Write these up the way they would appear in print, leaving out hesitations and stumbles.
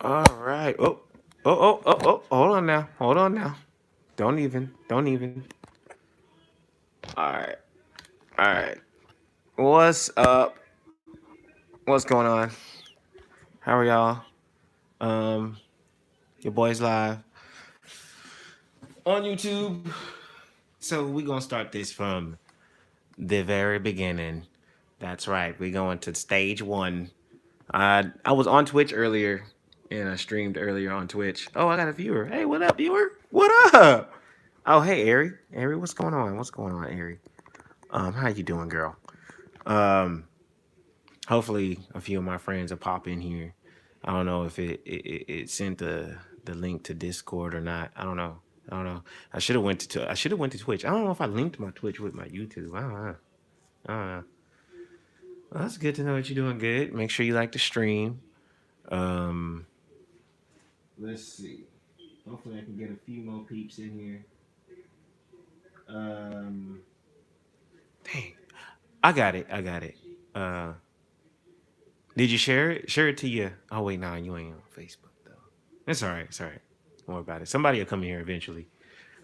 All right. Hold on now. Hold on now. Don't even. Don't even. All right. All right. What's up? What's going on? How are y'all? Um, your boy's live on YouTube. So we gonna start this from the very beginning. That's right. We're going to stage one. I was on Twitch earlier, and I streamed earlier on Twitch. Oh, I got a viewer. Hey, what up, viewer? What up? Oh, hey, Ari. Ari, what's going on? What's going on, Ari? How you doing, girl? Um, Hopefully a few of my friends will pop in here. I don't know if it sent the link to Discord or not. I don't know. I don't know. I should have went to Twitch. I don't know if I linked my Twitch with my YouTube. I don't know. I don't know. Well, that's good to know that you're doing good. Make sure you like the stream. Um, let's see. Hopefully I can get a few more peeps in here. Um, Dang, I got it. I got it. Uh, did you share it? Share it to you. Oh wait, nah, you ain't on Facebook though. It's all right. It's all right. Don't worry about it. Somebody will come in here eventually.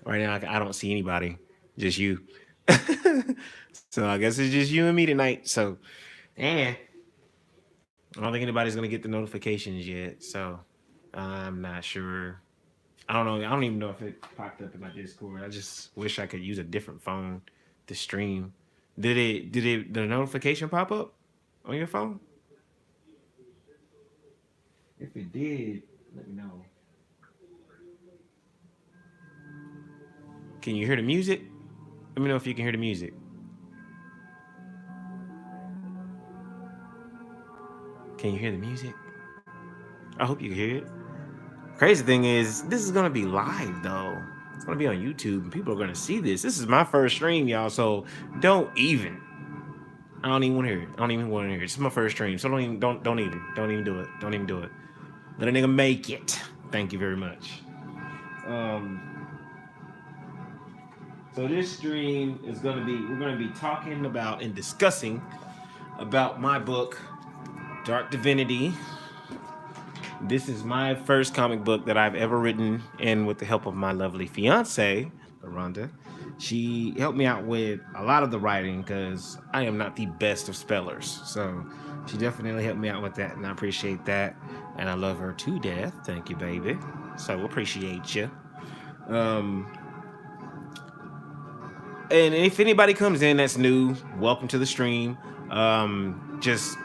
Right now, I don't see anybody. Just you. So I guess it's just you and me tonight. So, and I don't think anybody's gonna get the notifications yet. So I'm not sure. I don't know. I don't even know if it popped up in my Discord. I just wish I could use a different phone to stream. Did the notification pop up on your phone? If it did, let me know. Can you hear the music? Let me know if you can hear the music. Can you hear the music? I hope you can hear it. Crazy thing is, this is gonna be live though. It's gonna be on YouTube, and people are gonna see this. This is my first stream, y'all. So don't even. I don't even want to hear it. I don't even want to hear it. This is my first stream, so don't even do it. Don't even do it. Let a nigga make it. Thank you very much. Um, so this stream is gonna be we're gonna be talking about and discussing about my book, Dark Divinity. This is my first comic book that I've ever written, and with the help of my lovely fiance, Rhonda, she helped me out with a lot of the writing because I am not the best of spellers. So she definitely helped me out with that, and I appreciate that. And I love her to death. Thank you, baby. So appreciate you. Um, and if anybody comes in that's new, welcome to the stream. Just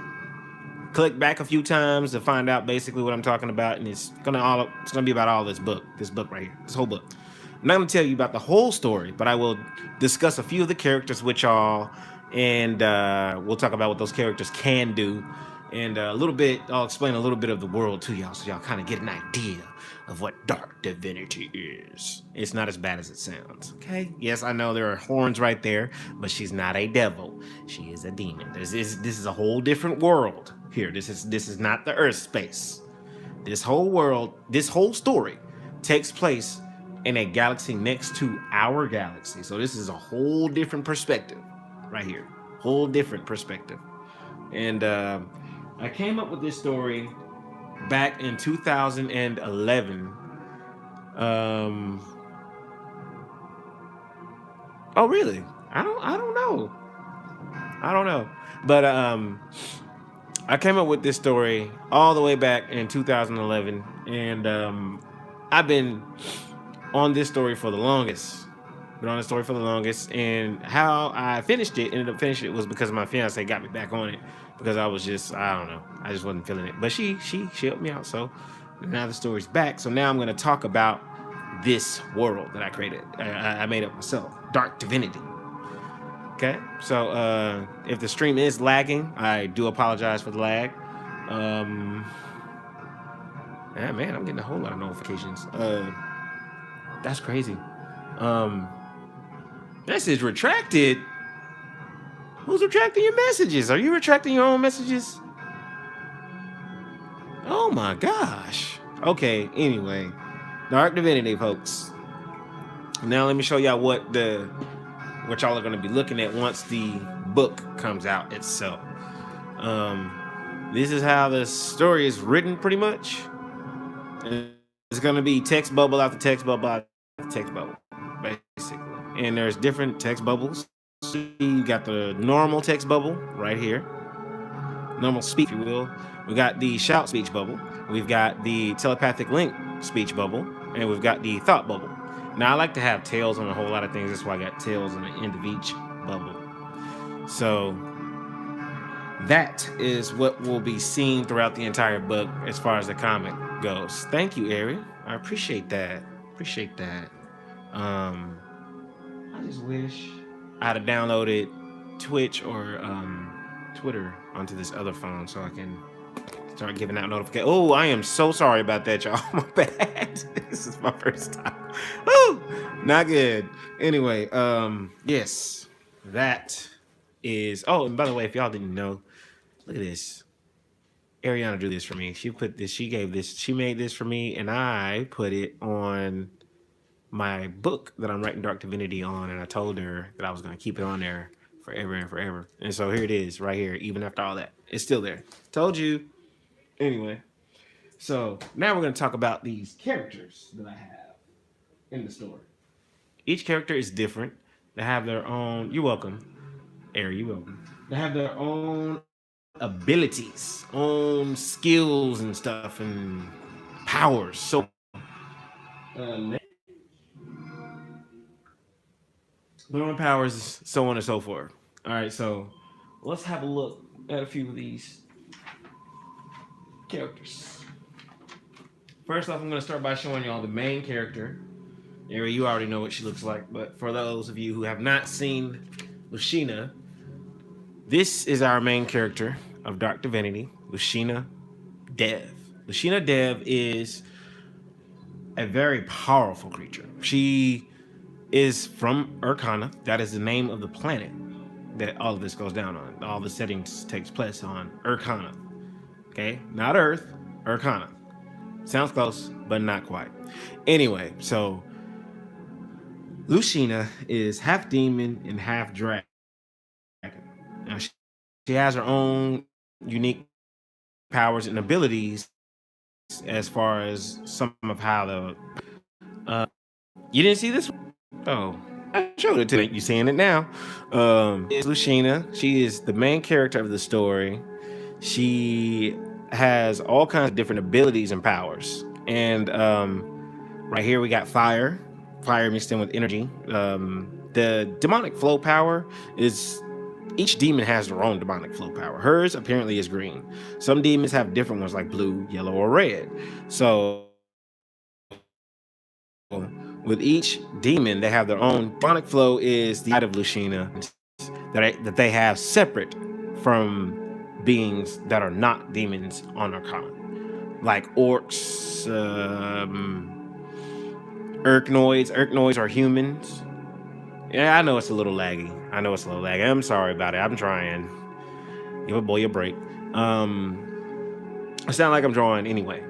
click back a few times to find out basically what I'm talking about, and it's gonna be about all this book right here, this whole book. I'm not gonna tell you about the whole story, but I will discuss a few of the characters with y'all, and we'll talk about what those characters can do, and a little bit. I'll explain a little bit of the world to y'all, so y'all kind of get an idea of what dark divinity is. It's not as bad as it sounds. Okay? Yes, I know there are horns right there, but she's not a devil. She is a demon. This is a whole different world here. This is not the Earth space. This whole world, this whole story takes place in a galaxy next to our galaxy. So this is a whole different perspective right here. Whole different perspective. And I came up with this story back in 2011. Um, oh really? I don't know. I don't know. But I came up with this story all the way back in 2011, and I've been on this story for the longest. Been on this story for the longest, and how I ended up finishing it was because my fiance got me back on it because I don't know, I just wasn't feeling it. But she helped me out, so now the story's back. So now I'm gonna talk about this world that I created. I made up myself, Dark Divinity. Okay, so if the stream is lagging, I do apologize for the lag. Um, man, I'm getting a whole lot of notifications. That's crazy. Um, Message retracted. Who's retracting your messages? Are you retracting your own messages? Oh my gosh. Okay, anyway. Dark Divinity, folks. Now let me show y'all what y'all are gonna be looking at once the book comes out itself. This is how the story is written pretty much. And it's gonna be text bubble after text bubble after text bubble, basically. And there's different text bubbles. You got the normal text bubble right here, normal speech, if you will. We got the shout speech bubble. We've got the telepathic link speech bubble, and we've got the thought bubble. Now I like to have tails on a whole lot of things. That's why I got tails on the end of each bubble. So that is what will be seen throughout the entire book as far as the comic goes. Thank you, Ari. I appreciate that. Appreciate that. Um, I just wish I'd have downloaded Twitch or Twitter onto this other phone so I can start giving out notifications. Oh, I am so sorry about that, y'all. My bad. This is my first time. Woo! Not good. Anyway, yes, that is. Oh, and by the way, if y'all didn't know, look at this. Ariana drew this for me. She put this. She gave this. She made this for me, and I put it on my book that I'm writing Dark Divinity on, and I told her that I was going to keep it on there forever and forever. And so here it is, right here. Even after all that, it's still there. Told you. Anyway, so now we're going to talk about these characters that I have in the story. Each character is different. They have their own. You're welcome, Ari. You're welcome. They have their own abilities, own skills and stuff, and powers. So, their own powers, so on and so forth. All right, so let's have a look at a few of these characters. First off, I'm going to start by showing y'all the main character. Ari, you already know what she looks like, but for those of you who have not seen Lucina, this is our main character of Dark Divinity, Lucina Dev. Lucina Dev is a very powerful creature. She is from Urkana. That is the name of the planet that all of this goes down on. All the settings takes place on Urkana. Okay, not Earth, Urkana. Sounds close, but not quite. Anyway, so Lucina is half demon and half dragon. Now, she has her own unique powers and abilities as far as some of how the you didn't see this one? Oh, I showed it to you. Seeing it now. Is Lucina. She is the main character of the story. She has all kinds of different abilities and powers. And right here we got fire. Fire mixed in with energy. The demonic flow power is each demon has their own demonic flow power. Hers apparently is green. Some demons have different ones like blue, yellow, or red. So with each demon, they have their own demonic flow. Is the side of Lucina that they have separate from beings that are not demons on Arcana, like orcs, Urknoids. Urknoids are humans. Yeah, I know it's a little laggy. I'm sorry about it. I'm trying. Give a boy a break. It's not like I'm drawing anyway.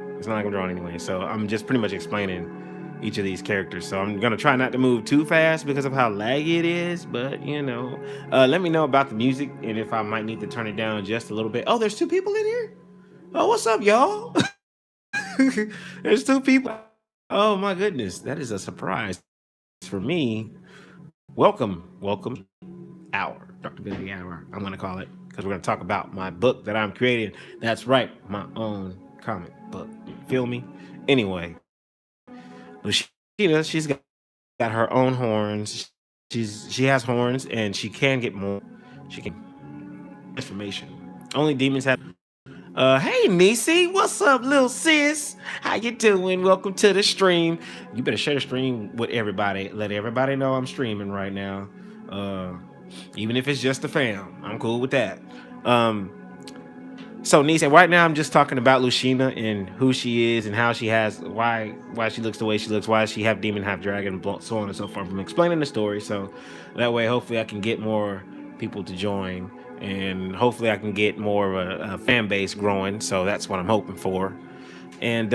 So I'm just pretty much explaining each of these characters. So I'm gonna try not to move too fast because of how laggy it is. But let me know about the music and if I might need to turn it down just a little bit. Oh, there's 2 people in here. Oh, what's up, y'all? There's 2 people. Oh my goodness, that is a surprise for me. Welcome, hour, Dr. Divinity Hour. I'm gonna call it because we're gonna talk about my book that I'm creating. That's right, my own comic book. You feel me? Anyway, Lucina, she's got her own horns. She has horns and she can get more. She can information. Only demons have. Hey Nisi, what's up, little sis? How you doing? Welcome to the stream. You better share the stream with everybody. Let everybody know I'm streaming right now. Even if it's just the fam, I'm cool with that. So Nisi, right now I'm just talking about Lucina and who she is and how she has why she looks the way she looks, why she half demon, half dragon, so on and so forth. I'm explaining the story, so that way hopefully I can get more people to join. And hopefully I can get more of a fan base growing. So that's what I'm hoping for. And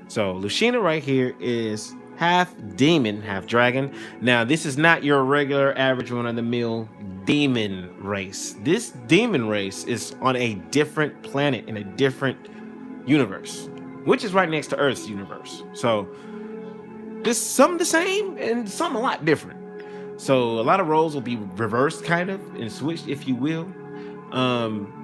so Lucina right here is half demon, half dragon. Now, this is not your regular average run-of-the-mill demon race. This demon race is on a different planet in a different universe. which is right next to Earth's universe. So there's some the same and some a lot different. So a lot of roles will be reversed, kind of, and switched, if you will. Um,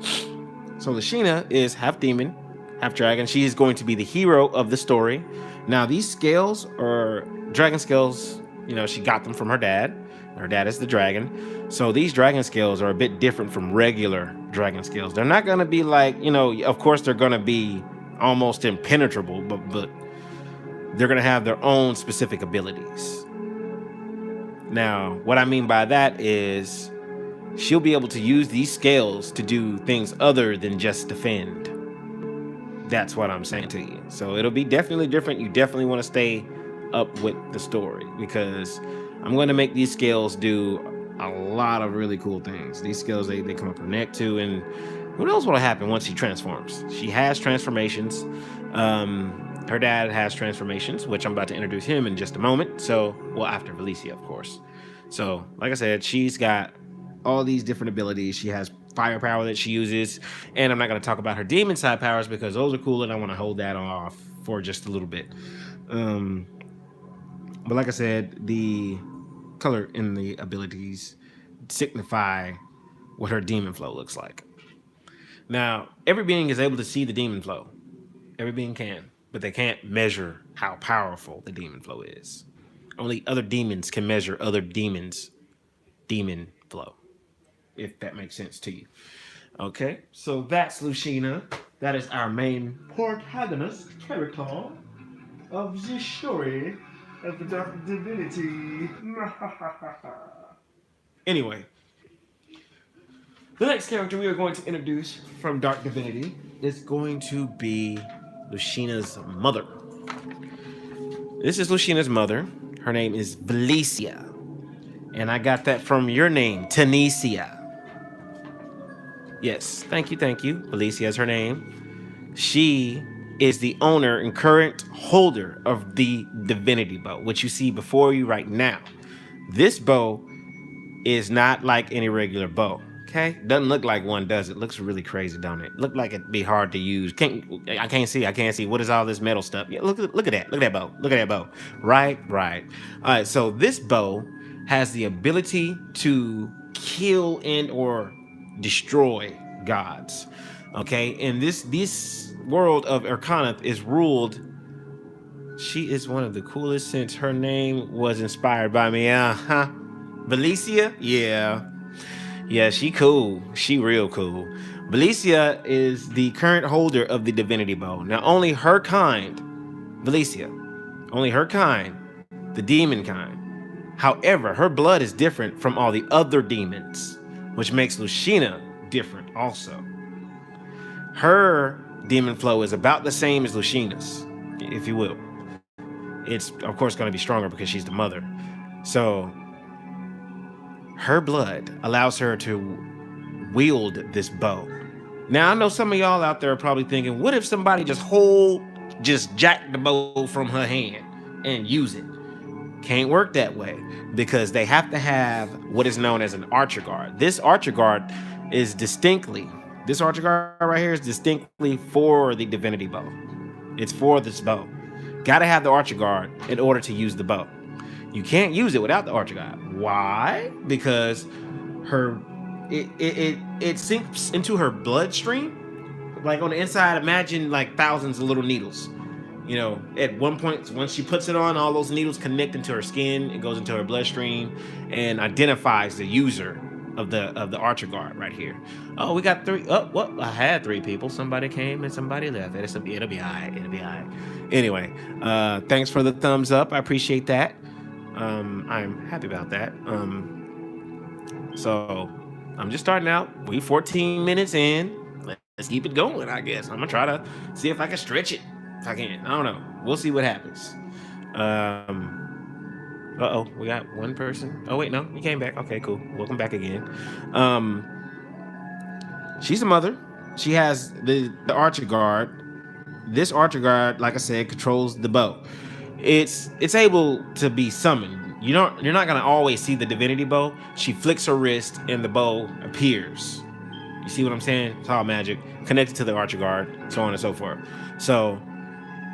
so Lashina is half demon, half dragon. She is going to be the hero of the story. Now, these scales are dragon scales. You know, she got them from her dad. Her dad is the dragon. So these dragon scales are a bit different from regular dragon scales. They're not going to be like, you know, of course they're going to be almost impenetrable, but they're going to have their own specific abilities. Now, what I mean by that is she'll be able to use these scales to do things other than just defend. That's what I'm saying to you. So it'll be definitely different. You definitely want to stay up with the story, because I'm going to make these scales do a lot of really cool things. These scales, they come up her neck too, and who knows what'll happen once she transforms. She has transformations. Her dad has transformations, which I'm about to introduce him in just a moment. So, well, after Valicia, of course. So, like I said, she's got all these different abilities. She has firepower that she uses, and I'm not going to talk about her demon side powers because those are cool, and I want to hold that off for just a little bit. But like I said, the color in the abilities signify what her demon flow looks like. Now, every being is able to see the demon flow. Every being can, but they can't measure how powerful the demon flow is. Only other demons can measure other demons' demon flow, if that makes sense to you. Okay, so that's Lucina. That is our main protagonist character of this story of the Dark Divinity. Anyway, the next character we are going to introduce from Dark Divinity is going to be Lucina's mother. This is Lucina's mother. Her name is Valicia. And I got that from your name, Tanesia. Yes, thank you. Valicia is her name. She is the owner and current holder of the Devinity bow, which you see before you right now. This bow is not like any regular bow. Okay, doesn't look like one, does it? Looks really crazy, don't it? Look like it'd be hard to use. I can't see. What is all this metal stuff? Yeah, look at that. Look at that bow. Right. All right. So this bow has the ability to kill and or destroy gods. Okay, and this world of Urkanath is ruled. She is one of the coolest since her name was inspired by me. Valicia? Yeah, she cool. She real cool. Valicia is the current holder of the Divinity Bow. Now, only her kind, Valicia, only her kind, the demon kind. However, her blood is different from all the other demons, which makes Lucina different also. Her demon flow is about the same as Lucina's, if you will. It's, of course, going to be stronger because she's the mother. So her blood allows her to wield this bow. Now, I know some of y'all out there are probably thinking, what if somebody just jack the bow from her hand and use it? Can't work that way, because they have to have what is known as an archer guard. This archer guard right here is distinctly for the Divinity bow. It's for this bow. Gotta have the archer guard in order to use the bow. You can't use it without the archer guard. Why? Because it sinks into her bloodstream. Like on the inside, imagine like thousands of little needles. You know, at one point, once she puts it on, all those needles connect into her skin. It goes into her bloodstream and identifies the user of the archer guard right here. Oh, we got 3. Oh, well, I had 3 people. Somebody came and somebody left. It'll be all right. Anyway, thanks for the thumbs up. I appreciate that. I'm happy about that. So I'm just starting out. We 14 minutes in. Let's keep it going, I guess. I'm gonna try to see if I can stretch it. If I can. I don't know. We'll see what happens. Uh-oh, we got one person. Oh, wait, no, he came back. Okay, cool. Welcome back again. She's a mother. She has the archer guard. This archer guard, like I said, controls the bow. It's able to be summoned. You're not gonna always see the Divinity bow. She flicks her wrist and the bow appears. You see what I'm saying? It's all magic, connected to the archer guard, so on and so forth. So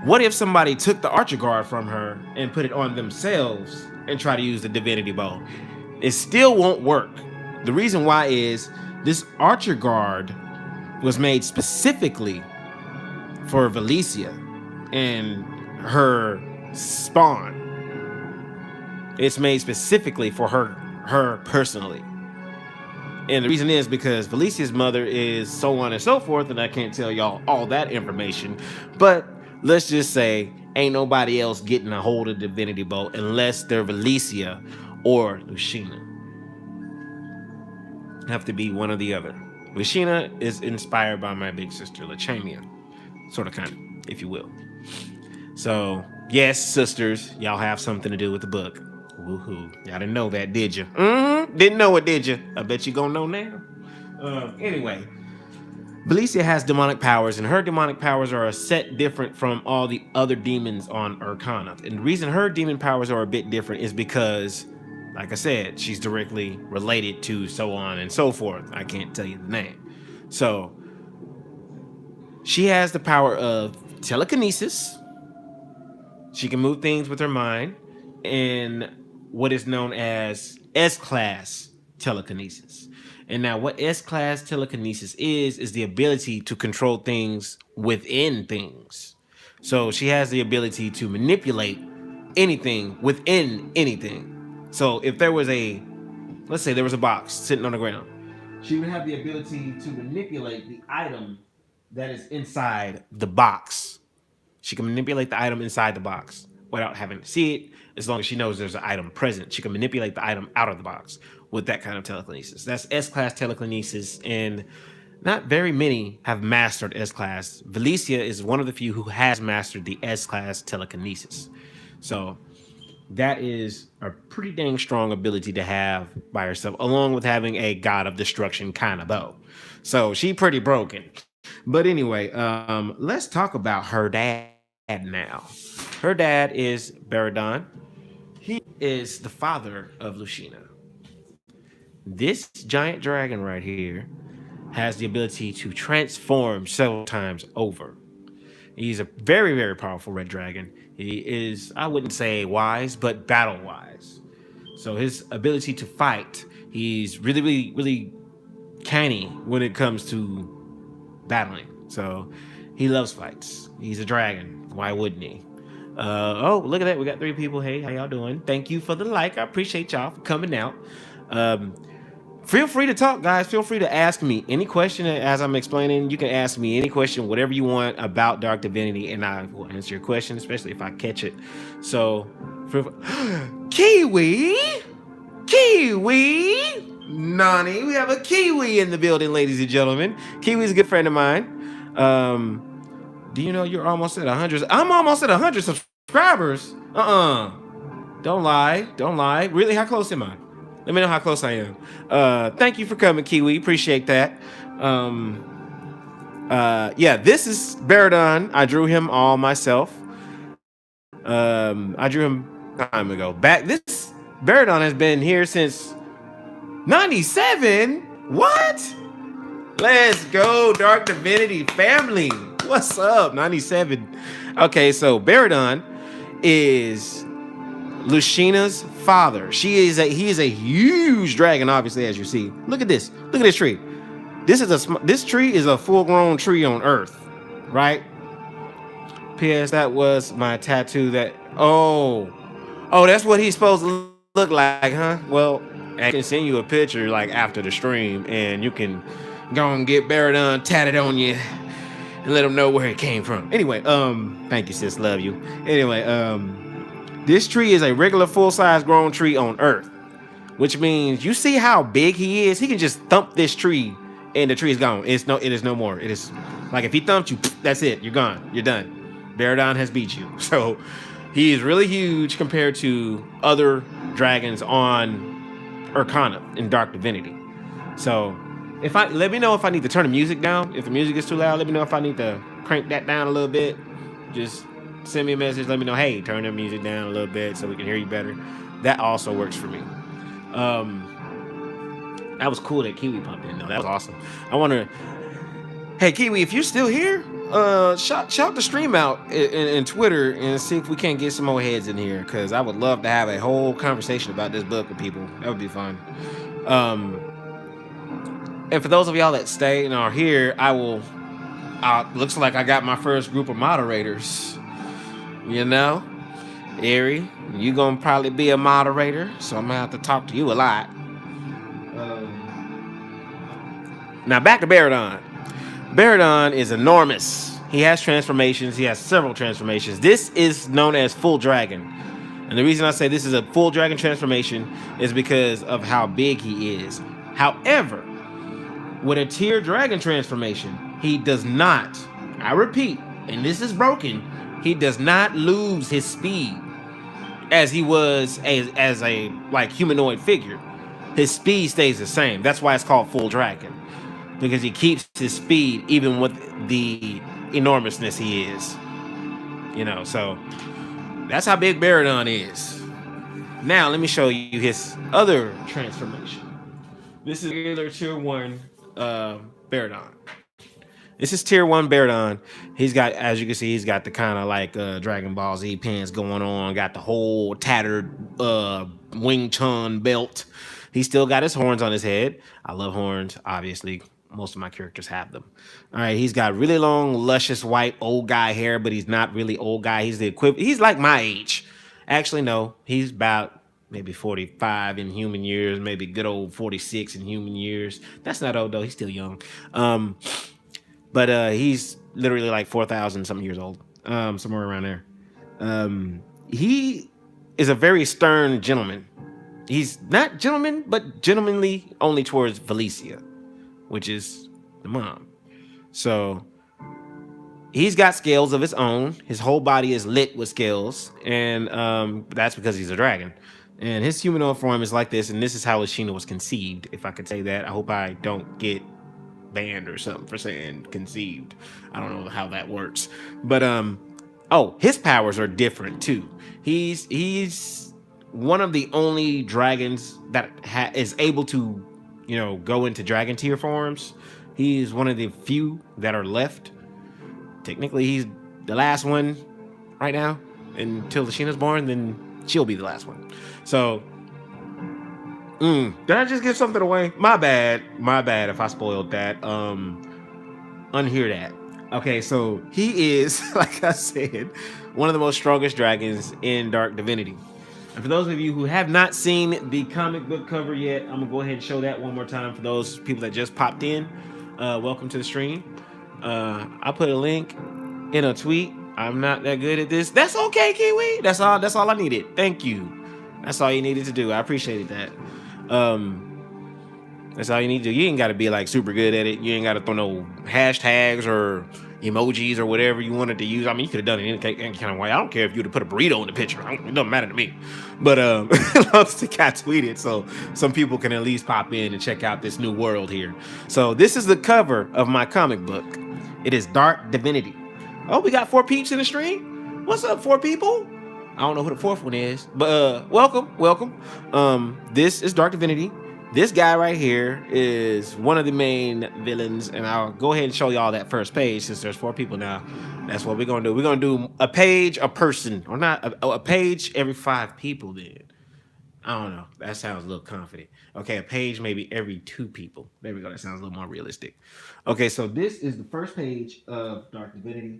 What if somebody took the Archer Guard from her and put it on themselves and try to use the Divinity Bow? It still won't work. The reason why is this Archer Guard was made specifically for Valicia and her spawn. It's made specifically for her personally. And the reason is because Valicia's mother is so on and so forth, and I can't tell y'all all that information. But let's just say ain't nobody else getting a hold of Divinity Bow unless they're Valicia or Lucina. Have to be one or the other. Lucina is inspired by my big sister, Lachania. Sort of, kind of, if you will. So, yes, sisters, y'all have something to do with the book. Woohoo. Y'all didn't know that, did you? Didn't know it, did you? I bet you gonna know now. Anyway, Valicia has demonic powers, and her demonic powers are a set different from all the other demons on Arcana. And the reason her demon powers are a bit different is because, like I said, she's directly related to so on and so forth. I can't tell you the name. So, she has the power of telekinesis. She can move things with her mind, and what is known as S-class telekinesis. And now what S-class telekinesis is the ability to control things within things. So she has the ability to manipulate anything within anything. So if there was let's say there was a box sitting on the ground, she would have the ability to manipulate the item that is inside the box. She can manipulate the item inside the box without having to see it, as long as she knows there's an item present. She can manipulate the item out of the box with that kind of telekinesis. That's S-class telekinesis, and not very many have mastered S-class. Valicia is one of the few who has mastered the S-class telekinesis. So that is a pretty dang strong ability to have by herself, along with having a God of Destruction kind of bow. So she pretty broken. But anyway, let's talk about her dad now. Her dad is Baradon. He is the father of Lucina. This giant dragon right here has the ability to transform several times over. He's a very, very powerful red dragon. He is, I wouldn't say wise, but battle wise. So his ability to fight, he's really, really, really canny when it comes to battling. So he loves fights. He's a dragon. Why wouldn't he? Oh, look at that. We got 3 people. Hey, how y'all doing? Thank you for the like. I appreciate y'all for coming out. Feel free to talk, guys. Feel free to ask me any question as I'm explaining. You can ask me any question, whatever you want about Dark Divinity, and I will answer your question, especially if I catch it. So, Kiwi! Kiwi! Nani, we have a Kiwi in the building, ladies and gentlemen. Kiwi's a good friend of mine. Do you know you're almost at 100? I'm almost at 100 subscribers. Don't lie. Don't lie. Really, how close am I? Let me know how close I am. Thank you for coming, Kiwi. Appreciate that. Yeah, this is Baradon. I drew him all myself. I drew him time ago. This Baradon has been here since 97. What? Let's go, Dark Divinity family. What's up, 97? Okay, so Baradon is Lucina's father. He is a huge dragon, obviously, as you see. Look at this. Look at this tree. This tree is a full-grown tree on Earth, right? P.S. That was my tattoo. That's what he's supposed to look like, huh? Well, I can send you a picture like after the stream, and you can go and get Baradon tatted on you and let him know where it came from. Anyway, thank you, sis. Love you. Anyway, this tree is a regular full-size grown tree on Earth, which means you see how big he is. He can just thump this tree, and the tree is gone. It is no more. It is like if he thumped you, that's it. You're gone. You're done. Baradon has beat you. So he is really huge compared to other dragons on Arcana in Dark Divinity. So let me know if I need to turn the music down. If the music is too loud, let me know if I need to crank that down a little bit. Just send me a message. Let me know, hey, turn the music down a little bit so we can hear you better. That also works for me. That was cool that Kiwi popped in, though. That was awesome. Hey, Kiwi, if you're still here, shout the stream out in Twitter and see if we can't get some more heads in here, because I would love to have a whole conversation about this book with people. That would be fun. Um, and for those of y'all that stay and are here, I will. Looks like I got my first group of moderators. You know, Ari, you gonna probably be a moderator, so I'm gonna have to talk to you a lot. Now back to Baradon. Baradon is enormous. He has transformations. He has several transformations. This is known as full dragon. And the reason I say this is a full dragon transformation is because of how big he is. However, with a tier dragon transformation, he does not, I repeat, and this is broken, he does not lose his speed as he was as a like humanoid figure. His speed stays the same. That's why it's called full dragon, because he keeps his speed even with the enormousness he is. You know, so that's how big Baradon is. Now let me show you his other transformation. This is regular tier 1 Baradon. This is tier 1 Baradon. He's got, as you can see, he's got the kind of like Dragon Ball Z pants going on. Got the whole tattered Wing Chun belt. He still got his horns on his head. I love horns, obviously. Most of my characters have them. All right, he's got really long, luscious white old guy hair, but he's not really old guy. He's the equivalent. He's like my age. Actually, no, he's about maybe 45 in human years, maybe good old 46 in human years. That's not old though. He's still young. But he's literally like 4,000 something years old, somewhere around there. He is a very stern gentleman. He's not gentleman, but gentlemanly only towards Felicia, which is the mom. So he's got scales of his own. His whole body is lit with scales, and that's because he's a dragon. And his humanoid form is like this, and this is how Ashina was conceived, if I could say that. I hope I don't get banned or something for saying conceived. I don't know how that works. But his powers are different too. He's one of the only dragons that is able to, you know, go into dragon tier forms. He's one of the few that are left. Technically, he's the last one right now until Ashina's born. Then she'll be the last one. So, did I just give something away? My bad if I spoiled that. Unhear that. Okay, so he is, like I said, one of the most strongest dragons in Dark Divinity. And for those of you who have not seen the comic book cover yet, I'm gonna go ahead and show that one more time for those people that just popped in. Welcome to the stream. I put a link in a tweet. I'm not that good at this. That's okay, Kiwi. That's all I needed. Thank you. That's all you needed to do. I appreciated that. That's all you need to do. You ain't got to be like super good at it. You ain't got to throw no hashtags or emojis or whatever you wanted to use. I mean, you could have done it any kind of way. I don't care if you would have put a burrito in the picture. It doesn't matter to me. But it looks like I tweeted, so some people can at least pop in and check out this new world here. So this is the cover of my comic book. It is Dark Divinity. Oh, we got 4 peeps in the stream. What's up, 4 people? I don't know who the 4th one is, but welcome. This is Dark Divinity. This guy right here is one of the main villains, and I'll go ahead and show y'all that first page since there's 4 people now. That's what we're gonna do. We're gonna do a page a person, or not a page every 5 people. Then I don't know. That sounds a little confident. Okay, a page maybe every 2 people. There we go. That sounds a little more realistic. Okay, so this is the first page of Dark Divinity.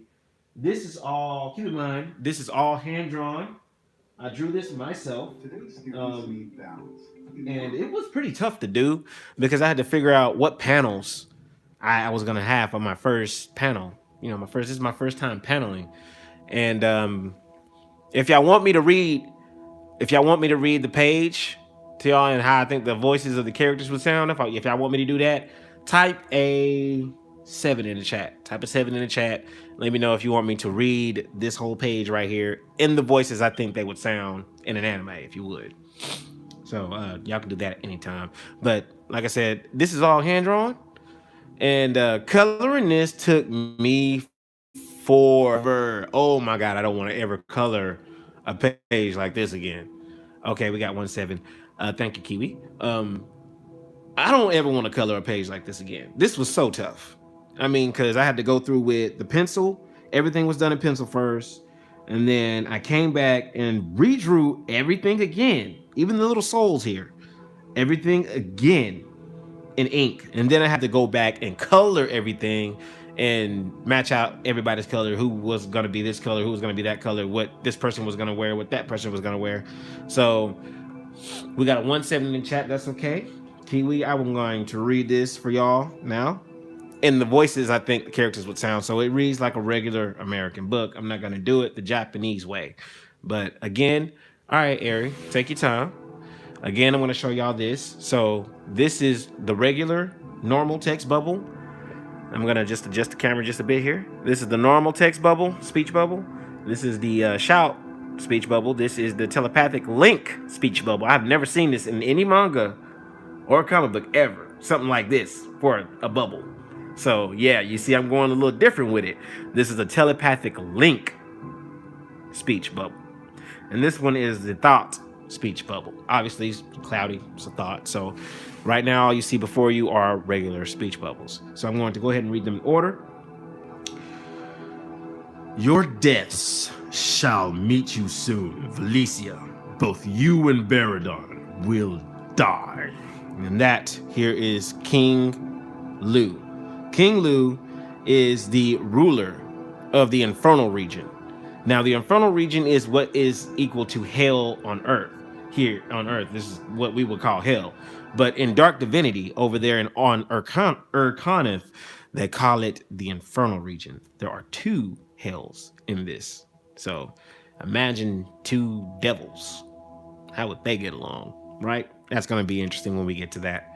This is all, keep in mind, this is all hand drawn. I drew this myself. And it was pretty tough to do because I had to figure out what panels I was gonna have for my first panel. You know, this is my first time paneling. And if y'all want me to read the page to y'all and how I think the voices of the characters would sound, if y'all want me to do that, type a 7 in the chat. Type a 7 in the chat. Let me know if you want me to read this whole page right here in the voices I think they would sound in an anime, if you would. So y'all can do that at any time. But like I said, this is all hand drawn, and coloring this took me forever. Oh my god, I don't want to ever color a page like this again. Okay, we got 1-7. Thank you, Kiwi. I don't ever want to color a page like this again. This was so tough. I mean, because I had to go through with the pencil. Everything was done in pencil first. And then I came back and redrew everything again, even the little souls here, everything again in ink. And then I had to go back and color everything and match out everybody's color, who was going to be this color, who was going to be that color, what this person was going to wear, what that person was going to wear. So we got a 170 in chat. That's okay. Kiwi, I'm going to read this for y'all now. In the voices, I think the characters would sound. So it reads like a regular American book. I'm not going to do it the Japanese way. But again, all right, Ari, take your time. Again, I'm going to show y'all this. So this is the regular normal text bubble. I'm going to just adjust the camera just a bit here. This is the normal text bubble, speech bubble. This is the shout speech bubble. This is the telepathic link speech bubble. I've never seen this in any manga or comic book ever. Something like this for a bubble. So yeah, you see I'm going a little different with it. This is a telepathic link speech bubble. And this one is the thought speech bubble. Obviously, it's cloudy, it's a thought. So right now, all you see before you are regular speech bubbles. So I'm going to go ahead and read them in order. Your deaths shall meet you soon, Valicia. Both you and Baradon will die. And that here is King Lu. King Lu is the ruler of the Infernal region. Now, the Infernal region is what is equal to hell on Earth. Here on Earth, this is what we would call hell. But in Dark Divinity, over there on Urkaneth, they call it the Infernal region. There are two hells in this. So imagine two devils. How would they get along, right? That's going to be interesting when we get to that.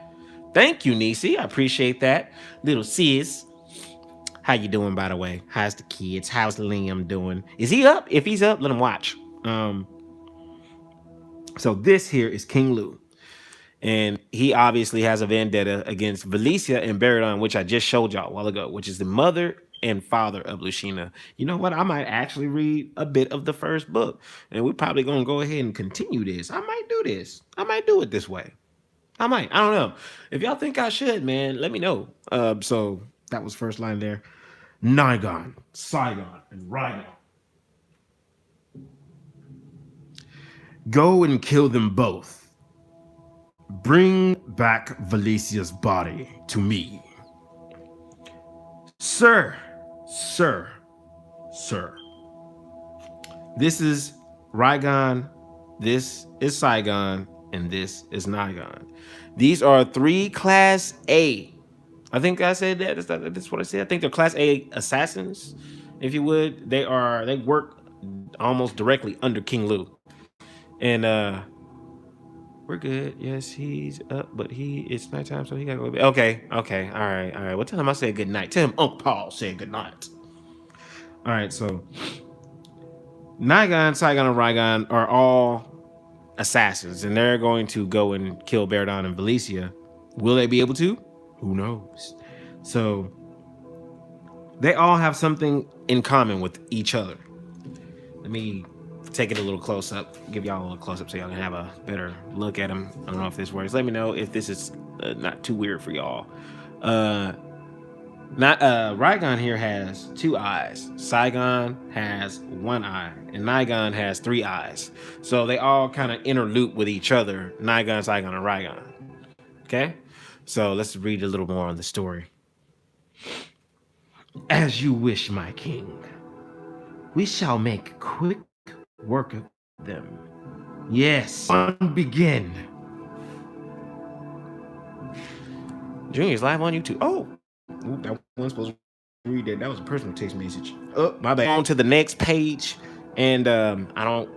Thank you, Nisi. I appreciate that. Little sis. How you doing, by the way? How's the kids? How's Liam doing? Is he up? If he's up, let him watch. So this here is King Lu. And he obviously has a vendetta against Valicia and Baradon, which I just showed y'all a while ago, which is the mother and father of Lucina. You know what? I might actually read a bit of the first book. And we're probably going to go ahead and continue this. I might do this. I might do it this way. I might. I don't know. If y'all think I should, man, let me know. So that was first line there. Nigon, Saigon, and Rhino. Go and kill them both. Bring back Valicia's body to me. Sir, sir, sir. This is Rygon, this is Saigon, and this is Nigon. These are 3 Class A. I think I said that. That's what I said. I think they're Class A assassins, if you would. They work almost directly under King Lu. And we're good. Yes, he's up, but it's nighttime, so he gotta go to bed. Okay. All right. What tell him I said good night? Tell him Uncle Paul said good night. All right, so Nigon, Saigon, and Rygon are all assassins, and they're going to go and kill Baradon and Valicia. Will they be able to? Who knows? So they all have something in common with each other. Let me take it a little close up, give y'all a little close up so y'all can have a better look at them. I don't know if this works. Let me know if this is not too weird for y'all. Rygon here has 2 eyes. Saigon has 1 eye, and Nigon has 3 eyes. So they all kind of interloop with each other. Nigon, Saigon, and Rygon. Okay, so let's read a little more on the story. As you wish, my king. We shall make quick work of them. Yes, begin. Junior's live on YouTube. Oh, that wasn't supposed to read that. That was a personal text message. Oh, my bad. On to the next page, and I don't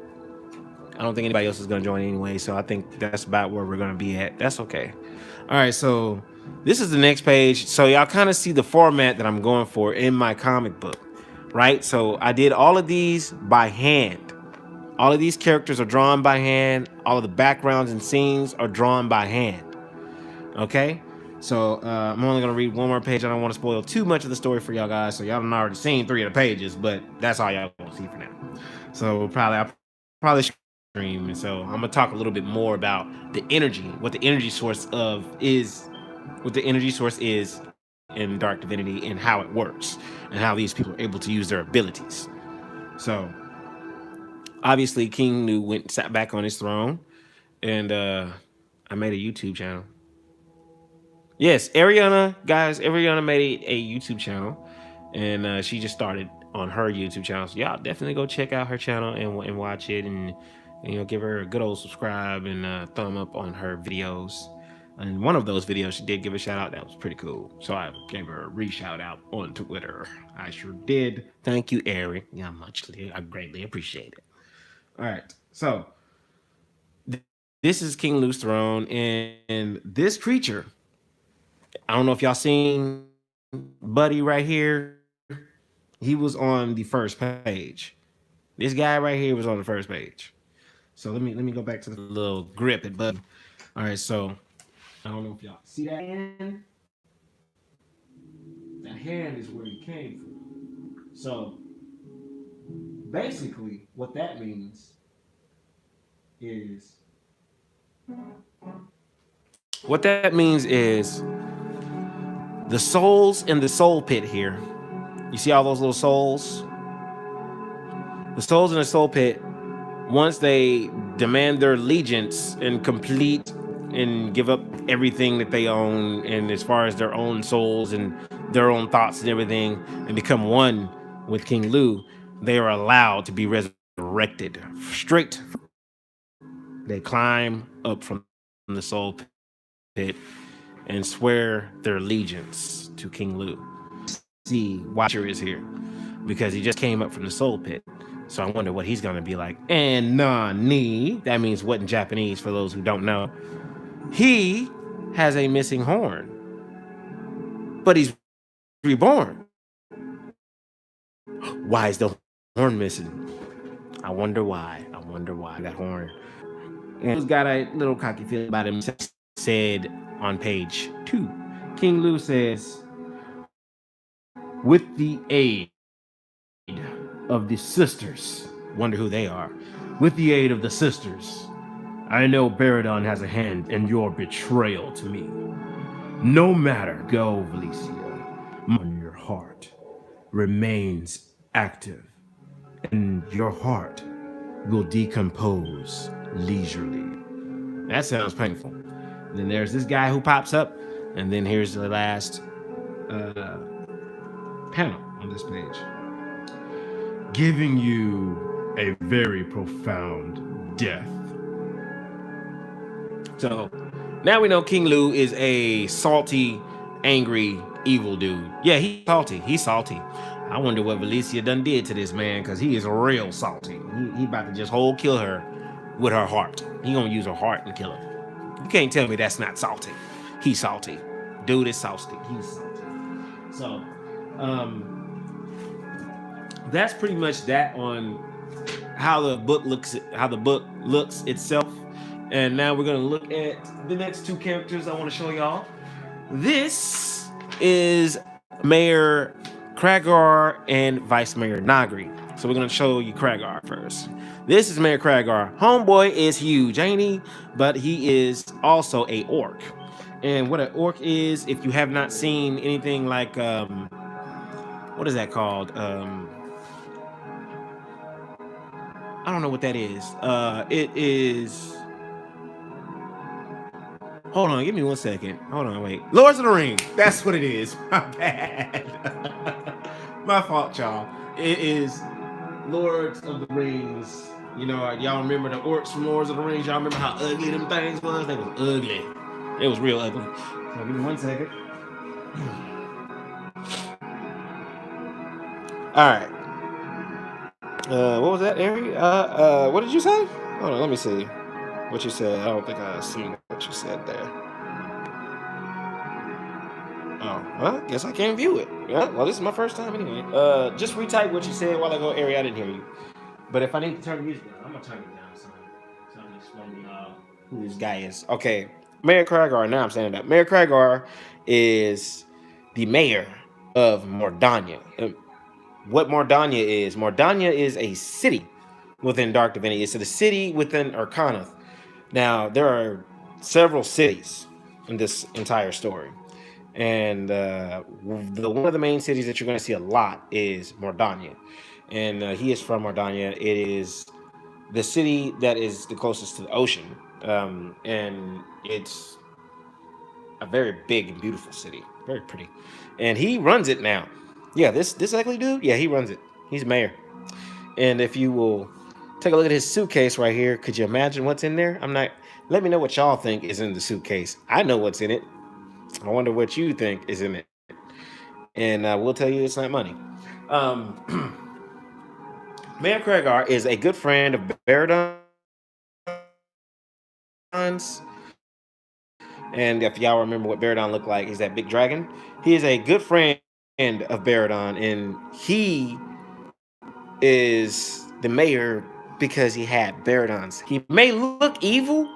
think anybody else is gonna join anyway. So I think that's about where we're gonna be at. That's okay. All right, so this is the next page. So y'all kind of see the format that I'm going for in my comic book, right? So I did all of these by hand. All of these characters are drawn by hand. All of the backgrounds and scenes are drawn by hand. Okay? So I'm only going to read one more page. I don't want to spoil too much of the story for y'all guys. So y'all have already seen 3 of the pages, but that's all y'all going to see for now. So I'll probably stream. And so I'm going to talk a little bit more about the energy, what the energy source is in Dark Divinity and how it works and how these people are able to use their abilities. So obviously King Nu went and sat back on his throne, and I made a YouTube channel. Yes, Ariana, guys, Ariana made a YouTube channel, and she just started on her YouTube channel. So y'all definitely go check out her channel and watch it, and give her a good old subscribe and thumb up on her videos. And one of those videos, she did give a shout out. That was pretty cool. So I gave her a re-shout out on Twitter. I sure did. Thank you, Ari. Yeah, I greatly appreciate it. All right, so this is King Lou's throne, and this creature, I don't know if y'all seen Buddy right here. He was on the first page. This guy right here was on the first page. So let me go back to the little grip at Buddy. All right, so I don't know if y'all see that hand. That hand is where he came from. So basically, what that means is the souls in the soul pit here. You see all those little souls? The souls in the soul pit, once they demand their allegiance and complete and give up everything that they own, and as far as their own souls and their own thoughts and everything, and become one with King Lu, they are allowed to be resurrected straight. They climb up from the soul pit and swear their allegiance to King Lu. See, Watcher is here because he just came up from the soul pit. So I wonder what he's gonna be like. And Nani, that means what in Japanese for those who don't know. He has a missing horn, but he's reborn. Why is the horn missing? I wonder why. That horn. And he's got a little cocky feeling about him. Said on page 2, King Lu says, with the aid of the sisters, wonder who they are. With the aid of the sisters, I know Baradon has a hand in your betrayal to me. No matter, go, Valicia, on your heart remains active, and your heart will decompose leisurely. That sounds painful. And then there's this guy who pops up, and then here's the last panel on this page, giving you a very profound death. So now we know King Lu is a salty, angry, evil dude. Yeah, he's salty. I wonder what Valicia done did to this man, because he is real salty. He about to just whole kill her with her heart. He gonna use her heart and kill her. You can't tell me that's not salty. He's salty. Dude is salty. He's salty. So that's pretty much that on how the book looks itself. And now we're gonna look at the next two characters I want to show y'all. This is Mayor Kragar and Vice Mayor Nagri. So we're gonna show you Kragar first. This is Mayor Kragar. Homeboy is huge, ain't he? But he is also a orc. And what an orc is, if you have not seen anything like what is that called? I don't know what that is. It is. Hold on, give me 1 second. Hold on, wait. Lords of the Rings. That's what it is. My bad. My fault, y'all. It is Lords of the Rings. You know, y'all remember the orcs from Lords of the Rings? Y'all remember how ugly them things was? They was ugly. It was real ugly. So give me 1 second. All right. What was that, Ari? What did you say? Hold on, let me see what you said. I don't think I seen what you said there. Oh, well, I guess I can't view it. Yeah, well, this is my first time anyway. Just retype what you said a while ago, Ari. I didn't hear you. But if I need to turn the music down, I'm gonna turn it down, son. So I can explain to y'all who this guy is. Okay, Mayor Kragar. Now I'm standing up. Mayor Kragar is the mayor of Mordania. What Mordania is a city within Dark Divinity. It's a city within Arcana. Now, there are several cities in this entire story. And the one of the main cities that you're going to see a lot is Mordania, and he is from Mordania. It is the city that is the closest to the ocean, and it's a very big and beautiful city, very pretty, and he runs it now. Yeah, this ugly dude. Yeah, he runs it. He's mayor. And if you will take a look at his suitcase right here, could you imagine what's in there? I'm not. Let me know what y'all think is in the suitcase. I know what's in it. I wonder what you think is in it, and we'll tell you it's not money. Um, Mayor Cregar is a good friend of Baradon's, and if y'all remember what Baradon looked like, he's that big dragon. He is a good friend of Baradon, and he is the mayor because he had Baradon's. He may look evil.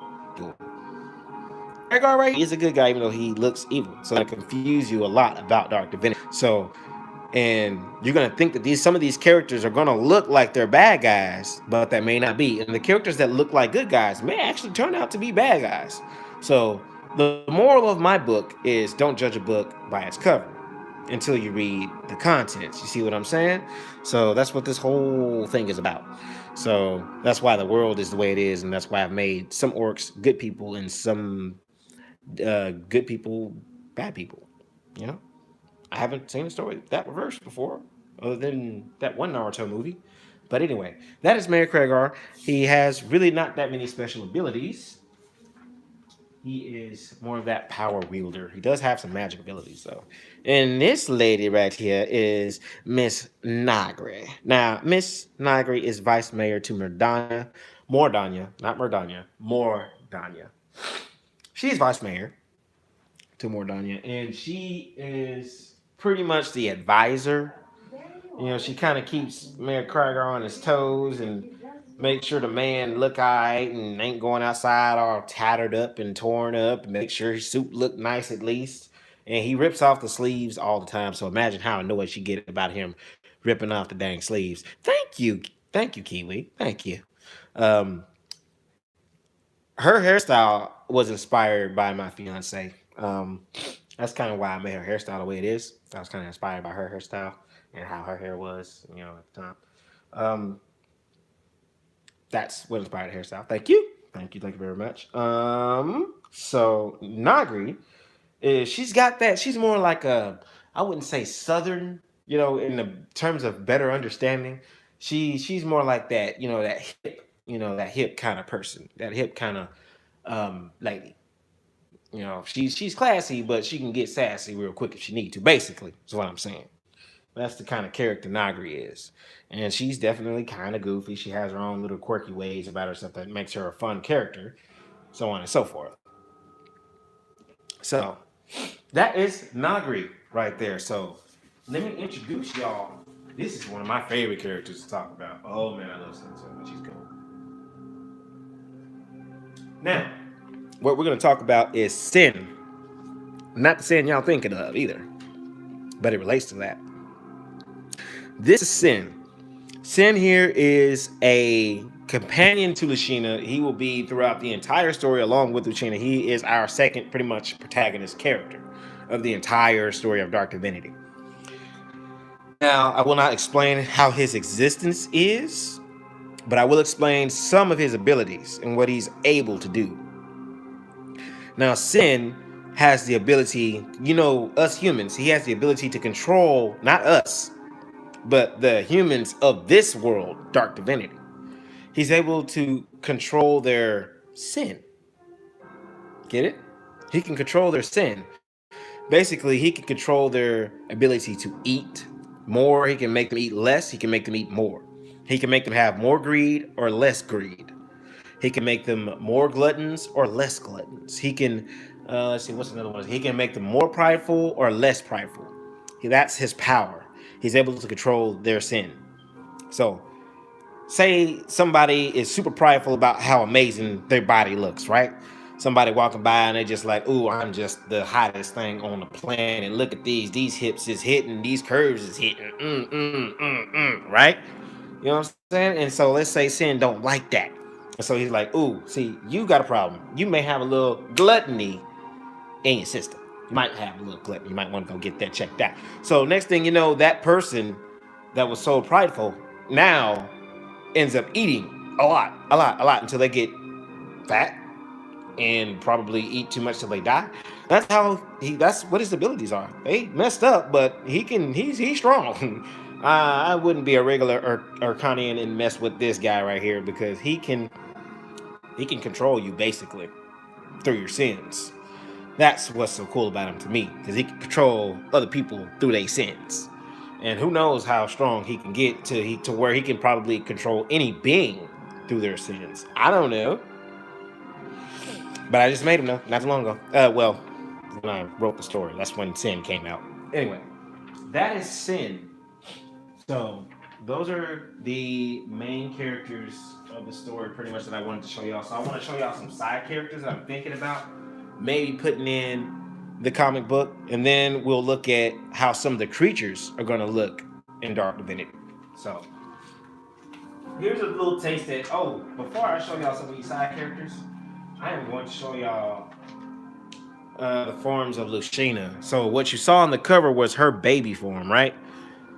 Cregar right here is a good guy, even though he looks evil. So it's gonna confuse you a lot about Dark Divinity. So and you're gonna think that these some of these characters are gonna look like they're bad guys, but that may not be. And the characters that look like good guys may actually turn out to be bad guys. So the moral of my book is don't judge a book by its cover until you read the contents. You see what I'm saying? So that's what this whole thing is about. So that's why the world is the way it is, and that's why I've made some orcs good people and some good people bad people. You know? I haven't seen a story that reversed before, other than that one Naruto movie. But anyway, that is Mayor Cregar. He has really not that many special abilities. He is more of that power wielder. He does have some magic abilities, though. And this lady right here is Miss Nagri. Now, Miss Nagri is vice mayor to Mordania, not Mordania, Mordania. She's vice mayor to Mordania, and she is pretty much the advisor. You know, she kind of keeps Mayor Krieger on his toes and make sure the man look alright and ain't going outside all tattered up and torn up. And make sure his suit look nice at least. And he rips off the sleeves all the time. So imagine how annoyed she get about him ripping off the dang sleeves. Thank you, Kiwi. Thank you. Um, her hairstyle was inspired by my fiance. That's kind of why I made her hairstyle the way it is. I was kind of inspired by her hairstyle and how her hair was, you know, at the time. Um, that's what inspired the hairstyle. Thank you very much. So Nagri is she's got that. She's more like a I wouldn't say southern, you know, in the terms of better understanding. She's more like that, you know, that hip, that hip kind of person, that hip kind of lady. You know, she's classy, but she can get sassy real quick if she need to. Basically, is what I'm saying. That's the kind of character Nagri is, and she's definitely kind of goofy. She has her own little quirky ways about herself that makes her a fun character, so on and so forth. So that is Nagri right there. So let me introduce y'all. This is one of my favorite characters to talk about. Oh man, I love Sin so much. He's cool. Now, what we're gonna talk about is Sin. Not the Sin y'all thinking of either, but it relates to that. This is Sin. Sin here is a companion to Lucina. He will be throughout the entire story along with Lucina. He is our second, pretty much, protagonist character of the entire story of Dark Divinity. Now, I will not explain how his existence is, but I will explain some of his abilities and what he's able to do. Now, Sin has the ability, us humans, he has the ability to control not us, but the humans of this world, Dark Divinity. He's able to control their sin. Get it? He can control their sin. Basically, he can control their ability to eat more. He can make them eat less. He can make them eat more. He can make them have more greed or less greed. He can make them more gluttons or less gluttons. He can, let's see, what's another one? He can make them more prideful or less prideful. That's his power. He's able to control their sin. So, say somebody is super prideful about how amazing their body looks, right? Somebody walking by and they just like, ooh, I'm just the hottest thing on the planet. Look at these hips is hitting, these curves is hitting, right? You know what I'm saying? And so let's say Sin don't like that. And so he's like, ooh, see, you got a problem. You may have a little gluttony in your system. You might have a little clip. You might want to go get that checked out. So next thing you know, that person that was so prideful now ends up eating a lot until they get fat and probably eat too much till they die. That's how he. That's what his abilities are. They messed up, but he can. He's strong. I wouldn't be a regular Urkanian and mess with this guy right here because he can control you basically through your sins. That's what's so cool about him to me, because he can control other people through their sins. And who knows how strong he can get to where he can probably control any being through their sins. I don't know. But I just made him know not too long ago. Well, when I wrote the story, that's when Sin came out. Anyway, that is Sin. So those are the main characters of the story, pretty much, that I wanted to show y'all. So I want to show y'all some side characters that I'm thinking about maybe putting in the comic book, and then we'll look at how some of the creatures are going to look in Dark Divinity. So here's a little taste that. Oh, before I show y'all some of these side characters, I am going to show y'all the forms of Lucina. So what you saw on the cover was her baby form, right?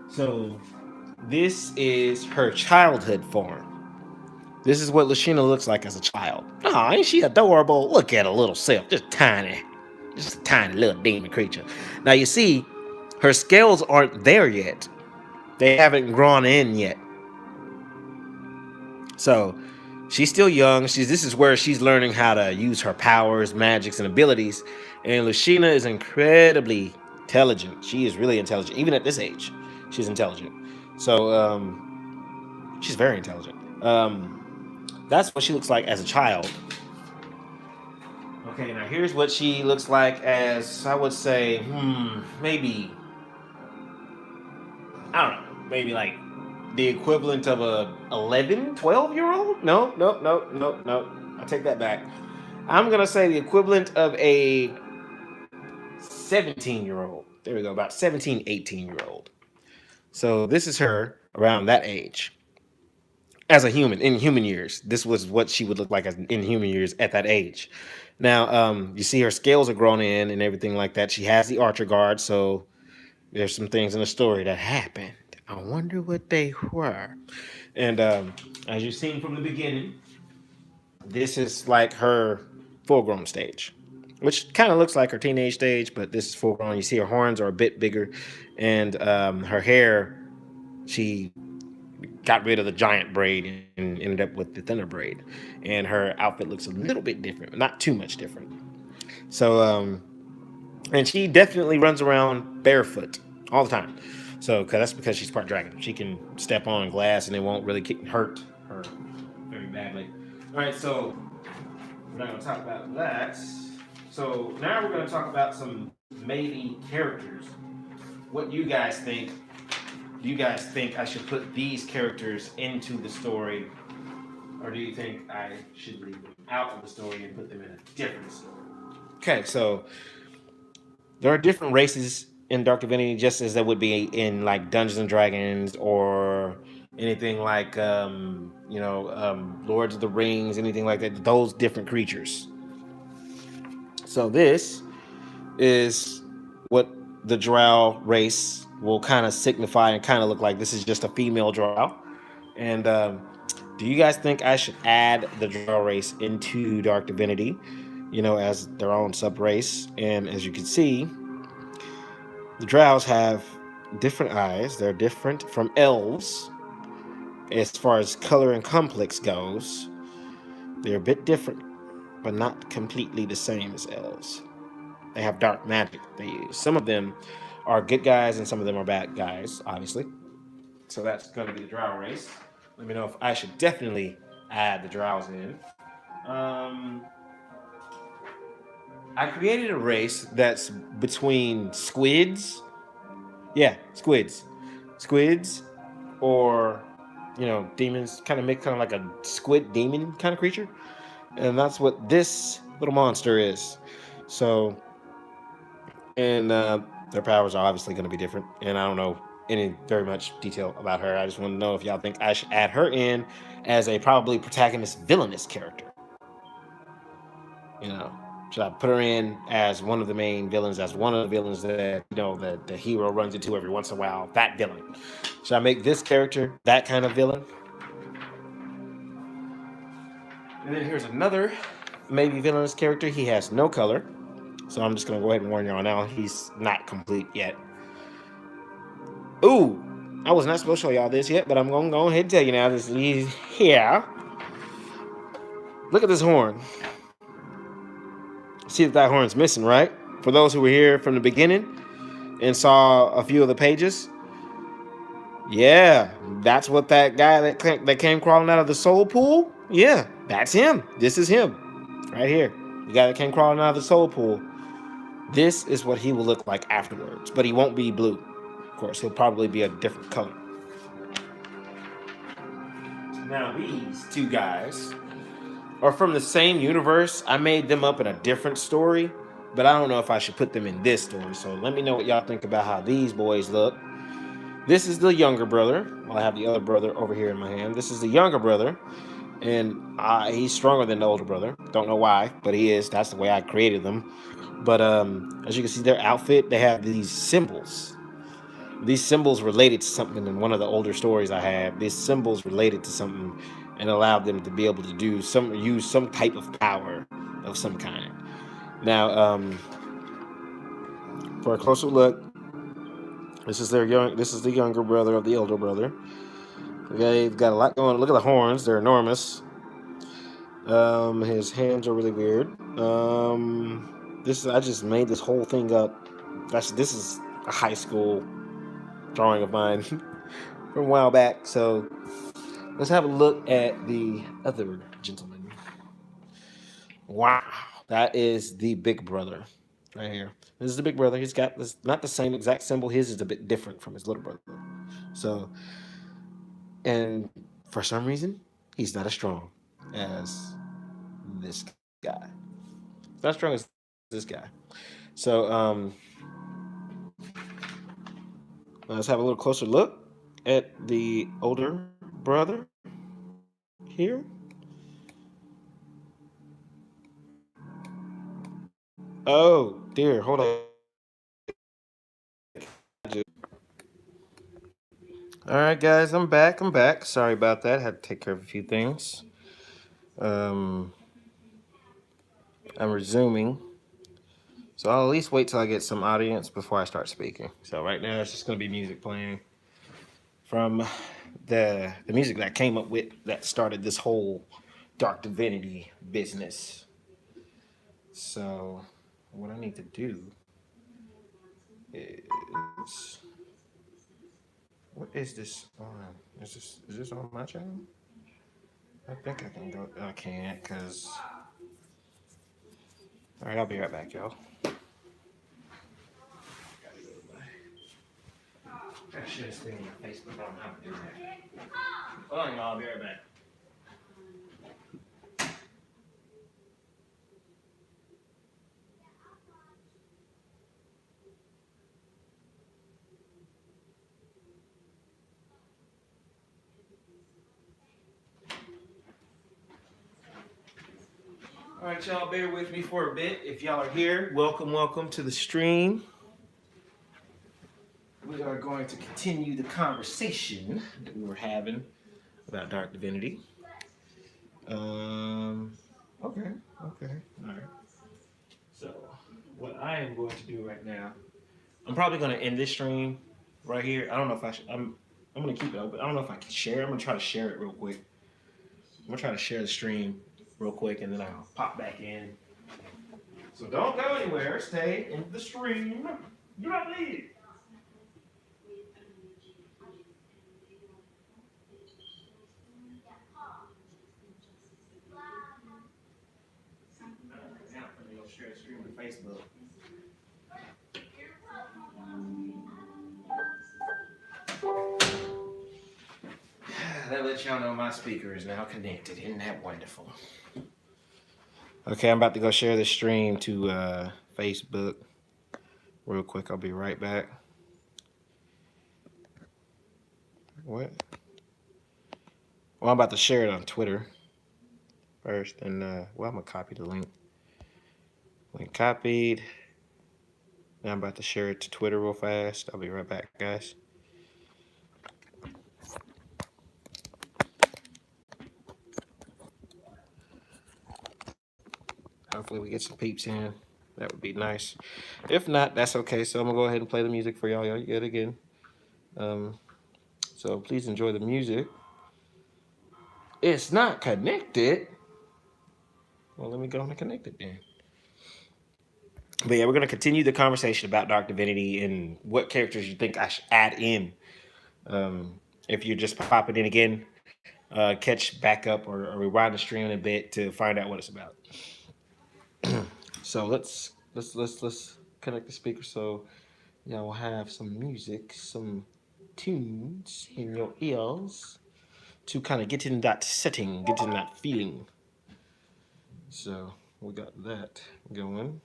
So this is her childhood form. This is what Lucina looks like as a child. Oh, ain't she adorable? Look at her little self, just tiny. Just a tiny little demon creature. Now you see, her scales aren't there yet. They haven't grown in yet. So she's still young. This is where she's learning how to use her powers, magics, and abilities. And Lucina is incredibly intelligent. She is really intelligent. Even at this age, she's intelligent. So she's very intelligent. That's what she looks like as a child. Okay, now here's what she looks like as, I would say, maybe, I don't know, maybe like the equivalent of a 11, 12-year-old? No. I take that back. I'm going to say the equivalent of a 17-year-old. There we go, about 17, 18-year-old. So this is her around that age. As a human, in human years, this was what she would look like in human years at that age. Now, you see her scales are grown in and everything like that. She has the Archer Guard, so there's some things in the story that happened. I wonder what they were. And as you've seen from the beginning, this is like her full-grown stage, which kind of looks like her teenage stage, but this is full-grown. You see her horns are a bit bigger, and her hair, she got rid of the giant braid and ended up with the thinner braid. And her outfit looks a little bit different, not too much different. So, and she definitely runs around barefoot all the time. So, that's because she's part dragon. She can step on glass and it won't really hurt her very badly. All right, so we're not going to talk about that. So now we're going to talk about some maybe characters. What do you guys think? Do you guys think I should put these characters into the story, or do you think I should leave them out of the story and put them in a different story? Okay, so there are different races in Dark Divinity, just as there would be in like Dungeons and Dragons or anything like Lords of the Rings, anything like that. Those different creatures. So this is what the Drow race will kind of signify and kind of look like. This is just a female Drow. And do you guys think I should add the Drow race into Dark Divinity, as their own sub-race? And as you can see, the Drows have different eyes. They're different from elves as far as color and complex goes. They're a bit different, but not completely the same as elves. They have dark magic they use. Some of them are good guys and some of them are bad guys, obviously. So that's going to be the Drow race. Let me know if I should definitely add the Drows in. I created a race that's between squids. Yeah, squids. Squids or, demons, kind of like a squid demon kind of creature. And that's what this little monster is. So, and their powers are obviously going to be different. And I don't know any very much detail about her. I just want to know if y'all think I should add her in as a probably protagonist villainous character. Should I put her in as one of the main villains, as one of the villains that that the hero runs into every once in a while? That villain. Should I make this character that kind of villain? And then here's another maybe villainous character. He has no color, so I'm just gonna go ahead and warn y'all now. He's not complete yet. Ooh, I was not supposed to show y'all this yet, but I'm gonna go ahead and tell you now. This is here. Look at this horn. See that horn's missing, right? For those who were here from the beginning and saw a few of the pages, yeah, that's what that guy that came crawling out of the soul pool. Yeah, that's him. This is him, right here. The guy that came crawling out of the soul pool. This is what he will look like afterwards, but he won't be blue. Of course, he'll probably be a different color. Now these two guys are from the same universe. I made them up in a different story, but I don't know if I should put them in this story. So let me know what y'all think about how these boys look. This is the younger brother. Well, I have the other brother over here in my hand. This is the younger brother, and he's stronger than the older brother. Don't know why, but he is. That's the way I created them. But as you can see, their outfit, they have these symbols. These symbols related to something in one of the older stories I had. These symbols related to something and allowed them to be able to use some type of power of some kind. Now, for a closer look, this is the younger brother of the older brother. They've got a lot going. Look at the horns; they're enormous. His hands are really weird. I just made this whole thing up. This is a high school drawing of mine from a while back. So let's have a look at the other gentleman. Wow, that is the big brother right here. This is the big brother. He's got this not the same exact symbol. His is a bit different from his little brother. So, and for some reason, he's not as strong as this guy. He's not as strong as this guy. So, let's have a little closer look at the older brother here. Oh dear, hold on. All right, guys, I'm back. I'm back. Sorry about that. Had to take care of a few things. Um, I'm resuming. So I'll at least wait till I get some audience before I start speaking. So right now it's just gonna be music playing from the music that I came up with that started this whole Dark Divinity business. So what I need to do is what is this on? Is this on my channel? I think I can go. I can't because. All right, I'll be right back, y'all. I should have stayed on my Facebook. I don't have to do that. Hold on, y'all. I'll be right back. All right, y'all, bear with me for a bit. If y'all are here, welcome to the stream. We are going to continue the conversation that we were having about Dark Divinity. Okay, all right. So, what I am going to do right now, I'm probably going to end this stream right here. I don't know if I should. I'm going to keep it open. I don't know if I can share. I'm going to try to share it real quick. I'm going to try to share the stream real quick, and then I'll pop back in. So don't go anywhere. Stay in the stream. Do not leave. Now I'm going to share the stream on Facebook. That lets y'all know my speaker is now connected. Isn't that wonderful? Okay, I'm about to go share the stream to Facebook real quick. I'll be right back. What? Well, I'm about to share it on Twitter first, and I'm gonna copy the link. Link copied. Now I'm about to share it to Twitter real fast. I'll be right back, guys. Hopefully we get some peeps in. That would be nice. If not, that's okay. So I'm gonna go ahead and play the music for y'all yet again. So please enjoy the music. It's not connected. Well, let me go and connect it then. But yeah, we're gonna continue the conversation about Dark Divinity and what characters you think I should add in. If you're just popping in again, catch back up or rewind the stream in a bit to find out what it's about. So let's connect the speaker so y'all will have some music, some tunes in your ears to kind of get in that setting, get in that feeling. So we got that going.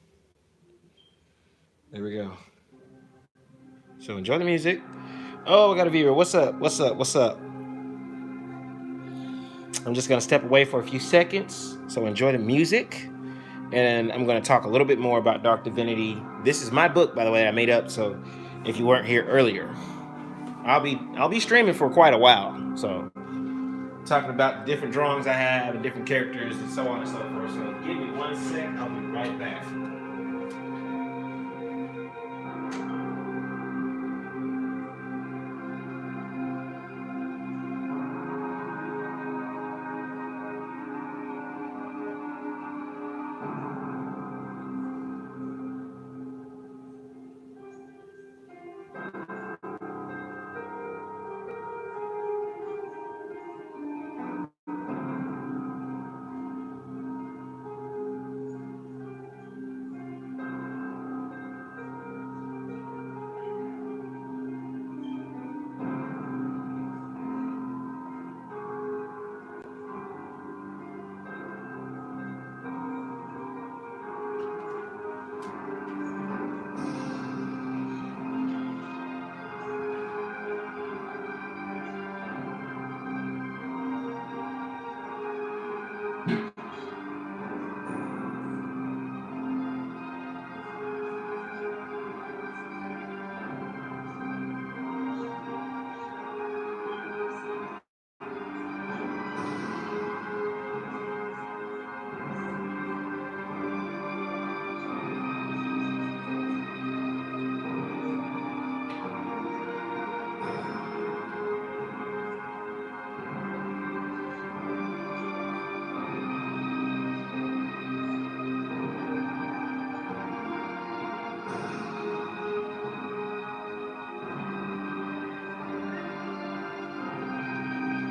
There we go. So enjoy the music. Oh, we got a viewer. What's up? What's up? What's up? I'm just gonna step away for a few seconds. So enjoy the music. And I'm gonna talk a little bit more about Dark Divinity. This is my book, by the way, I made up. So if you weren't here earlier, I'll be streaming for quite a while. So talking about the different drawings I have and different characters and so on and so forth. So give me 1 sec, I'll be right back.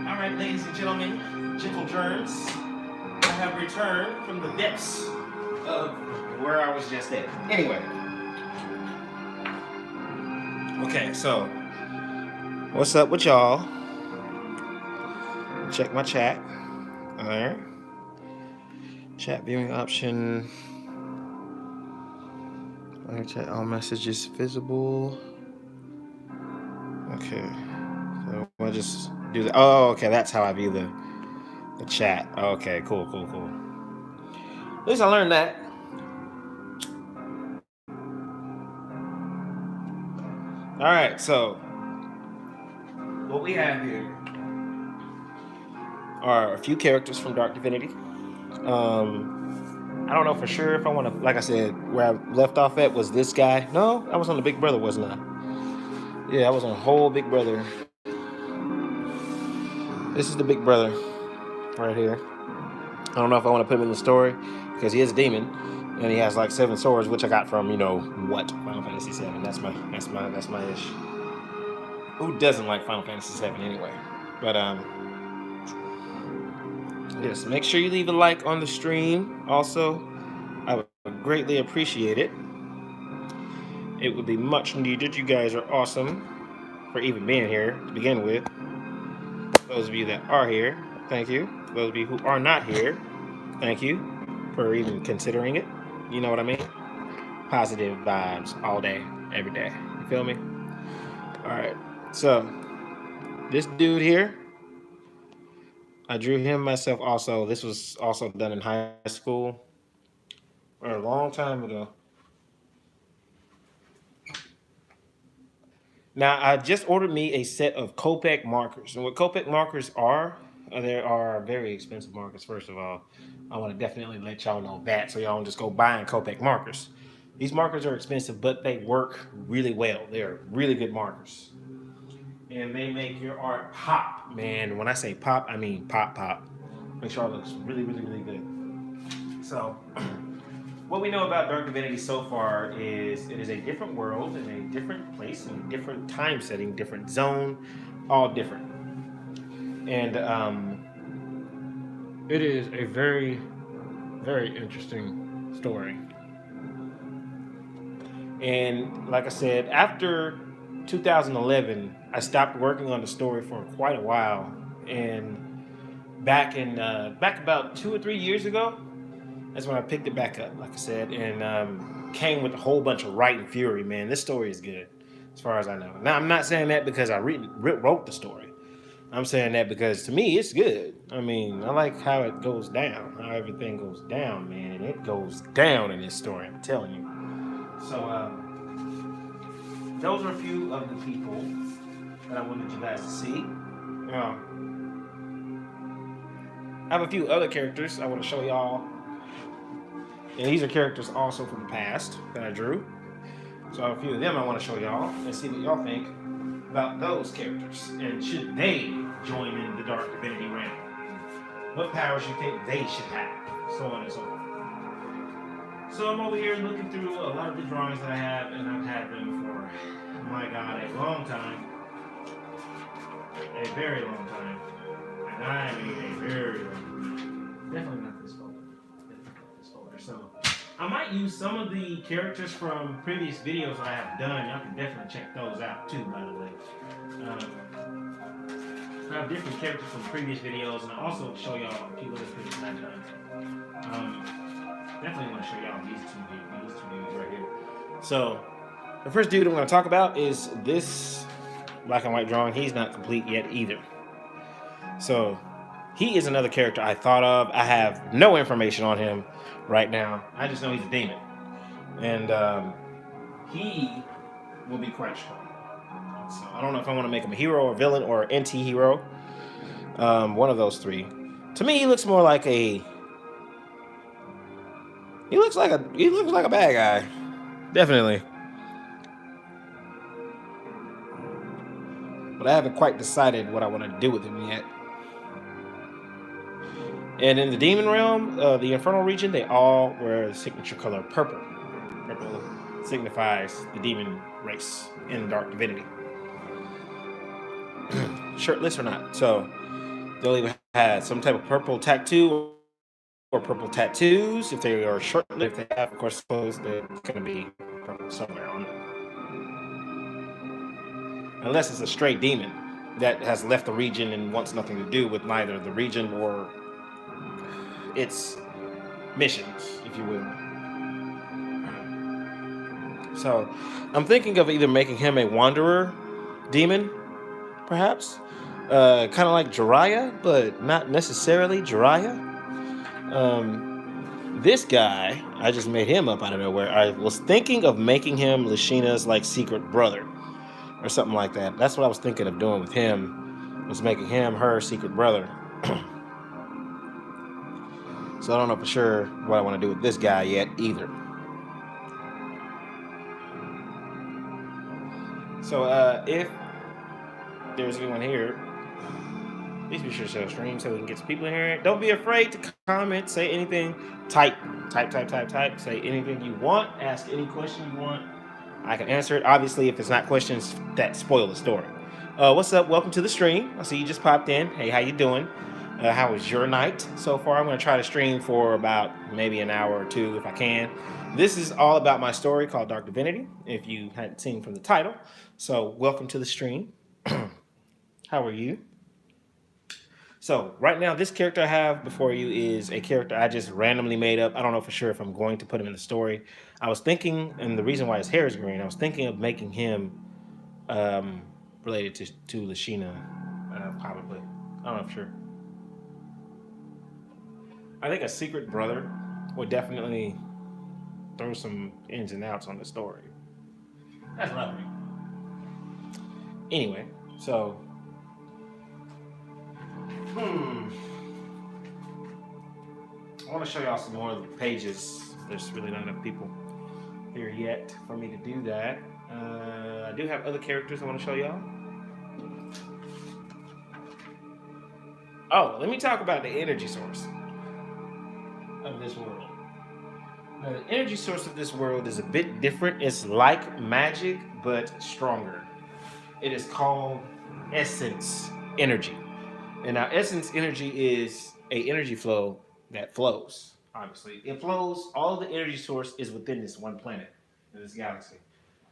All right, ladies and gentlemen, gentle germs, I have returned from the depths of where I was just at. Anyway, okay, so what's up with y'all? Check my chat. All right, chat viewing option. All right, chat all messages visible. Okay, so I'll just do that. Oh, okay, that's how I view the chat. Okay, cool. At least I learned that. All right, so what we have here are a few characters from Dark Divinity. I don't know for sure if I want to, like I said, where I left off at was this guy. No, I was on the Big Brother, wasn't I? Yeah, I was on whole Big Brother. This is the Big Brother right here. I don't know if I want to put him in the story because he is a demon and he has like 7 swords, which I got from what Final Fantasy 7. That's my ish. Who doesn't like Final Fantasy 7 anyway? But yes, make sure you leave a like on the stream. Also, I would greatly appreciate it. It would be much needed. You guys are awesome for even being here to begin with. Those of you that are here, thank you. Those of you who are not here, thank you for even considering it. You know what I mean? Positive vibes all day, every day. You feel me? All right. So, this dude here, I drew him myself also. This was also done in high school. a long time ago. Now, I just ordered me a set of Copic markers. And what Copic markers are, there are very expensive markers, first of all. I want to definitely let y'all know that so y'all don't just go buying Copic markers. These markers are expensive, but they work really well. They're really good markers. And they make your art pop, man. When I say pop, I mean pop, pop. Make sure it looks really, really, really good. So, what we know about Dark Divinity so far is it is a different world in a different place, in a different time setting, different zone, all different. And it is a very, very interesting story. And like I said, after 2011, I stopped working on the story for quite a while. And back about 2 or 3 years ago, that's when I picked it back up, like I said, and came with a whole bunch of writing fury. Man, this story is good, as far as I know. Now, I'm not saying that because I wrote the story. I'm saying that because to me, it's good. I mean, I like how it goes down, how everything goes down, man, and it goes down in this story. I'm telling you. So, those are a few of the people that I wanted you guys to see. I have a few other characters I want to show y'all. And these are characters also from the past that I drew. So a few of them I want to show y'all and see what y'all think about those characters. And should they join in the Dark Divinity realm? What powers you think they should have? So on and so forth. So I'm over here looking through a lot of the drawings that I have, and I've had them for, oh my God, a long time. A very long time. And I mean a very long time. Definitely not this folder. So I might use some of the characters from previous videos that I have done. Y'all can definitely check those out too, by the way. I have different characters from previous videos, and I also show y'all a few other things that I've done. Definitely want to show y'all these two dudes right here. So the first dude I'm going to talk about is this black and white drawing. He's not complete yet either. So he is another character I thought of. I have no information on him right now. I just know he's a demon. And he will be quite strong. So I don't know if I want to make him a hero or villain or anti-hero. One of those three. To me, he looks more like a... He looks like a bad guy. Definitely. But I haven't quite decided what I want to do with him yet. And in the demon realm, the infernal region, they all wear the signature color purple. Purple signifies the demon race in Dark Divinity. Shirtless or not. So they'll either have some type of purple tattoo or purple tattoos. If they are shirtless, if they have, of course, clothes, they're going to be purple somewhere on them. Unless it's a straight demon that has left the region and wants nothing to do with neither the region or its missions, if you will. So I'm thinking of either making him a wanderer demon, perhaps. Kind of like Jiraiya, but not necessarily Jiraiya. This guy, I just made him up out of nowhere. I was thinking of making him Lashina's like secret brother or something like that. That's what I was thinking of doing with him, was making him her secret brother. So I don't know for sure what I want to do with this guy yet either. So if there's anyone here, please be sure to share the stream so we can get some people in here. Don't be afraid to comment, say anything, type, say anything you want, ask any question you want. I can answer it. Obviously, if it's not questions that spoil the story. What's up? Welcome to the stream. I see you just popped in. Hey, how you doing? How was your night so far? I'm going to try to stream for about maybe an hour or two if I can. This is all about my story called Dark Divinity, if you hadn't seen from the title. So welcome to the stream. How are you? So right now, this character I have before you is a character I just randomly made up. I don't know for sure if I'm going to put him in the story. I was thinking, and the reason why his hair is green, I was thinking of making him related to Lashina, probably. I don't know for sure. I think a secret brother would definitely throw some ins and outs on the story. That's lovely. Anyway, so I want to show y'all some more of the pages. There's really not enough people here yet for me to do that. I do have other characters I want to show y'all. Oh, let me talk about the energy source of this world. Now, the energy source of this world is a bit different. It's like magic, but stronger. It is called essence energy. And now essence energy is a energy flow that flows, obviously. It flows, all the energy source is within this one planet, in this galaxy.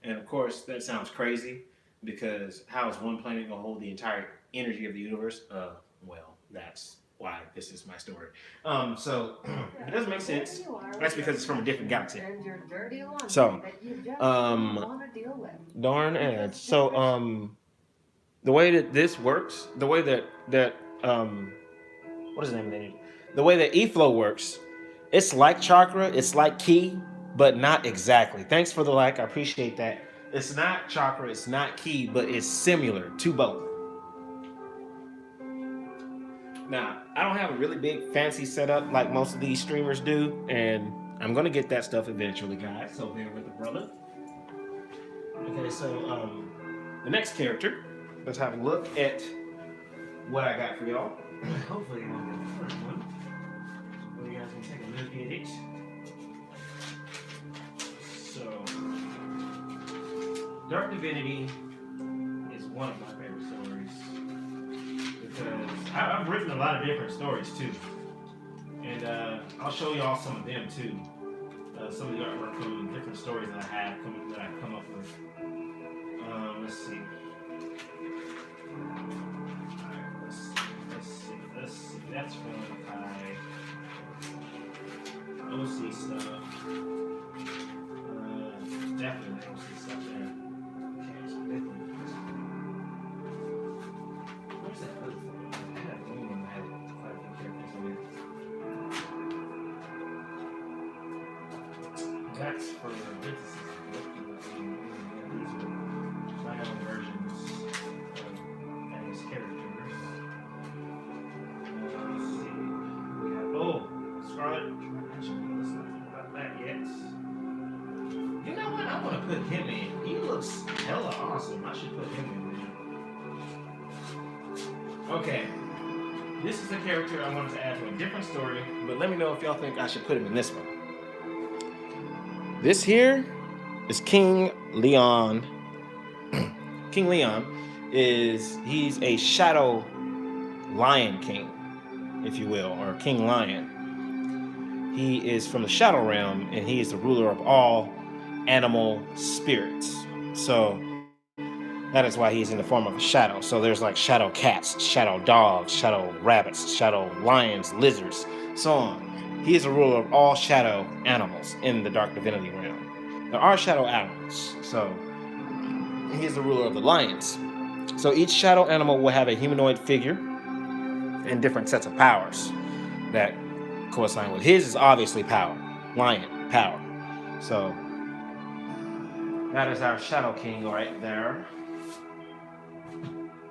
And of course, that sounds crazy, because how is one planet going to hold the entire energy of the universe? Well, that's why this is my story. So it doesn't make sense. That's because it's from a different galaxy. So, darn ads. So, the way that this works, the way that what is the name of the energy? The way that E-flow works, it's like chakra, it's like ki, but not exactly. Thanks for the like, I appreciate that. It's not chakra, it's not ki, but it's similar to both. Now, I don't have a really big fancy setup like most of these streamers do, and I'm gonna get that stuff eventually, guys, so bear with the brother. Okay, so the next character, let's have a look at what I got for y'all. Hopefully you won't get the first one. So you guys can take a look at it. So, Dark Divinity is one of my favorite stories, because I've written a lot of different stories too, and I'll show y'all some of them too. Some of the artwork from different stories that I've come up with. Let's see. Alright, let's see. That's from OC stuff. Definitely OC stuff there. Okay, so definitely. Where's that other one? I had a one that had quite a few characters in it. That's for businesses. These are my own versions of famous characters. Let's see. We have, Scarlet. Let's not think about that yet. You know what? I want to put him in. He looks hella awesome. I should put him in there. Okay. This is a character I wanted to add to a different story, but let me know if y'all think I should put him in this one. This here is King Leon. King Leon he's a shadow lion king, if you will, or King Lion. He is from the shadow realm, and he is the ruler of all animal spirits. So that is why he's in the form of a shadow. So there's like shadow cats, shadow dogs, shadow rabbits, shadow lions, lizards, so on. He is a ruler of all shadow animals in the Dark Divinity realm. There are shadow animals, so he is the ruler of the lions. So each shadow animal will have a humanoid figure and different sets of powers that coincide with. His is obviously power, lion power. So that is our Shadow King right there.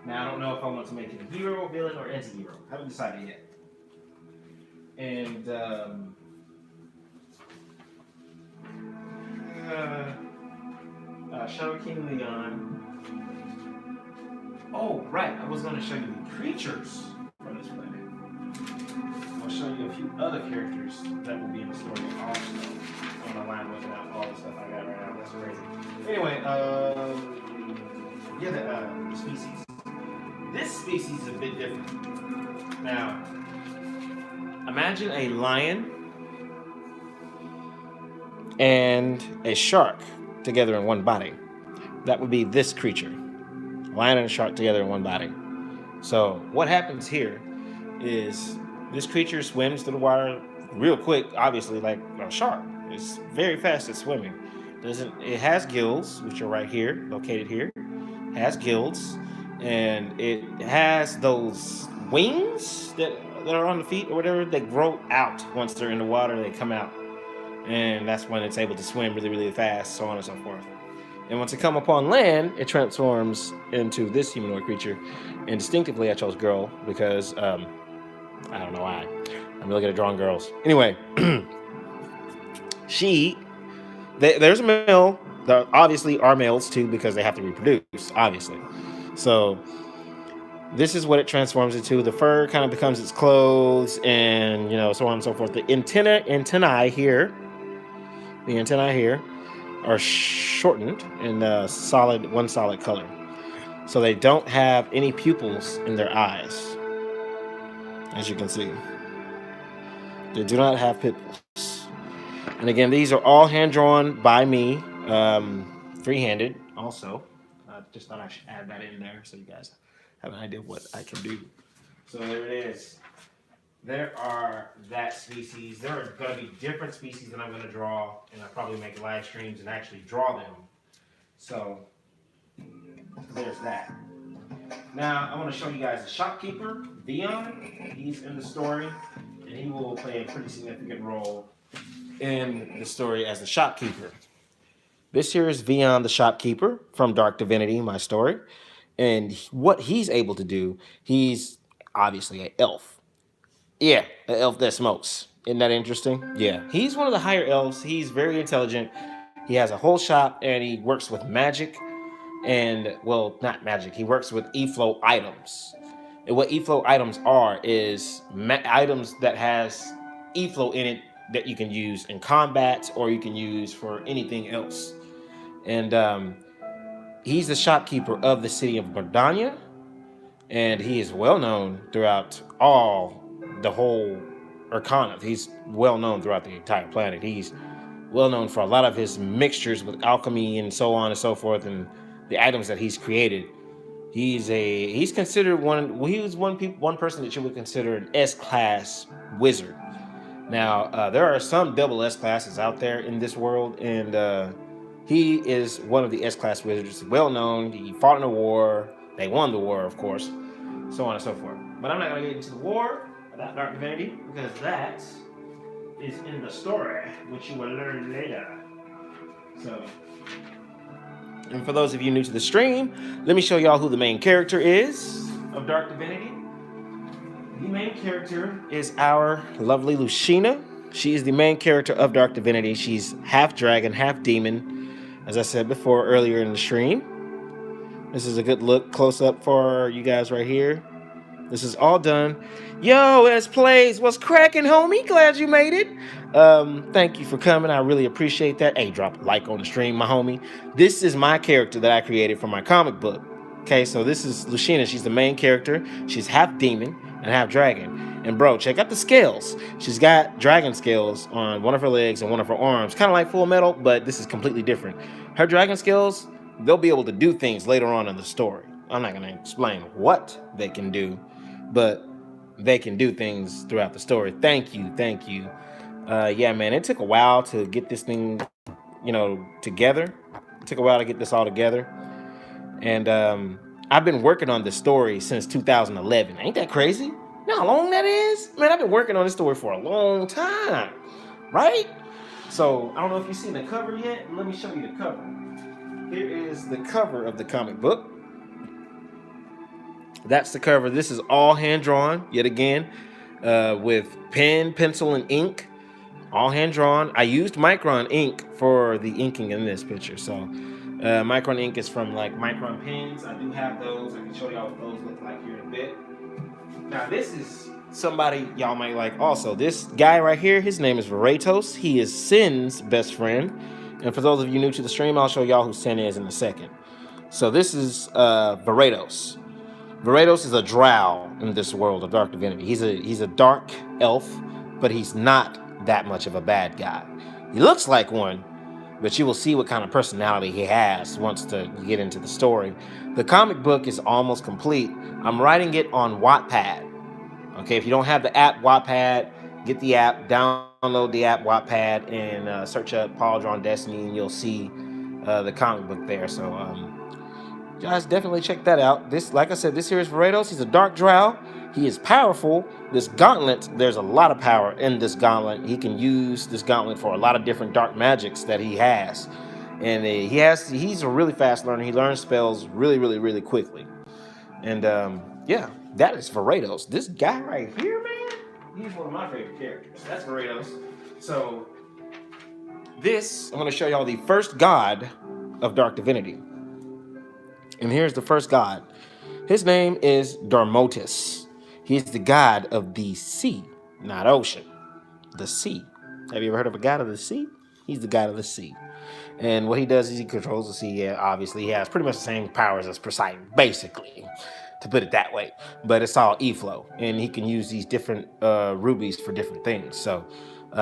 Now I don't know if I want to make it a hero, villain, or anti-hero. I haven't decided yet. And Shadow King Leon. Oh, right. I was going to show you the creatures for this planet. I'll show you a few other characters that will be in the story also. I'm on the line looking at all the stuff I got right now. That's crazy. Anyway, the species. This species is a bit different. Now, imagine a lion and a shark together in one body. That would be this creature. A lion and a shark together in one body. So what happens here is this creature swims through the water real quick, obviously, like a shark. It's very fast at swimming. It has gills, which are right here, located here. It has gills, and it has those wings that are on the feet or whatever. They grow out once they're in the water. They come out. and that's when it's able to swim really, really fast, so on and so forth. And once it come upon land, it transforms into this humanoid creature. And distinctively, I chose girl because I don't know why. I'm looking at drawing girls. Anyway, she there's a male. There obviously are males too because they have to reproduce, obviously. So this is what it transforms into. The fur kind of becomes its clothes, and so on and so forth. The antennae here are shortened in one solid color. So they don't have any pupils in their eyes, as you can see. They do not have pupils. And again, these are all hand drawn by me, freehanded. Also, just thought I should add that in there so you guys have an idea of what I can do. So there it is. There are that species. There are going to be different species that I'm going to draw, and I'll probably make live streams and actually draw them. So there's that. Now I want to show you guys the shopkeeper, Vion. He's in the story, and he will play a pretty significant role in the story as the shopkeeper. This here is Vion the shopkeeper from Dark Divinity, my story. And what he's able to do, he's obviously an elf. Yeah, an elf that smokes. Isn't that interesting? Yeah, he's one of the higher elves. He's very intelligent. He has a whole shop and he works with magic. And, well, not magic. He works with E-flow items. And what E-flow items are is items that has E-flow in it that you can use in combat or you can use for anything else. And he's the shopkeeper of the city of Bardania, and he is well known throughout the whole Arcana. He's well known throughout the entire planet. He's well known for a lot of his mixtures with alchemy and so on and so forth, and the items that he's created. He's considered one person that you would consider an S-class wizard. Now there are some double S classes out there in this world, and he is one of the S-class wizards, well known. He fought in a war. They won the war, of course, so on and so forth. But I'm not going to get into the war about Dark Divinity because that is in the story, which you will learn later. So, and for those of you new to the stream, let me show y'all who the main character is of Dark Divinity. The main character is our lovely Lucina. She is the main character of Dark Divinity. She's half dragon, half demon. As I said before earlier in the stream, this is a good look close up for you guys right here. This is all done. Yo, S Plays, what's cracking, homie? Glad you made it. Thank you for coming. I really appreciate that. Hey, drop a like on the stream, my homie. This is my character that I created for my comic book. Okay, so this is Lucina. She's the main character. She's half demon and half dragon. And bro, check out the scales. She's got dragon scales on one of her legs and one of her arms. Kind of like Full Metal, but this is completely different. Her dragon scales, they'll be able to do things later on in the story. I'm not going to explain what they can do, but they can do things throughout the story. Thank you. Yeah, man, it took a while to get this thing, together. It took a while to get this all together. And I've been working on this story since 2011. Ain't that crazy? You know how long that is? Man, I've been working on this story for a long time, right? So, I don't know if you've seen the cover yet. Let me show you the cover. Here is the cover of the comic book. That's the cover. This is all hand-drawn, yet again, with pen, pencil, and ink. All hand-drawn. I used Micron ink for the inking in this picture. So, Micron ink is from, Micron pens. I do have those. I can show y'all what those look like here in a bit. Now, this is somebody y'all might like also. This guy right here, his name is Veratos. He is Sin's best friend. And for those of you new to the stream, I'll show y'all who Sin is in a second. So this is Veratos. Veratos is a drow in this world of Dark Divinity. He's a dark elf, but he's not that much of a bad guy. He looks like one, but you will see what kind of personality he has once you get into the story. The comic book is almost complete. I'm writing it on Wattpad. Okay, if you don't have the app Wattpad, get the app, download the app Wattpad, and search up Paul Drawn Destiny, and you'll see the comic book there. So, you guys definitely check that out. This, like I said, this here is Veratos. He's a dark drow. He is powerful. This gauntlet, there's a lot of power in this gauntlet. He can use this gauntlet for a lot of different dark magics that he has. And he's a really fast learner. He learns spells really, really, really quickly. And yeah, that is Varados. This guy right here, man, he's one of my favorite characters. That's Varados. So I'm going to show y'all the first god of Dark Divinity. And here's the first god. His name is Darmotis. He's the god of the sea, not ocean. The sea. Have you ever heard of a god of the sea? He's the god of the sea. And what he does is he controls the sea. Yeah, obviously, he has pretty much the same powers as Poseidon, basically, to put it that way. But it's all E-flow. And he can use these different rubies for different things. So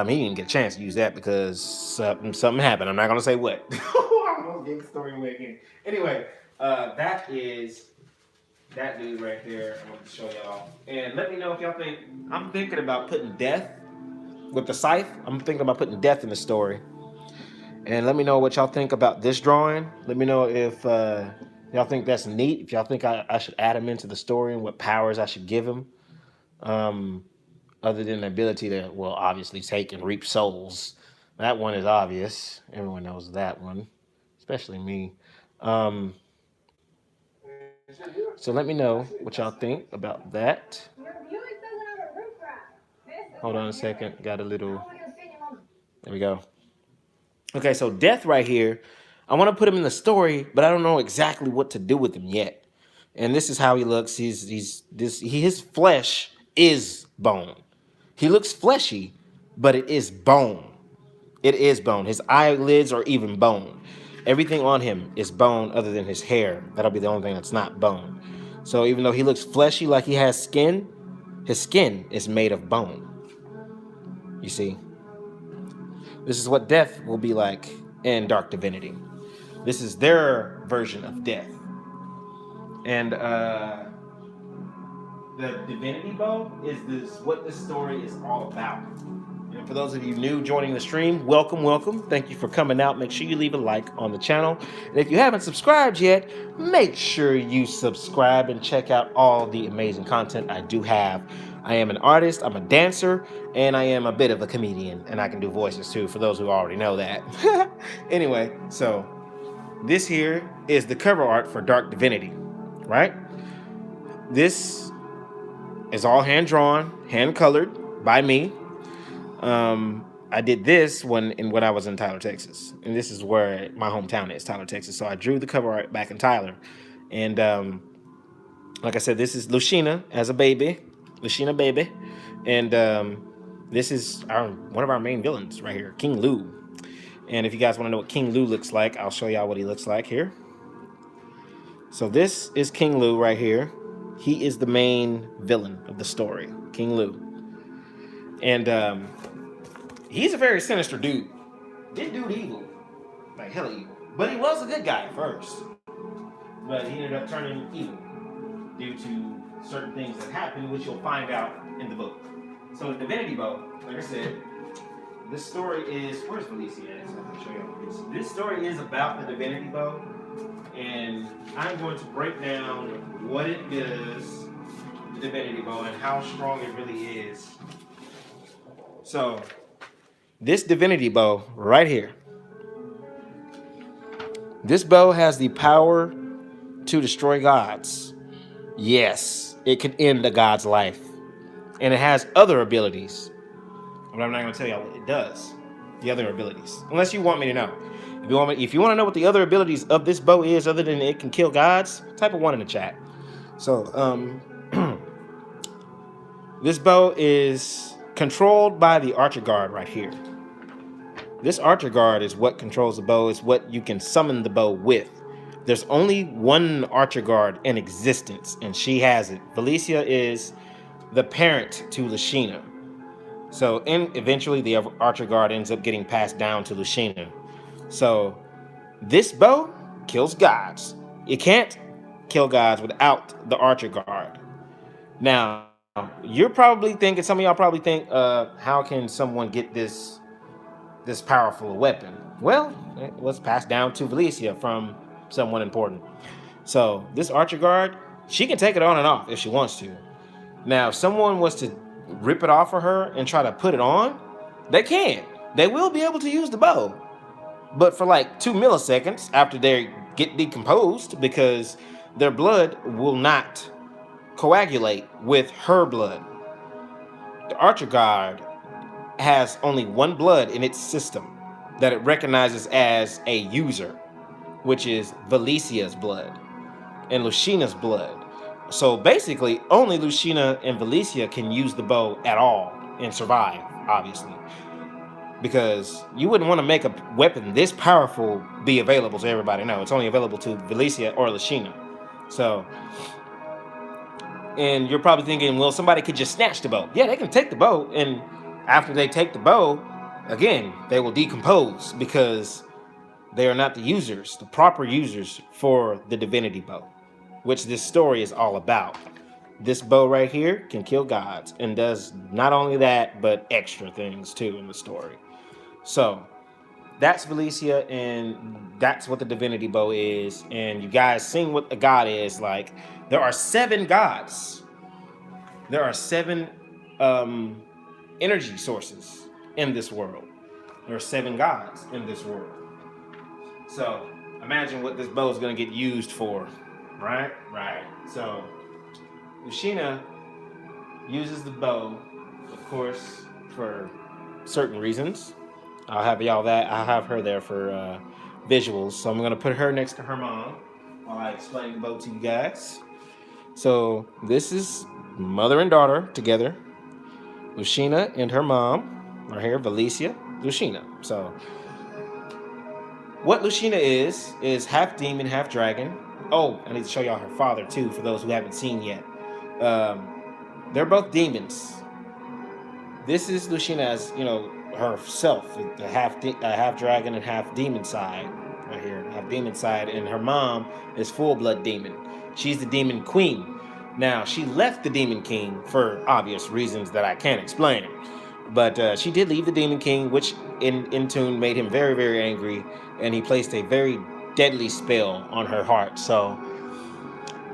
he didn't get a chance to use that because something happened. I'm not going to say what. I'm going to get the story away again. Anyway, that is that dude right there. I'm going to show y'all. And let me know if y'all think. I'm thinking about putting death with the scythe. I'm thinking about putting death in the story. And let me know what y'all think about this drawing. Let me know if y'all think that's neat. If y'all think I should add him into the story and what powers I should give him. Other than the ability to, well, obviously take and reap souls. That one is obvious. Everyone knows that one, especially me. So let me know what y'all think about that. Hold on a second. Got a little. There we go. Okay, so Death right here, I want to put him in the story, but I don't know exactly what to do with him yet. And this is how he looks. His flesh is bone. He looks fleshy, but it is bone. It is bone. His eyelids are even bone. Everything on him is bone other than his hair. That'll be the only thing that's not bone. So even though he looks fleshy like he has skin, his skin is made of bone. You see? This is what death will be like in Dark Divinity. This is their version of death. And the Divinity Bow is what this story is all about. And for those of you new joining the stream, welcome, welcome. Thank you for coming out. Make sure you leave a like on the channel. And if you haven't subscribed yet, make sure you subscribe and check out all the amazing content I do have. I am an artist, I'm a dancer, and I am a bit of a comedian. And I can do voices too, for those who already know that. Anyway, so this here is the cover art for Dark Divinity, right? This is all hand-drawn, hand-colored by me. I did this when I was in Tyler, Texas, and this is where my hometown is, Tyler, Texas. So I drew the cover art back in Tyler, and like I said, this is Lucina as a baby, Lucina baby, and this is one of our main villains right here, King Lou. And if you guys want to know what King Lou looks like, I'll show y'all what he looks like here. So this is King Lou right here. He is the main villain of the story, King Lou, and he's a very sinister dude. This dude evil. Like hella evil. But he was a good guy at first. But he ended up turning evil due to certain things that happened, which you'll find out in the book. So the Divinity Bow, like I said, this story is, where's Felicia at? So I'm going to show you this story is about the Divinity Bow. And I'm going to break down what it is, the Divinity Bow, and how strong it really is. So this Divinity Bow right here. This bow has the power to destroy gods. Yes, it can end a god's life. And it has other abilities. But I'm not going to tell you what it does. The other abilities. Unless you want me to know. If you want to know what the other abilities of this bow is, other than it can kill gods, type a 1 in the chat. So, this bow is controlled by the Archer Guard right here. This Archer Guard is what controls the bow. It's what you can summon the bow with. There's only one Archer Guard in existence, and she has it. Felicia is the parent to Lucina. So eventually the Archer Guard ends up getting passed down to Lucina. So this bow kills gods. You can't kill gods without the Archer Guard. Now, you're probably thinking, some of y'all probably think, how can someone get this powerful a weapon? Well, it was passed down to Felicia from someone important. So this Archer Guard, she can take it on and off if she wants to. Now, if someone was to rip it off of her and try to put it on, they can. They will be able to use the bow, but for like 2 milliseconds after they get decomposed, because their blood will not coagulate with her blood. The Archer Guard has only one blood in its system that it recognizes as a user, which is Valicia's blood and Lucina's blood. So basically, only Lucina and Valicia can use the bow at all and survive, obviously. Because you wouldn't want to make a weapon this powerful be available to everybody. No, it's only available to Valicia or Lucina. So, and you're probably thinking, well, somebody could just snatch the bow. Yeah, they can take the bow, and after they take the bow, again, they will decompose because they are not the users, the proper users for the Divinity bow, which this story is all about. This bow right here can kill gods and does not only that, but extra things too in the story. So that's Valicia, and that's what the Divinity bow is. And you guys seen what a god is. Like, there are 7 gods. There are 7 energy sources in this world. There are 7 gods in this world. So imagine what this bow is going to get used for, right? Right. So Lucina uses the bow, of course, for certain reasons. I'll have her there for visuals. So I'm gonna put her next to her mom while I explain the bow to you guys. So this is mother and daughter together. Lucina and her mom are here. Valicia, Lucina. So what Lucina is half demon, half dragon. Oh, I need to show y'all her father too, for those who haven't seen yet. They're both demons. This is Lucina as, herself, the half dragon and half demon side right here, half demon side, and her mom is full blood demon. She's the demon queen. Now she left the demon king for obvious reasons that I can't explain, but she did leave the demon king, which in tune made him very, very angry, and he placed a very deadly spell on her heart. So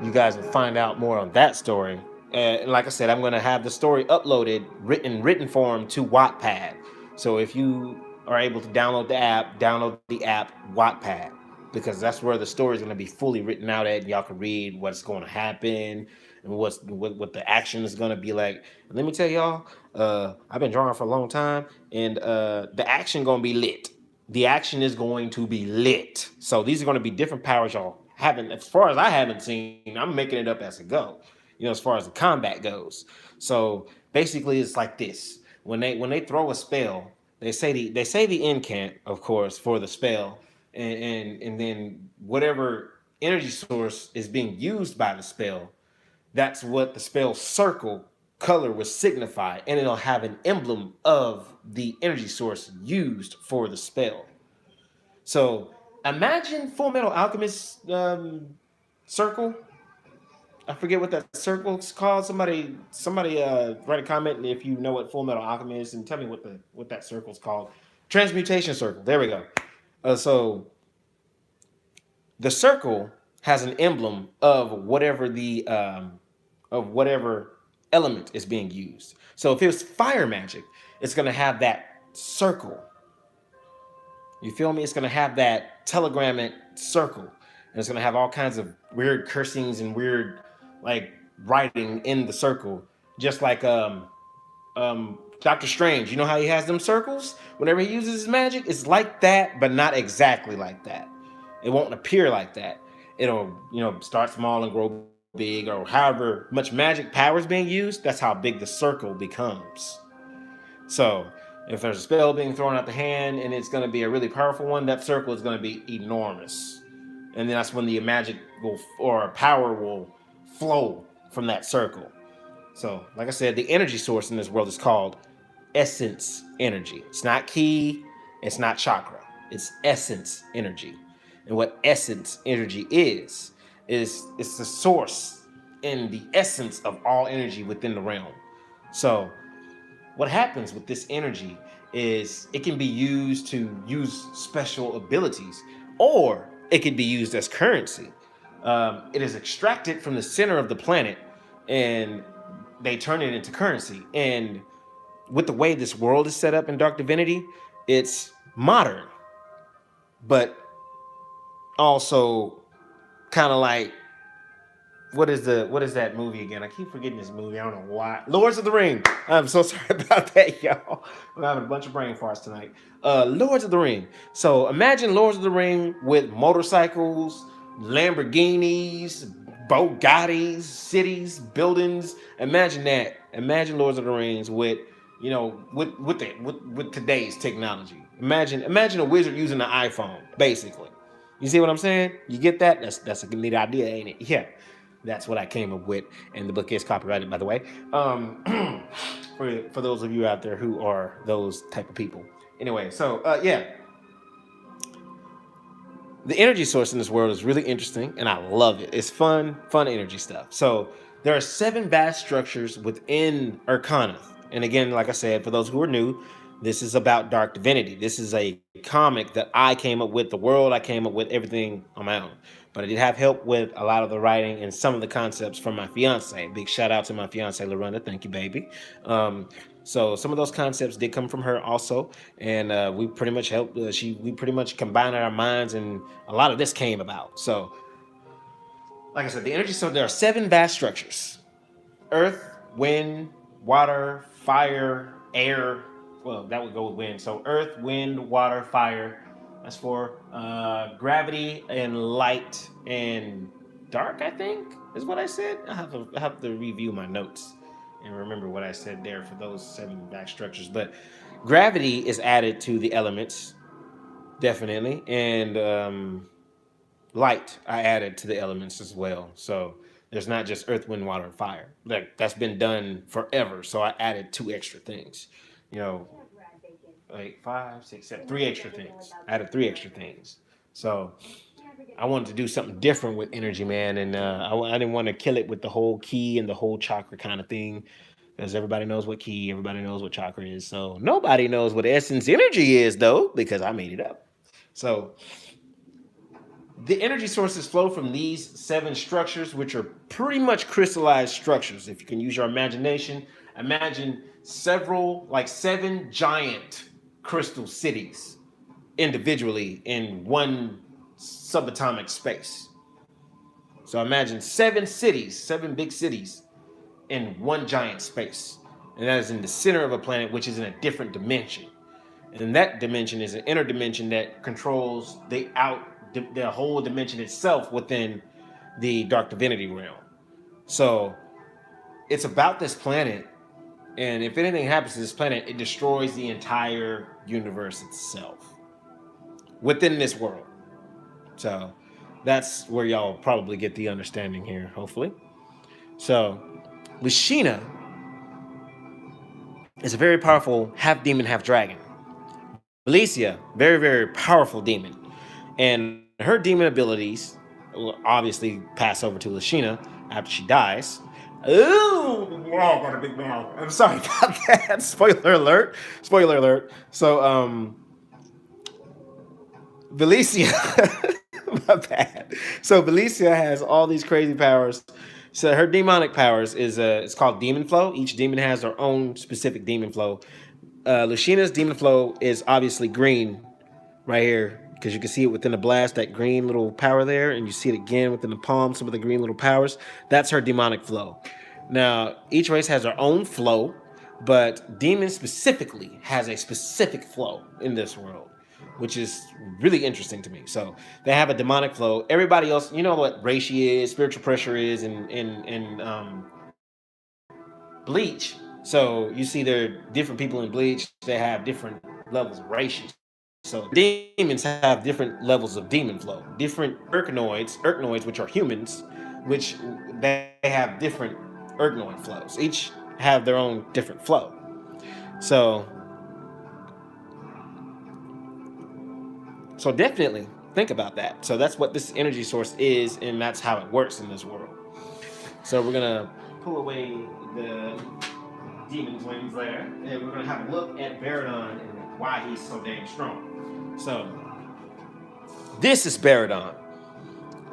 you guys will find out more on that story. And like I said, I'm going to have the story uploaded written form to Wattpad. So if you are able to download the app Wattpad, because that's where the story is going to be fully written out at. Y'all can read what's going to happen and what the action is going to be like. And let me tell y'all, I've been drawing for a long time, and the action going to be lit. The action is going to be lit. So these are going to be different powers y'all haven't, as far as I haven't seen. I'm making it up as I go. As far as the combat goes. So basically, it's like this: when they throw a spell, they say the incant, of course, for the spell, and then whatever energy source is being used by the spell, that's what the spell circle color will signify, and it'll have an emblem of the energy source used for the spell. So imagine Full Metal Alchemist circle. I forget what that circle's called. Somebody write a comment if you know what Full Metal Alchemist is, and tell me what that circle's called. Transmutation circle. There we go. So the circle has an emblem of whatever element is being used. So if it was fire magic, it's gonna have that circle. You feel me? It's gonna have that telegrammatic circle, and it's gonna have all kinds of weird cursings and weird like writing in the circle, just like Doctor Strange. You know how he has them circles whenever he uses his magic? It's like that, but not exactly like that. It won't appear like that. It'll start small and grow big, or however much magic power is being used. That's how big the circle becomes. So if there's a spell being thrown out the hand and it's going to be a really powerful one, that circle is going to be enormous. And then that's when the magic or power will flow from that circle. So, like I said, the energy source in this world is called essence energy. It's not ki, it's not chakra. It's essence energy. And what essence energy is it's the source and the essence of all energy within the realm. So, what happens with this energy is it can be used to use special abilities, or it can be used as currency. It is extracted from the center of the planet, and they turn it into currency. And with the way this world is set up in Dark Divinity, it's modern, but also kind of like what is that movie again? I keep forgetting this movie. I don't know why. Lords of the Ring. I'm so sorry about that, y'all. We're having a bunch of brain farts tonight. Lords of the Ring. So imagine Lords of the Ring with motorcycles, Lamborghinis, Bugattis, cities, buildings. Imagine that. Imagine Lords of the Rings with, you know, with today's technology. Imagine a wizard using an iPhone, basically. You see what I'm saying? You get that? That's a neat idea, ain't it? Yeah. That's what I came up with, and the book is copyrighted, by the way. For those of you out there who are those type of people. Anyway, so yeah, the energy source in this world is really interesting, and I love it. It's fun energy stuff. So there are 7 vast structures within Urkana, and again, like I said, for those who are new, this is about Dark Divinity. This is a comic that I came up with, the world I came up with, everything on my own. But I did have help with a lot of the writing and some of the concepts from my fiance. Big shout out to my fiance, Lorena. Thank you, baby. So some of those concepts did come from her also, and we pretty much helped. We pretty much combined our minds, and a lot of this came about. So, like I said, the energy. So there are 7 vast structures: earth, wind, water, fire, air. Well, that would go with wind. So earth, wind, water, fire. That's for gravity and light and dark, I think, is what I said. I have to review my notes and remember what I said there for those 7 back structures. But gravity is added to the elements, definitely. And light I added to the elements as well. So there's not just earth, wind, water, and fire. Like that's been done forever. So I added 2 extra things. You know, like 5, 6, 7, 3 extra things. I added 3 extra things. So I wanted to do something different with energy, man, and I didn't want to kill it with the whole key and the whole chakra kind of thing, because everybody knows what key, everybody knows what chakra is. So nobody knows what essence energy is, though, because I made it up. So the energy sources flow from these 7 structures, which are pretty much crystallized structures. If you can use your imagination, imagine like 7 giant crystal cities individually in one subatomic space. So imagine 7 cities, 7 big cities in one giant space. And that is in the center of a planet, which is in a different dimension. And that dimension is an inner dimension that controls the whole dimension itself within the Dark Divinity realm. So it's about this planet, and if anything happens to this planet, it destroys the entire universe itself within this world. So that's where y'all probably get the understanding here, hopefully. So Lashina is a very powerful half demon, half dragon. Valicia, very, very powerful demon. And her demon abilities will obviously pass over to Lashina after she dies. Ooh, wow, got a big mouth. I'm sorry about that. Spoiler alert. Spoiler alert. So, Valicia, my bad. So Valicia has all these crazy powers. So her demonic powers is it's called demon flow. Each demon has their own specific demon flow. Lushina's demon flow is obviously green right here, because you can see it within the blast, that green little power there, and you see it again within the palm, some of the green little powers. That's her demonic flow. Now, each race has their own flow, but demon specifically has a specific flow in this world, which is really interesting to me. So they have a demonic flow. Everybody else, you know what reishi is, spiritual pressure is, in Bleach. So you see there are different people in Bleach. They have different levels of reishi. So demons have different levels of demon flow. Different Urknoids, which are humans, which they have different Urknoid flows. Each have their own different flow. So definitely think about that. So that's what this energy source is, and that's how it works in this world. So we're gonna pull away the demon wings there, and we're gonna have a look at Baradon and why he's so dang strong. So this is Baradon.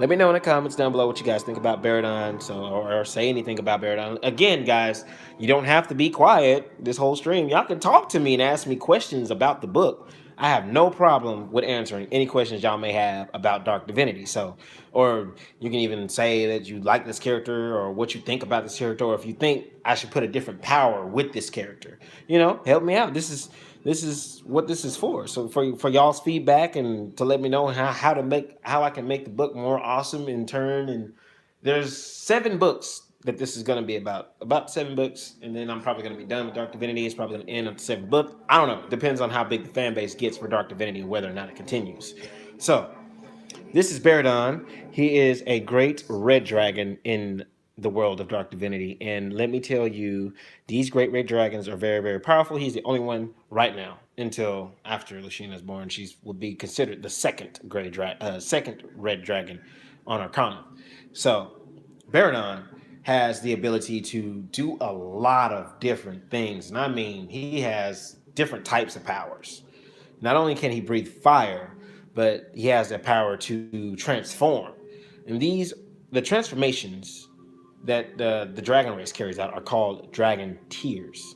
Let me know in the comments down below what you guys think about Baradon, or say anything about Baradon. Again, guys, you don't have to be quiet this whole stream. Y'all can talk to me and ask me questions about the book. I have no problem with answering any questions y'all may have about Dark Divinity. So, or you can even say that you like this character or what you think about this character, or if you think I should put a different power with this character. Help me out. This is what this is for. So for y'all's feedback and to let me know how I can make the book more awesome in turn. And there's 7 books that this is going to be about 7 books, and then I'm probably going to be done with Dark Divinity. It's probably going to end at the 7th book. I don't know. Depends on how big the fan base gets for Dark Divinity and whether or not it continues. So this is Baradon. He is a great red dragon in the world of Dark Divinity. And let me tell you, these great red dragons are very, very powerful. He's the only one right now until after Lashina is born. She will be considered the second second red dragon on Arcana. So Baradon has the ability to do a lot of different things. And I mean, he has different types of powers. Not only can he breathe fire, but he has the power to transform. And the transformations that the dragon race carries out are called dragon tiers.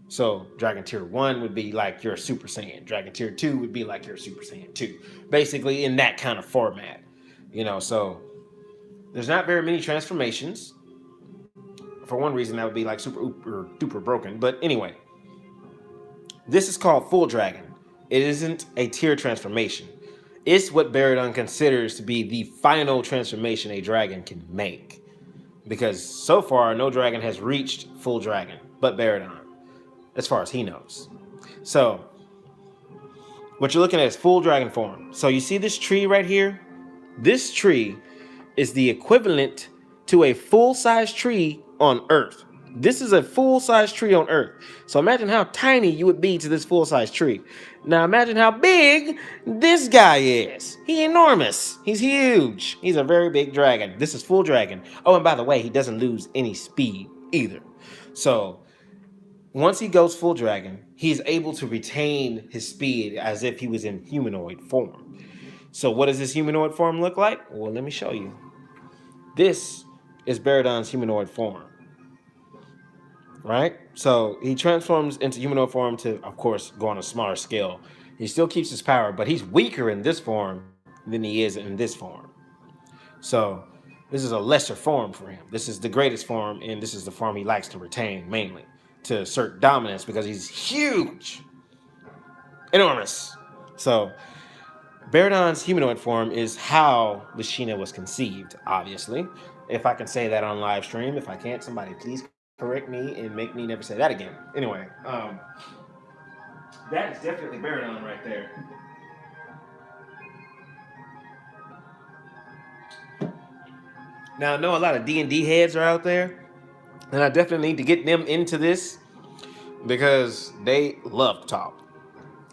So dragon tier 1 would be like you're a Super Saiyan. Dragon tier 2 would be like you're a Super Saiyan 2. Basically in that kind of format. So there's not very many transformations. For one reason, that would be like super duper broken. But anyway, this is called Full Dragon. It isn't a tier transformation. It's what Baradon considers to be the final transformation a dragon can make. Because so far, no dragon has reached Full Dragon, but Baradon, as far as he knows. So, what you're looking at is Full Dragon form. So you see this tree right here? This tree is the equivalent to a full-size tree on Earth. This is a full-size tree on Earth. So imagine how tiny you would be to this full-size tree. Now imagine how big this guy is. He's enormous. He's huge. He's a very big dragon. This is Full Dragon. Oh, and by the way, he doesn't lose any speed either. So once he goes Full Dragon, he's able to retain his speed as if he was in humanoid form. So what does this humanoid form look like? Well, let me show you. This is Baradon's humanoid form. Right? So he transforms into humanoid form to, of course, go on a smaller scale. He still keeps his power, but he's weaker in this form than he is in this form. So this is a lesser form for him. This is the greatest form, and this is the form he likes to retain mainly to assert dominance because he's huge, enormous. So Baradon's humanoid form is how Lashina was conceived, obviously. If I can say that on live stream. If I can't, somebody please correct me and make me never say that again. Anyway, that is definitely Baradon right there. Now, I know a lot of D&D heads are out there, and I definitely need to get them into this because they love to talk.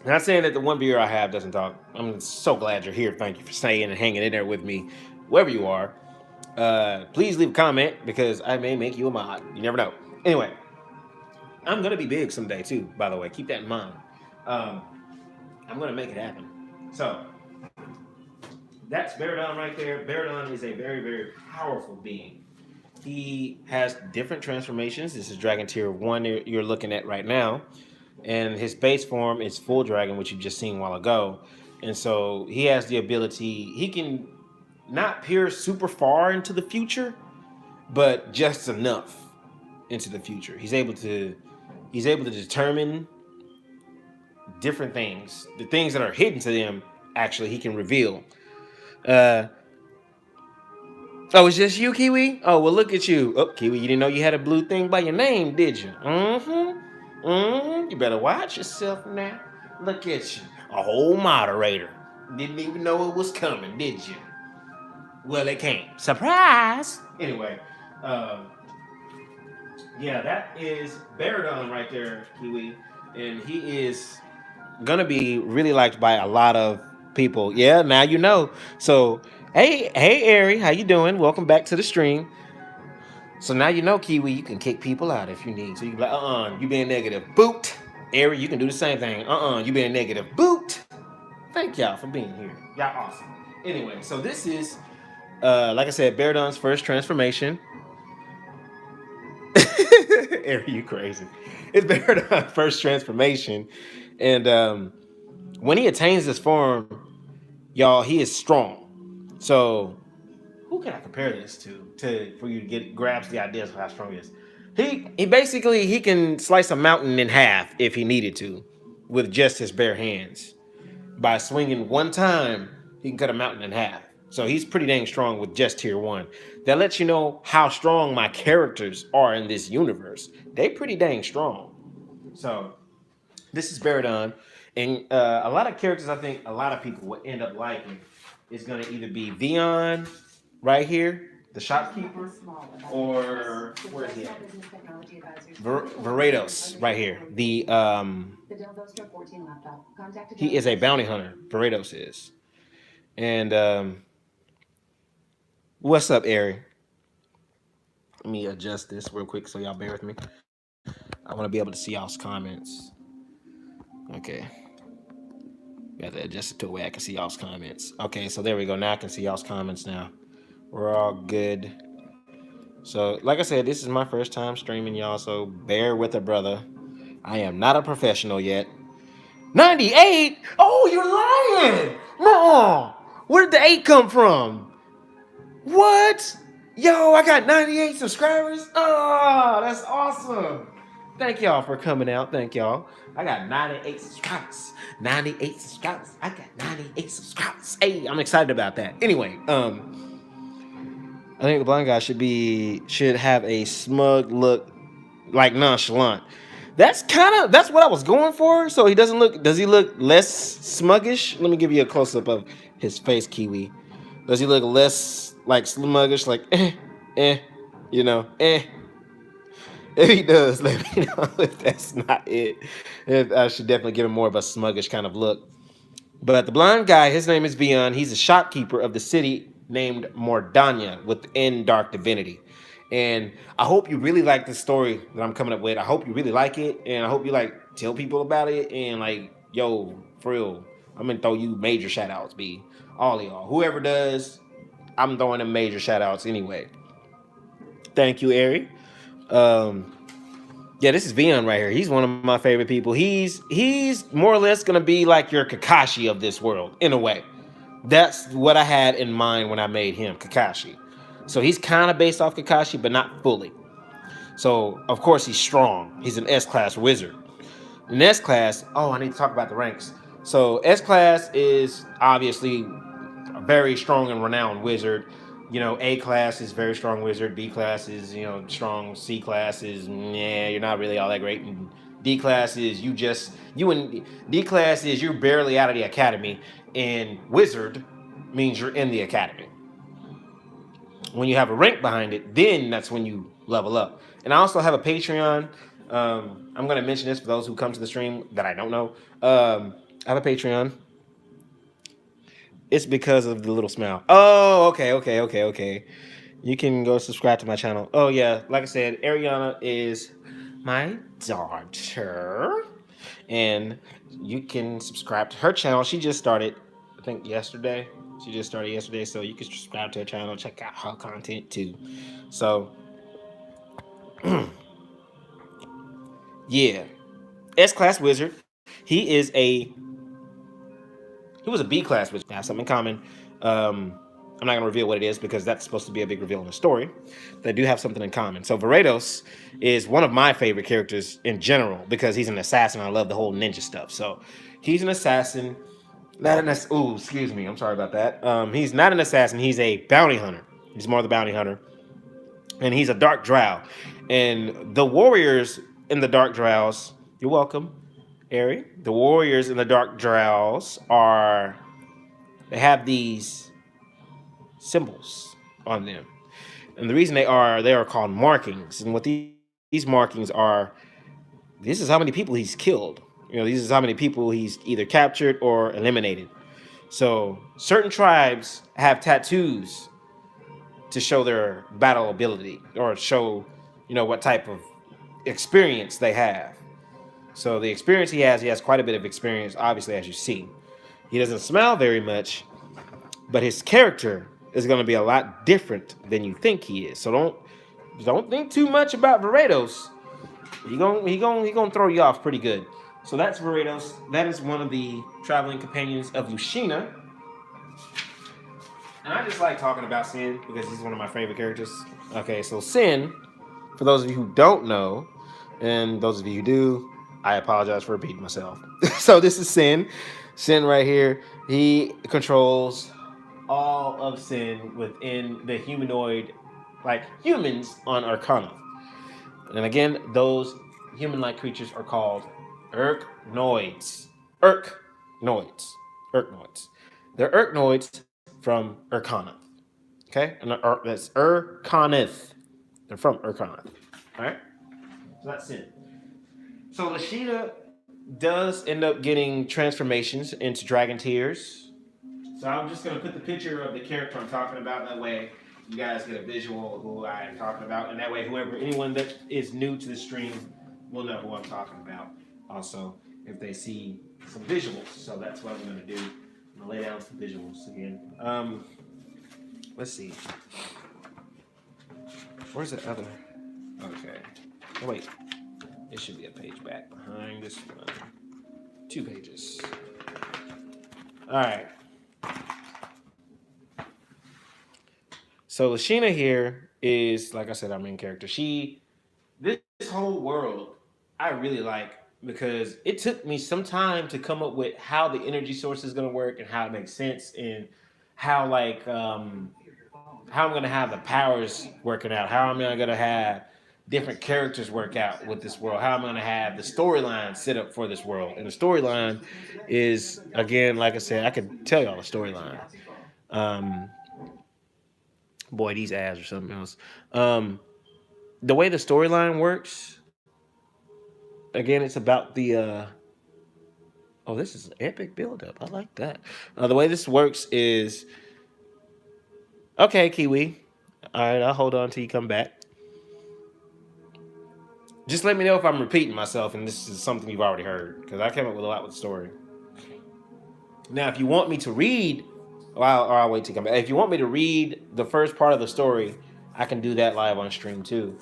Not saying that the one viewer I have doesn't talk. I'm so glad you're here. Thank you for staying and hanging in there with me, wherever you are. Please leave a comment because I may make you a mod. You never know. Anyway, I'm gonna be big someday too. By the way, keep that in mind. I'm gonna make it happen. So that's Baradon right there. Baradon is a very, very powerful being. He has different transformations. This is Dragon Tier 1 you're looking at right now. And his base form is Full Dragon, which you've just seen a while ago. And so he has the ability, he can not peer super far into the future, but just enough into the future. He's able to determine different things. The things that are hidden to them, actually, he can reveal. Oh, it's just you, Kiwi? Oh, well, look at you. Oh, Kiwi, you didn't know you had a blue thing by your name, did you? You better watch yourself now. Look at you. A whole moderator. Didn't even know it was coming, did you? Well, it came. Surprise! Anyway, yeah, that is Baradon right there, Kiwi. And he is gonna be really liked by a lot of people. Yeah, now you know. So, hey, Ari, how you doing? Welcome back to the stream. So now you know, Kiwi, you can kick people out if you need. So you can be like, you being negative. Boot. Ari, you can do the same thing. You being negative. Boot. Thank y'all for being here. Y'all awesome. Anyway, so this is Like I said, Baradon's first transformation. Are you crazy? It's Baradon's first transformation, and when he attains this form, y'all, he is strong. So who can I compare this to for you to get grasp the ideas of how strong he is? He basically he can slice a mountain in half if he needed to, with just his bare hands. By swinging one time, he can cut a mountain in half. So he's pretty dang strong with just tier one. That lets you know how strong my characters are in this universe. They pretty dang strong. So this is Baradon, and a lot of characters I think a lot of people would end up liking is going to either be Vion right here, the shopkeeper, or where's he at? Verados right here. He is a bounty hunter. Verados is, and what's up, Ari? Let me adjust this real quick so y'all bear with me. I want to be able to see y'all's comments. Okay. Got to adjust it to a way I can see y'all's comments. Okay, so there we go. Now I can see y'all's comments now. We're all good. So, like I said, this is my first time streaming, y'all, so bear with a brother. I am not a professional yet. 98? Oh, you're lying! No! Where did the 8 come from? What? Yo, I got 98 subscribers? Oh, that's awesome. Thank y'all for coming out. Thank y'all. I got 98 subscribers. 98 subscribers. I got 98 subscribers. Hey, I'm excited about that. Anyway, I think the blind guy should have a smug look, like nonchalant. That's what I was going for. So he doesn't look. Does he look less smuggish? Let me give you a close up of his face, Kiwi. Does he look less like sluggish, like you know, If he does, let me know if that's not it. If I should definitely give him more of a smuggish kind of look. But the blind guy, his name is Vion. He's a shopkeeper of the city named Mordania within Dark Divinity. And I hope you really like the story that I'm coming up with. I hope you really like it, and I hope you like tell people about it. And like, yo, for real, I'm gonna throw you major shout outs, B. All of y'all. Whoever does, I'm throwing them major shout outs anyway. Thank you, Ari. Um, yeah, this is Vion right here. He's one of my favorite people. He's more or less gonna be like your Kakashi of this world, in a way. That's what I had in mind when I made him, Kakashi. So he's kind of based off Kakashi, but not fully. So of course he's strong. He's an S class wizard. In S class, oh, I need to talk about the ranks. So S class is obviously a very strong and renowned wizard. You know, A class is very strong wizard. B class is, strong. C class is, yeah, you're not really all that great. And D class is D class is you're barely out of the academy. And wizard means you're in the academy. When you have a rank behind it, then that's when you level up. And I also have a Patreon. I'm going to mention this for those who come to the stream that I don't know. I have a Patreon. It's because of the little smile. Oh, okay. You can go subscribe to my channel. Oh, yeah. Like I said, Ariana is my daughter. And you can subscribe to her channel. She just started, I think, yesterday. She just started yesterday. So you can subscribe to her channel. Check out her content, too. So, yeah. S-Class Wizard. He was a B class, which have something in common. I'm not going to reveal what it is because that's supposed to be a big reveal in the story. They do have something in common. So Verados is one of my favorite characters in general because he's an assassin. I love the whole ninja stuff. So he's an assassin. Excuse me. I'm sorry about that. He's not an assassin. He's a bounty hunter. He's more the bounty hunter. And he's a dark drow. And the warriors in the dark drows, you're welcome, Ari. The warriors in the dark drows they have these symbols on them. And the reason they are called markings. And what these markings are, this is how many people he's killed. These is how many people he's either captured or eliminated. So certain tribes have tattoos to show their battle ability or show, what type of experience they have. So the experience he has quite a bit of experience, obviously, as you see. He doesn't smile very much, but his character is going to be a lot different than you think he is. So don't think too much about Verados. He gonna throw you off pretty good. So that's Verados. That is one of the traveling companions of Lucina. And I just like talking about Sin because he's one of my favorite characters. Okay, so Sin, for those of you who don't know, and those of you who do, I apologize for repeating myself. So this is Sin. Sin right here. He controls all of Sin within the humanoid, like humans on Arcana. And again, those human-like creatures are called Urknoids. Urknoids. Urknoids. They're Urknoids from Urkana. Okay? And that's Urkanith. They're from Urkana. Alright? So that's Sin. So Lashida does end up getting transformations into Dragon Tears. So I'm just going to put the picture of the character I'm talking about. That way you guys get a visual of who I am talking about. And that way anyone that is new to the stream will know who I'm talking about. Also, if they see some visuals. So that's what I'm going to do. I'm going to lay down some visuals again. Let's see. Where's the other? Okay. Oh, wait. It should be a page back behind this one. 2 pages. All right. So Lashina here is, like I said, our main character. This whole world, I really like because it took me some time to come up with how the energy source is going to work and how it makes sense and how how I'm going to have the powers working out, how I'm going to have different characters work out with this world, how I'm going to have the storyline set up for this world. And the storyline is, again, like I said, I could tell y'all the storyline. Boy, these ads are something else. The way the storyline works, again, it's about the oh, this is an epic buildup. I like that. The way this works is, okay, Kiwi. All right, I'll hold on till you come back. Just let me know if I'm repeating myself and this is something you've already heard, because I came up with a lot with the story. Now, if you want me to read, I'll wait till you come back. If you want me to read the first part of the story, I can do that live on stream too.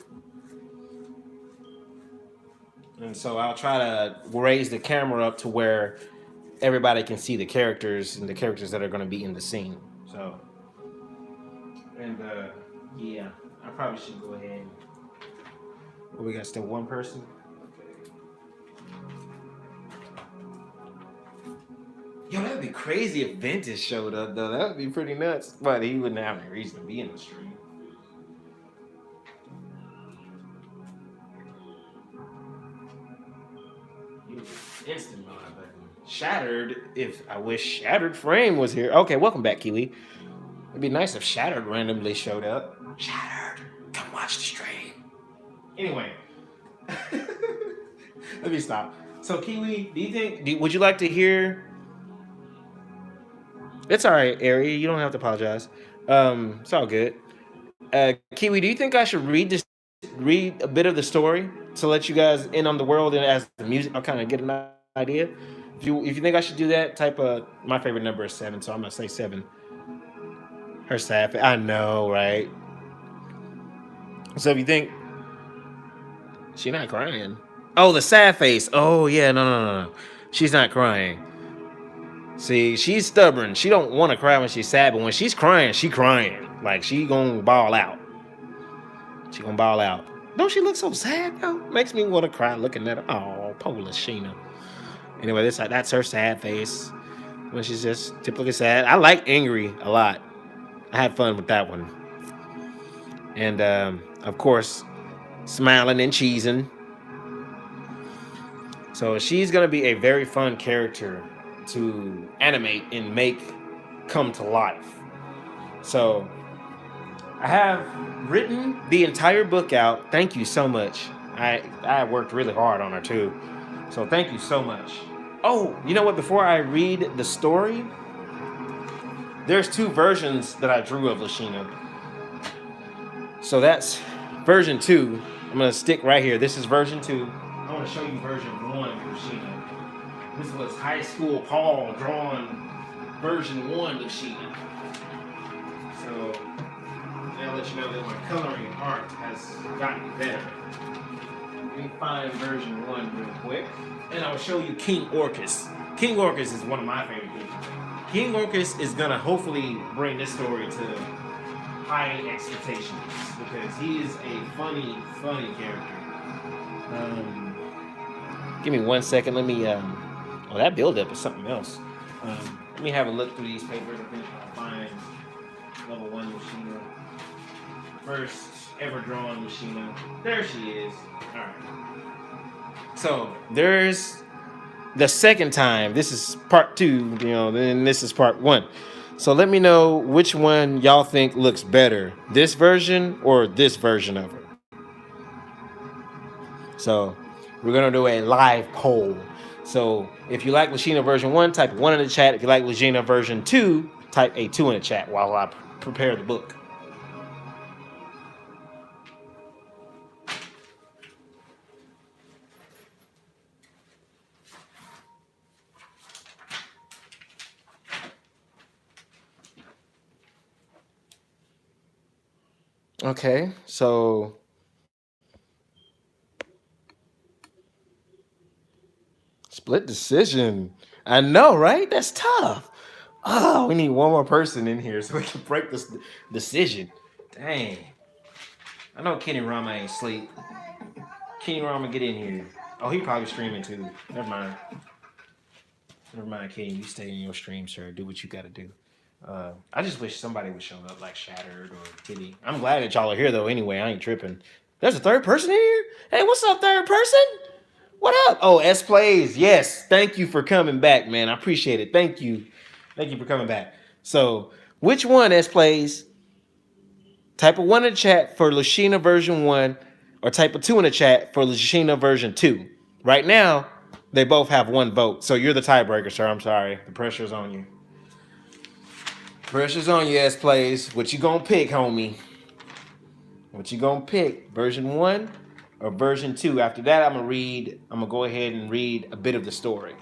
And so I'll try to raise the camera up to where everybody can see the characters and the characters that are going to be in the scene. So, and yeah, I probably should go ahead. We got still one person. Yo, that'd be crazy if Ventus showed up, though. That would be pretty nuts. But he wouldn't have any reason to be in the stream. Instant mod button. Shattered. If I wish Shattered Frame was here. Okay, welcome back, Kiwi. It'd be nice if Shattered randomly showed up. Shattered, come watch the stream. Anyway, let me stop. So, Kiwi, would you like to hear? It's all right, Ari. You don't have to apologize. It's all good. Kiwi, do you think I should read a bit of the story to let you guys in on the world, and as the music, I'll kind of get an idea. If you think I should do that, type of my favorite number is 7, so I'm gonna say 7. Her sad face. I know, right? So if you think she's not crying, oh, the sad face. Oh yeah, no. She's not crying. See, she's stubborn. She don't want to cry when she's sad, but when she's crying, she crying. Like she gonna bawl out. She gonna bawl out. Don't she look so sad though? Makes me want to cry looking at her. Oh, poor Sheena. Anyway, that's her sad face when she's just typically sad. I like angry a lot. I had fun with that one. And of course, smiling and cheesing. So she's gonna be a very fun character to animate and make come to life. So I have written the entire book out. Thank you so much. I worked really hard on her too. So thank you so much. Oh, you know what? Before I read the story, there's 2 versions that I drew of Lashina. So that's version 2. I'm gonna stick right here. This is version 2. I want to show you version 1 of Lashina. This was high school Paul drawn version 1 of Sheena. So I'll let you know that my coloring art has gotten better. Let me find version 1 real quick. And I'll show you King Orcus. King Orcus is one of my favorite people. King Orcus is gonna hopefully bring this story to high expectations because he is a funny character. Give me 1 second. Let me. Oh, that build-up is something else. Let me have a look through these papers. I think I'll find level 1 Lucina. First ever drawn Lucina. There she is. All right. So there's the second time. This is part 2. Then this is part 1. So let me know which one y'all think looks better, this version or this version of her. So we're gonna do a live poll. So if you like Lucina version 1, type 1 in the chat. If you like Lucina version 2, type a 2 in the chat while I prepare the book. Okay, so split decision. I know, right? That's tough. Oh, we need one more person in here so we can break this decision. Dang. I know Kenny Rama ain't sleep. Kenny Rama, get in here. Oh, he probably streaming too. Never mind. Never mind, Kenny. You stay in your stream, sir. Do what you gotta do. I just wish somebody would show up like Shattered or Kitty. I'm glad that y'all are here though. Anyway, I ain't tripping. There's a third person in here. Hey, what's up, third person? What up? Oh, S Plays. Yes. Thank you for coming back, man. I appreciate it. Thank you. Thank you for coming back. So, which one, S Plays? Type of 1 in the chat for Lucina version 1, or type of 2 in the chat for Lucina version 2. Right now, they both have 1 vote. So you're the tiebreaker, sir. I'm sorry. The pressure's on you. Pressure's on you, S Plays. What you gonna pick, homie? What you gonna pick? Version 1 or version 2? After that, I'm gonna go ahead and read a bit of the story.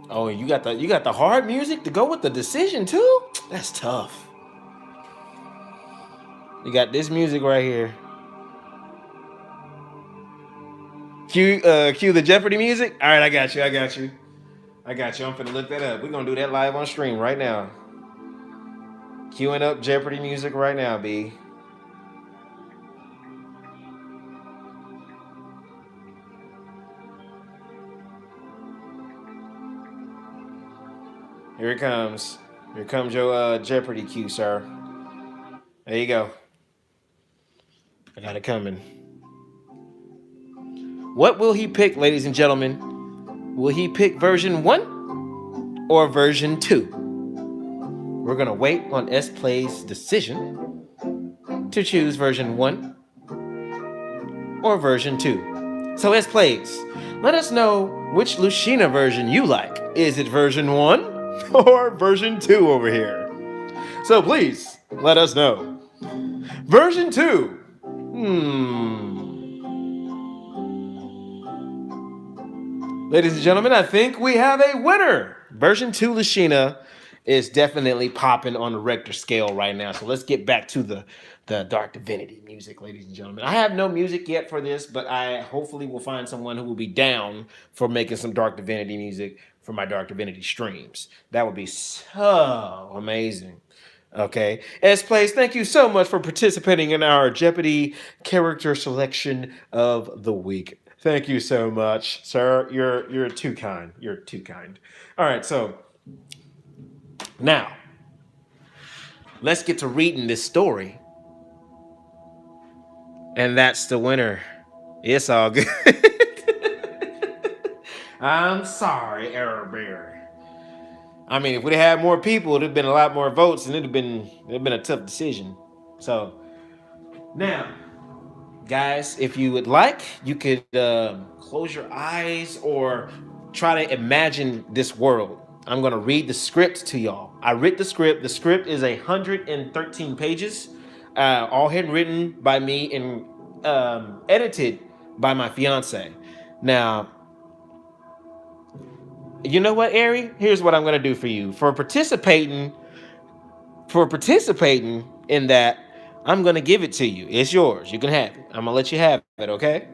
Oh, you got the hard music to go with the decision too? That's tough. You got this music right here. Cue the Jeopardy music. All right, I got you. I'm finna look that up. We're gonna do that live on stream right now. Queuing up Jeopardy music right now, B. Here it comes. Here comes your Jeopardy cue, sir. There you go. I got it coming. What will he pick, ladies and gentlemen? Will he pick version 1 or version 2? We're gonna wait on S Play's decision to choose version 1 or version 2. So S Plays, let us know which Lucina version you like. Is it version 1 or version 2 over here? So please, let us know. Version 2. Ladies and gentlemen, I think we have a winner. Version 2 Lucina is definitely popping on the Richter scale right now. So let's get back to the Dark Divinity music, ladies and gentlemen. I have no music yet for this, but I hopefully will find someone who will be down for making some Dark Divinity music for my Dark Divinity streams. That would be so amazing. Okay. S Plays, thank you so much for participating in our Jeopardy character selection of the week. Thank you so much, sir. You're too kind. You're too kind. All right, so now let's get to reading this story. And that's the winner. It's all good. I'm sorry, Error Bear. I mean, if we'd have had more people, it'd have been a lot more votes, and it'd have been a tough decision. So now, guys, if you would like, you could close your eyes or try to imagine this world. I'm gonna read the script to y'all. I read the script. The script is 113 pages, all handwritten by me and edited by my fiance. Now, You know what, Ari? Here's what I'm gonna do for you. For participating in that, I'm gonna give it to you. It's yours. You can have it. I'm gonna let you have it, okay?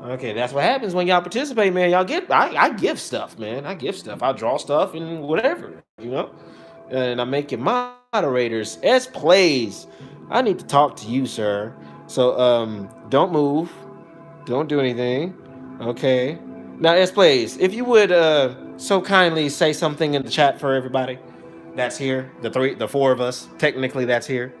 Okay, that's what happens when y'all participate, man. Y'all get I give stuff, man. I give stuff. I draw stuff and whatever, And I make you moderators. S plays. I need to talk to you, sir. So don't move. Don't do anything. Okay. Now S plays. If you would so kindly say something in the chat for everybody that's here. The four of us. Technically that's here.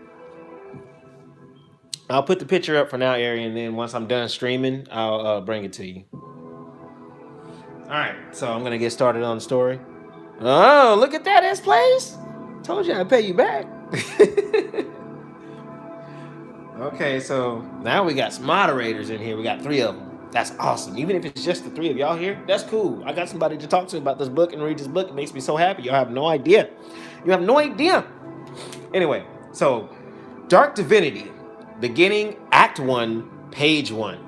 I'll put the picture up for now, Ari, and then once I'm done streaming, I'll bring it to you. All right, so I'm gonna get started on the story. Oh, look at that, S plays. Told you I'd pay you back. Okay, so now we got some moderators in here. We got 3 of them. That's awesome. Even if it's just the 3 of y'all here, that's cool. I got somebody to talk to about this book and read this book. It makes me so happy. Y'all have no idea. You have no idea. Anyway, so Dark Divinity, beginning Act 1, Page 1.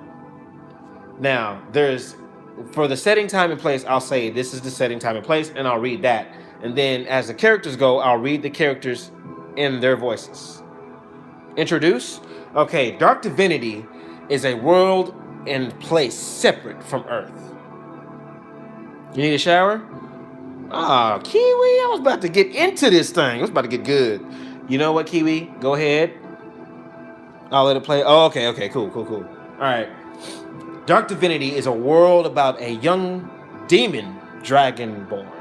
Now, for the setting, time, and place, I'll say this is the setting, time, and place, and I'll read that. And then as the characters go, I'll read the characters in their voices. Introduce? Okay, Dark Divinity is a world and place separate from Earth. You need a shower? Ah, Kiwi, I was about to get into this thing. I was about to get good. You know what, Kiwi? Go ahead. I'll let it play. Oh, okay, cool. All right. Dark Divinity is a world about a young demon dragon born.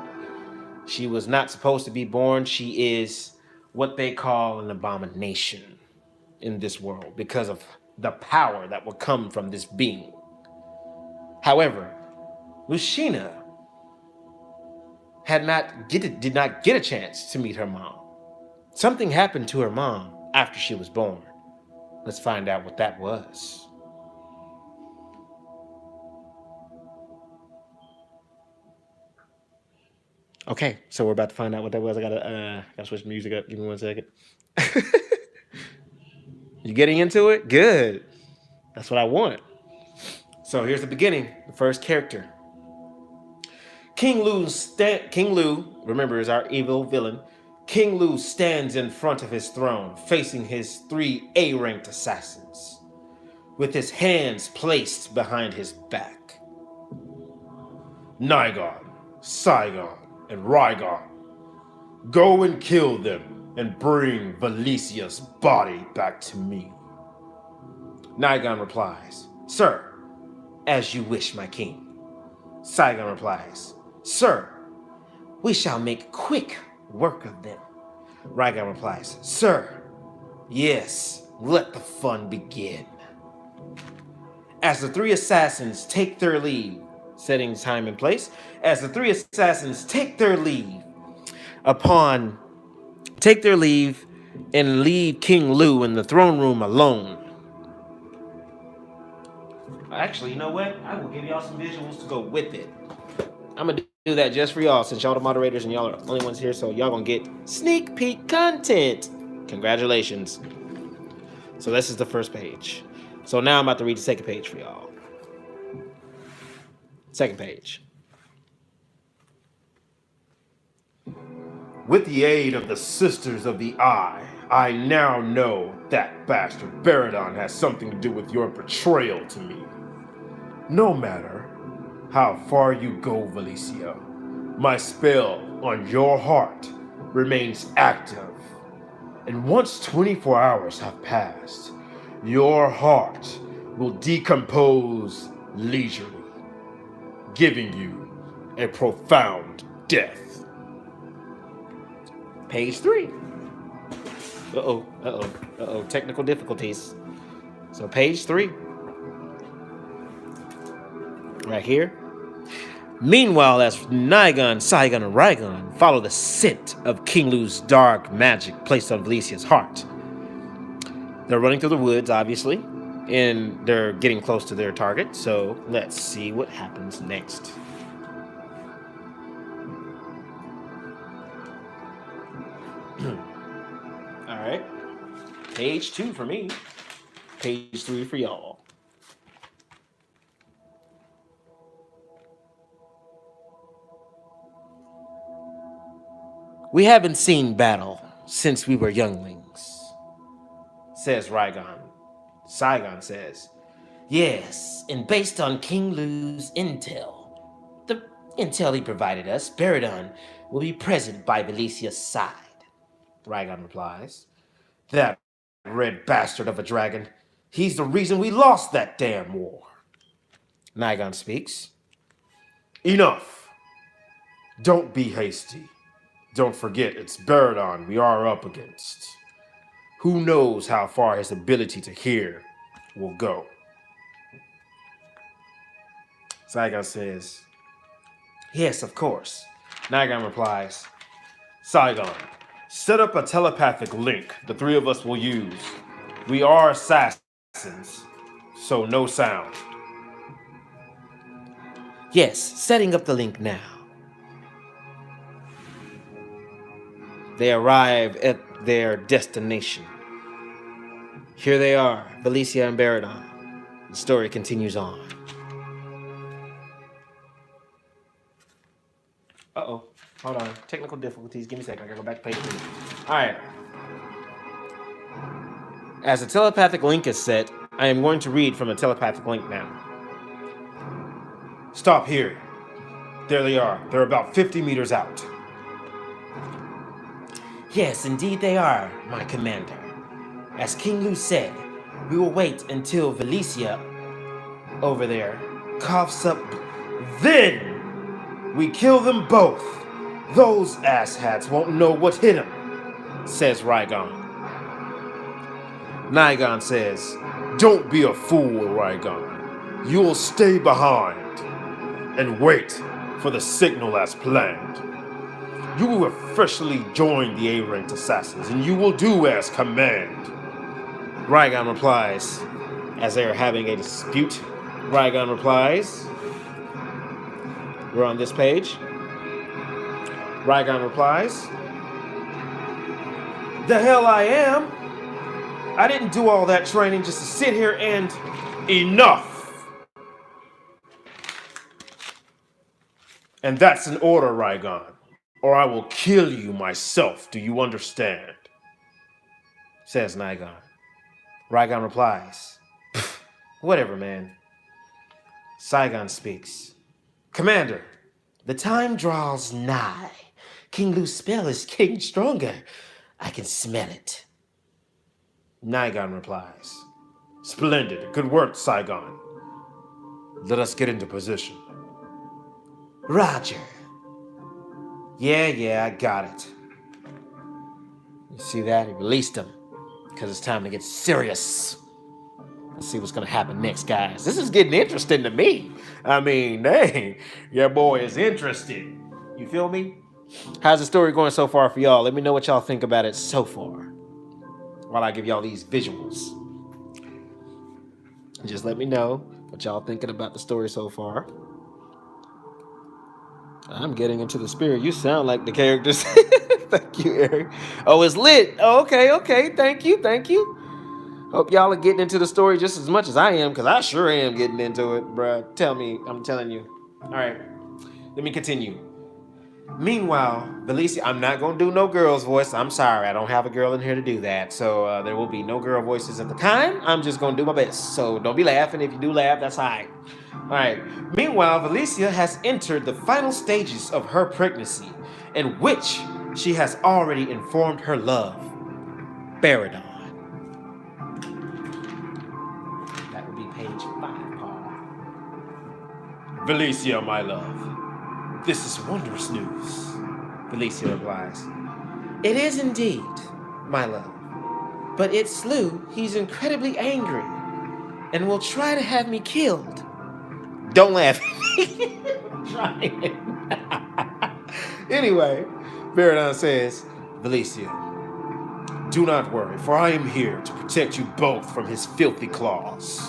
She was not supposed to be born. She is what they call an abomination in this world because of the power that will come from this being. However, Lucina did not get a chance to meet her mom. Something happened to her mom after she was born. Let's find out what that was. Okay, so we're about to find out what that was. I gotta switch the music up. Give me 1 second. You getting into it? Good. That's what I want. So here's the beginning. The first character. King Lu, remember, is our evil villain. King Lu stands in front of his throne, facing his 3 A-ranked assassins, with his hands placed behind his back. Nigon, Saigon, and Rygon, go and kill them and bring Valicia's body back to me. Nigon replies, Sir, as you wish, my king. Saigon replies, Sir, we shall make quick work of them. Rygon replies, Sir, yes, let the fun begin. As the 3 assassins take their leave, setting time and place, as the 3 assassins take their leave and leave King Lu in the throne room alone. Actually, you know what? I will give y'all some visuals to go with it. I'm gonna do that just for y'all, since y'all the moderators and y'all are the only ones here, so y'all gonna get sneak peek content. Congratulations. So this is the first page. So now I'm about to read the second page for y'all. Second page. With the aid of the Sisters of the Eye, I now know that bastard Baradon has something to do with your betrayal to me. No matter how far you go, Valicia, my spell on your heart remains active. And once 24 hours have passed, your heart will decompose leisurely, giving you a profound death. Page 3. Technical difficulties. So page 3. Right here. Meanwhile, as Nigon, Saigon, and Rygon follow the scent of King Lu's dark magic placed on Valicia's heart. They're running through the woods, obviously, and they're getting close to their target, so let's see what happens next. All right. Page 2 for me. Page 3 for y'all. We haven't seen battle since we were younglings, says Rygon. Saigon says, yes, and based on King Lu's the intel he provided us, Baradon will be present by Valicia's side. Rygon replies, that red bastard of a dragon, he's the reason we lost that damn war. Nygon speaks, enough. Don't be hasty. Don't forget it's Baradon we are up against. Who knows how far his ability to hear will go? Saigon says, yes, of course. Nygon replies, Saigon, set up a telepathic link the three of us will use. We are assassins, so no sound. Yes, setting up the link now. They arrive at their destination. Here they are, Valicia and Baradon. The story continues on. Uh-oh. Hold on. Technical difficulties. Give me a second. I gotta go back to page 3. Alright. As a telepathic link is set, I am going to read from a telepathic link now. Stop here. There they are. They're about 50 meters out. Yes, indeed they are, my commander. As King Lu said, we will wait until Valicia over there coughs up. Then we kill them both. Those asshats won't know what hit them, says Rygon. Nygon says, don't be a fool, Rygon. You will stay behind and wait for the signal as planned. You will officially join the A-ranked assassins, and you will do as command. Rygon replies, as they are having a dispute. Rygon replies, we're on this page. Rygon replies, the hell I am. I didn't do all that training just to sit here and... Enough! And that's an order, Rygon, or I will kill you myself. Do you understand? Says Nygon. Rygon replies, whatever, man. Saigon speaks. Commander, the time draws nigh. King Lu's spell is getting stronger. I can smell it. Nygon replies, splendid. Good work, Saigon. Let us get into position. Roger. Yeah, I got it. You see that? He released him. Because it's time to get serious. Let's see what's going to happen next, guys. This is getting interesting to me. I mean, dang, your boy is interested. You feel me? How's the story going so far for y'all? Let me know what y'all think about it so far. While I give y'all these visuals. Just let me know what y'all thinking about the story so far. I'm getting into the spirit. You sound like the characters. Thank you, Eric. Oh, it's lit. Oh, okay. Thank you. Hope y'all are getting into the story just as much as I am, because I sure am getting into it, bruh. Tell me, I'm telling you. All right, let me continue. Meanwhile, Valicia, I'm not going to do no girl's voice. I'm sorry, I don't have a girl in here to do that. So there will be no girl voices at the time. I'm just going to do my best. So don't be laughing. If you do laugh, that's all right. All right. Meanwhile, Valicia has entered the final stages of her pregnancy, in which she has already informed her love, Baradon. That would be page 5, Paul. Valicia, my love. This is wondrous news, Valicia replies. It is indeed, my love. But it's Slew. He's incredibly angry and will try to have me killed. Don't laugh. I'm trying. Anyway, Baradon says, Valicia, do not worry, for I am here to protect you both from his filthy claws.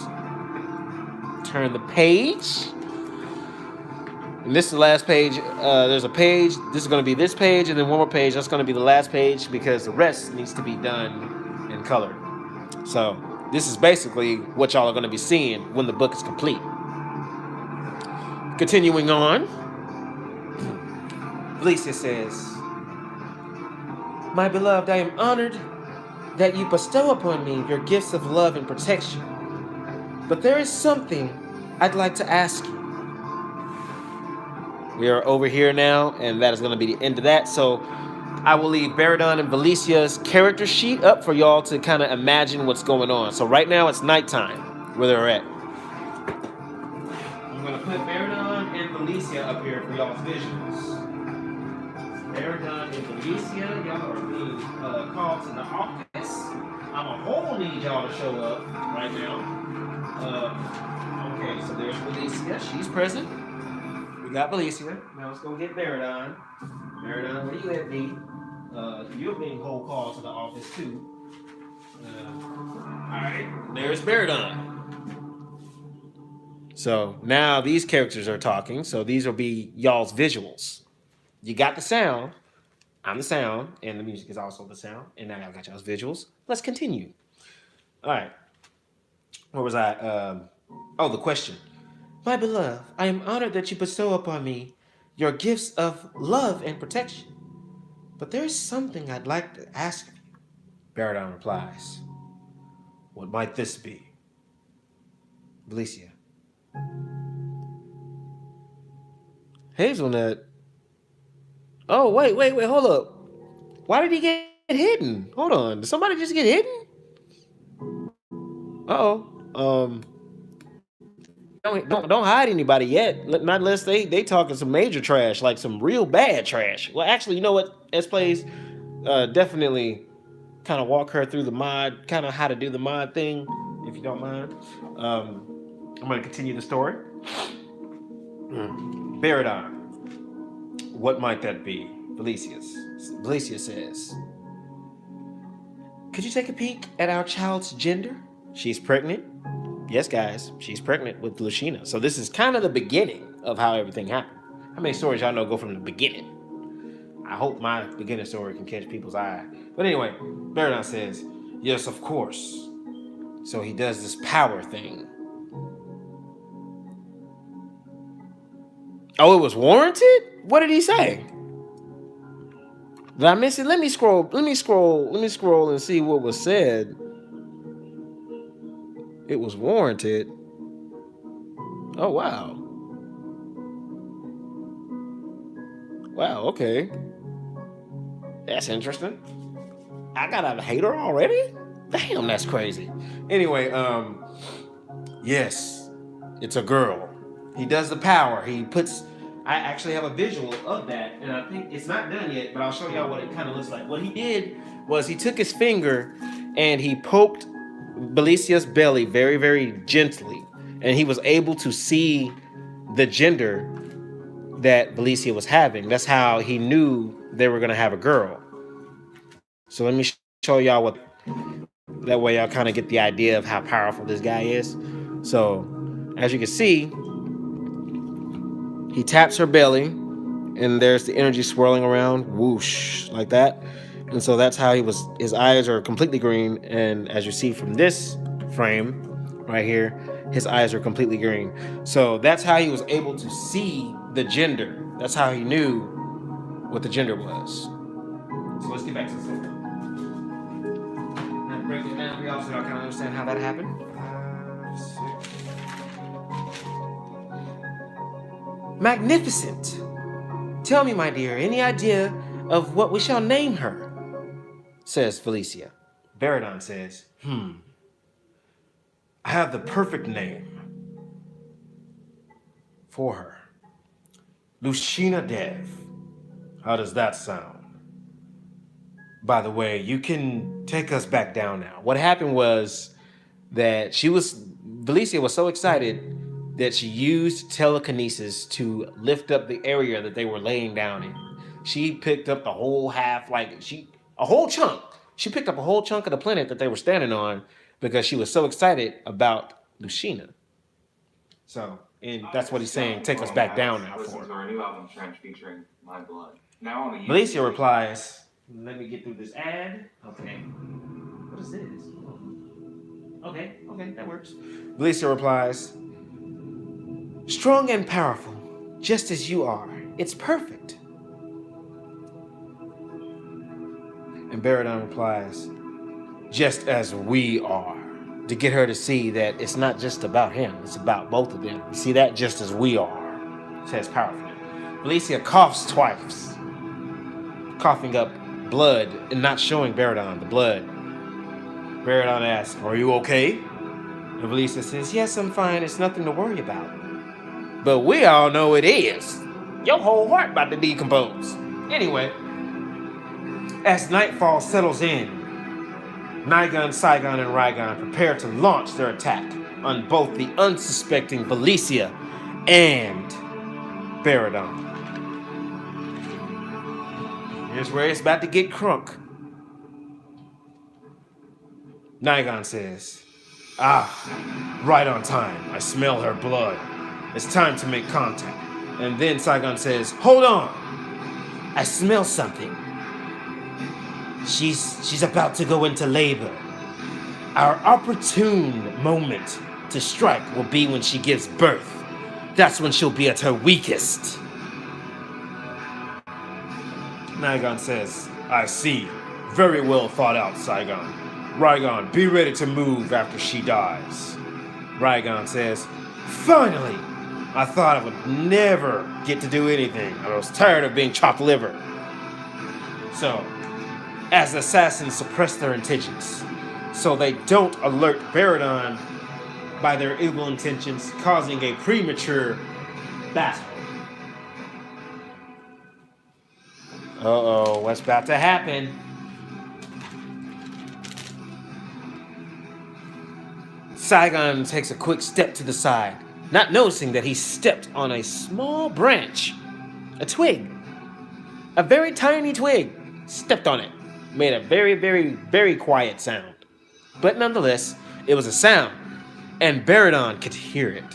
Turn the page. And this is the last page. There's a page. This is going to be this page, and then one more page. That's going to be the last page because the rest needs to be done in color. So this is basically what y'all are going to be seeing when the book is complete. Continuing on, Valicia says, My beloved, I am honored that you bestow upon me your gifts of love and protection. But there is something I'd like to ask you. We are over here now, and that is going to be the end of that. So I will leave Baradon and Valicia's character sheet up for y'all to kind of imagine what's going on. So right now it's nighttime where they're at. I'm going to put Baradon and Valicia up here for y'all's visuals. Baradon and Valicia, y'all are being called to the office. I'm a whole need y'all to show up right now. Okay, so there's Valicia. She's present. We got Valicia. Now let's go get Baradon. Baradon, where you at, B? You're being whole called to the office too. Alright, there's Baradon. So now these characters are talking. So these will be y'all's visuals. You got the sound. I'm the sound, and the music is also the sound. And now I got y'all's visuals. Let's continue. All right. Where was I? The question. My beloved, I am honored that you bestow upon me your gifts of love and protection. But there is something I'd like to ask of you. Baradon replies. What might this be? Valicia. Hazelnut. Oh, wait, hold up. Why did he get hidden? Hold on. Did somebody just get hidden? Uh-oh. Don't hide anybody yet. Not unless they talking some major trash, like some real bad trash. Well, actually, you know what? S plays definitely kind of walk her through the mod, kind of how to do the mod thing, if you don't mind. I'm going to continue the story. Baradon. What might that be? Valicia says. Could you take a peek at our child's gender? She's pregnant. Yes, guys, she's pregnant with Lucina. So this is kind of the beginning of how everything happened. How many stories y'all know go from the beginning? I hope my beginning story can catch people's eye. But anyway, Baradon says, yes, of course. So he does this power thing. Oh, it was warranted? What did he say? Did I miss it? Let me scroll and see what was said. It was warranted. Oh, wow. Wow, okay. That's interesting. I got a hater already? Damn, that's crazy. Anyway, yes, it's a girl. He does the power. I actually have a visual of that, and I think it's not done yet, but I'll show y'all what it kind of looks like. What he did was he took his finger and he poked Valicia's belly very, very gently, and he was able to see the gender that Valicia was having. That's how he knew they were going to have a girl. So let me show y'all what, that way y'all kind of get the idea of how powerful this guy is. So as you can see, he taps her belly and there's the energy swirling around, whoosh, like that. And so that's how his eyes are completely green. And as you see from this frame right here, his eyes are completely green. So that's how he was able to see the gender. That's how he knew what the gender was. So let's get back to the story. Now to break it down, we also kind of understand how that happened. 5, 6. Magnificent. Tell me, my dear, any idea of what we shall name her? Says Valicia. Baradon says, I have the perfect name for her. Lucina Dev. How does that sound? By the way, you can take us back down now. What happened was that Valicia was so excited that she used telekinesis to lift up the area that they were laying down in. She picked up the whole chunk. She picked up a whole chunk of the planet that they were standing on because she was so excited about Lucina. So, and that's what he's saying, take us back down now for her. Our new album Trench featuring My Blood. Now on the Valicia replies, let me get through this ad. Okay. What is this? Okay, that works. Valicia replies, strong and powerful, just as you are. It's perfect. And And Baradon replies, just as we are. To get her to see that it's not just about him, it's about both of them. You see that? Just as we are. Says powerfully. Felicia coughs twice, coughing up blood and not showing Baradon the blood. Baradon asks, are you okay? And Felicia says, yes, I'm fine. It's nothing to worry about. But we all know it is. Your whole heart about to decompose. Anyway, as nightfall settles in, Nigon, Saigon, and Rygon prepare to launch their attack on both the unsuspecting Felicia and Baradon. Here's where it's about to get crunk. Nigon says, right on time. I smell her blood. It's time to make contact. And then Saigon says, hold on. I smell something. She's about to go into labor. Our opportune moment to strike will be when she gives birth. That's when she'll be at her weakest. Nigon says, I see. Very well thought out, Saigon. Rygon, be ready to move after she dies. Rygon says, finally! I thought I would never get to do anything. I was tired of being chopped liver. So, as assassins suppress their intentions, so they don't alert Baradon by their evil intentions, causing a premature battle. Uh-oh, what's about to happen? Saigon takes a quick step to the side, not noticing that he stepped on a small branch, a twig, a very tiny twig. Stepped on it, made a very, very, very quiet sound. But nonetheless, it was a sound, and Baradon could hear it.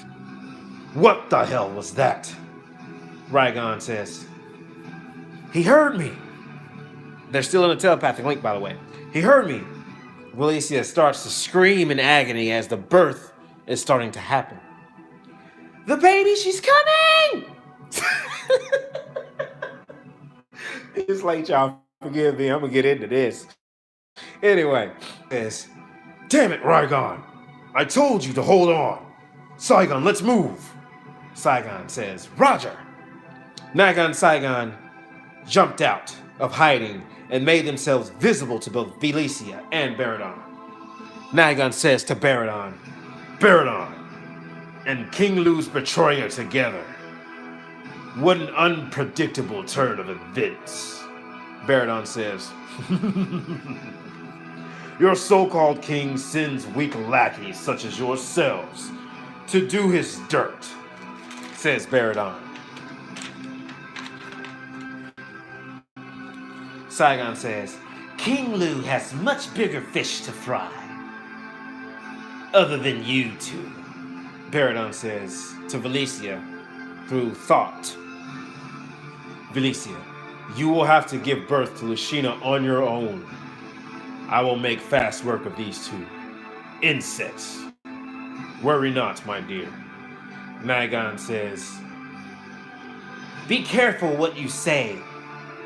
What the hell was that? Rygon says. He heard me. They're still in a telepathic link, by the way. He heard me. Felicia starts to scream in agony as the birth is starting to happen. The baby, she's coming! It's like, y'all forgive me, I'm gonna get into this. Anyway, says, damn it, Rygon. I told you to hold on. Saigon, let's move. Saigon says, Roger. Nigon and Saigon jumped out of hiding and made themselves visible to both Felicia and Baradon. Nigon says to Baradon, Baradon and King Lu's betrayer together. What an unpredictable turn of events. Baradon says, your so-called king sends weak lackeys such as yourselves to do his dirt, says Baradon. Saigon says, King Lu has much bigger fish to fry. Other than you two, Baradon says to Felicia through thought. Felicia, you will have to give birth to Lucina on your own. I will make fast work of these two. Insects. Worry not, my dear. Nigon says, be careful what you say,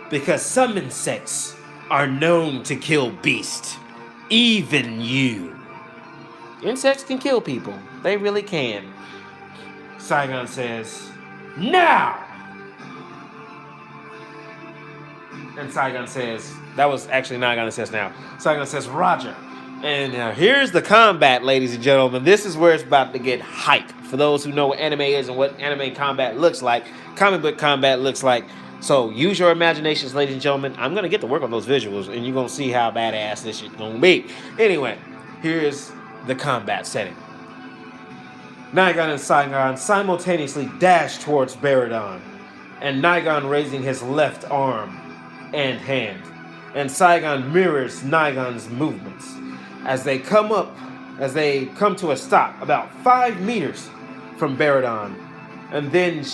because some insects are known to kill beasts, even you. Insects can kill people. They really can. Saigon says, now! And Saigon says, that was actually Nigon that says now. Saigon says, Roger. And now here's the combat, ladies and gentlemen. This is where it's about to get hype. For those who know what anime is and what anime combat looks like, comic book combat looks like. So use your imaginations, ladies and gentlemen. I'm going to get to work on those visuals, and you're going to see how badass this shit's going to be. Anyway, here's the combat setting. Nigon and Saigon simultaneously dash towards Baradon, and Nigon raising his left arm and hand, and Saigon mirrors Nigon's movements as they come to a stop about 5 meters from Baradon, and then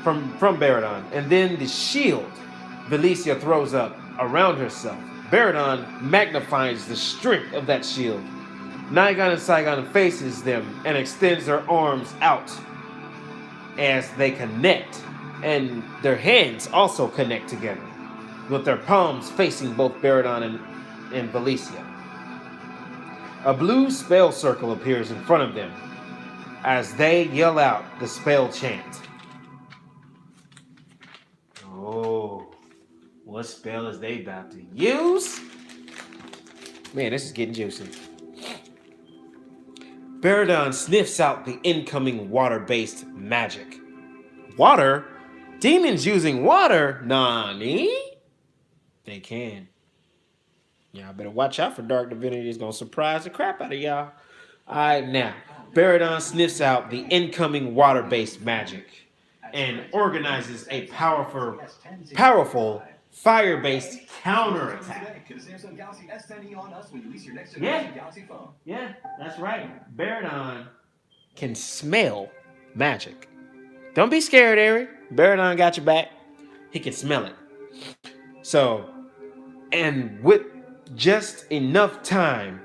from Baradon, and then the shield Felicia throws up around herself. Baradon magnifies the strength of that shield. Nigon and Saigon faces them and extends their arms out as they connect, and their hands also connect together. with their palms facing both Baradon and Valicia. A blue spell circle appears in front of them as they yell out the spell chant. Oh, what spell is they about to use? Man, this is getting juicy. Baradon sniffs out the incoming water-based magic. Water? Demons using water? Nani? They can. Y'all better watch out for Dark Divinity. It's going to surprise the crap out of y'all. All right, now, Baradon sniffs out the incoming water-based magic and organizes a powerful fire-based counterattack. Yeah, that's right. Baradon can smell magic. Don't be scared, Eric. Baradon got your back. He can smell it. So, and with just enough time,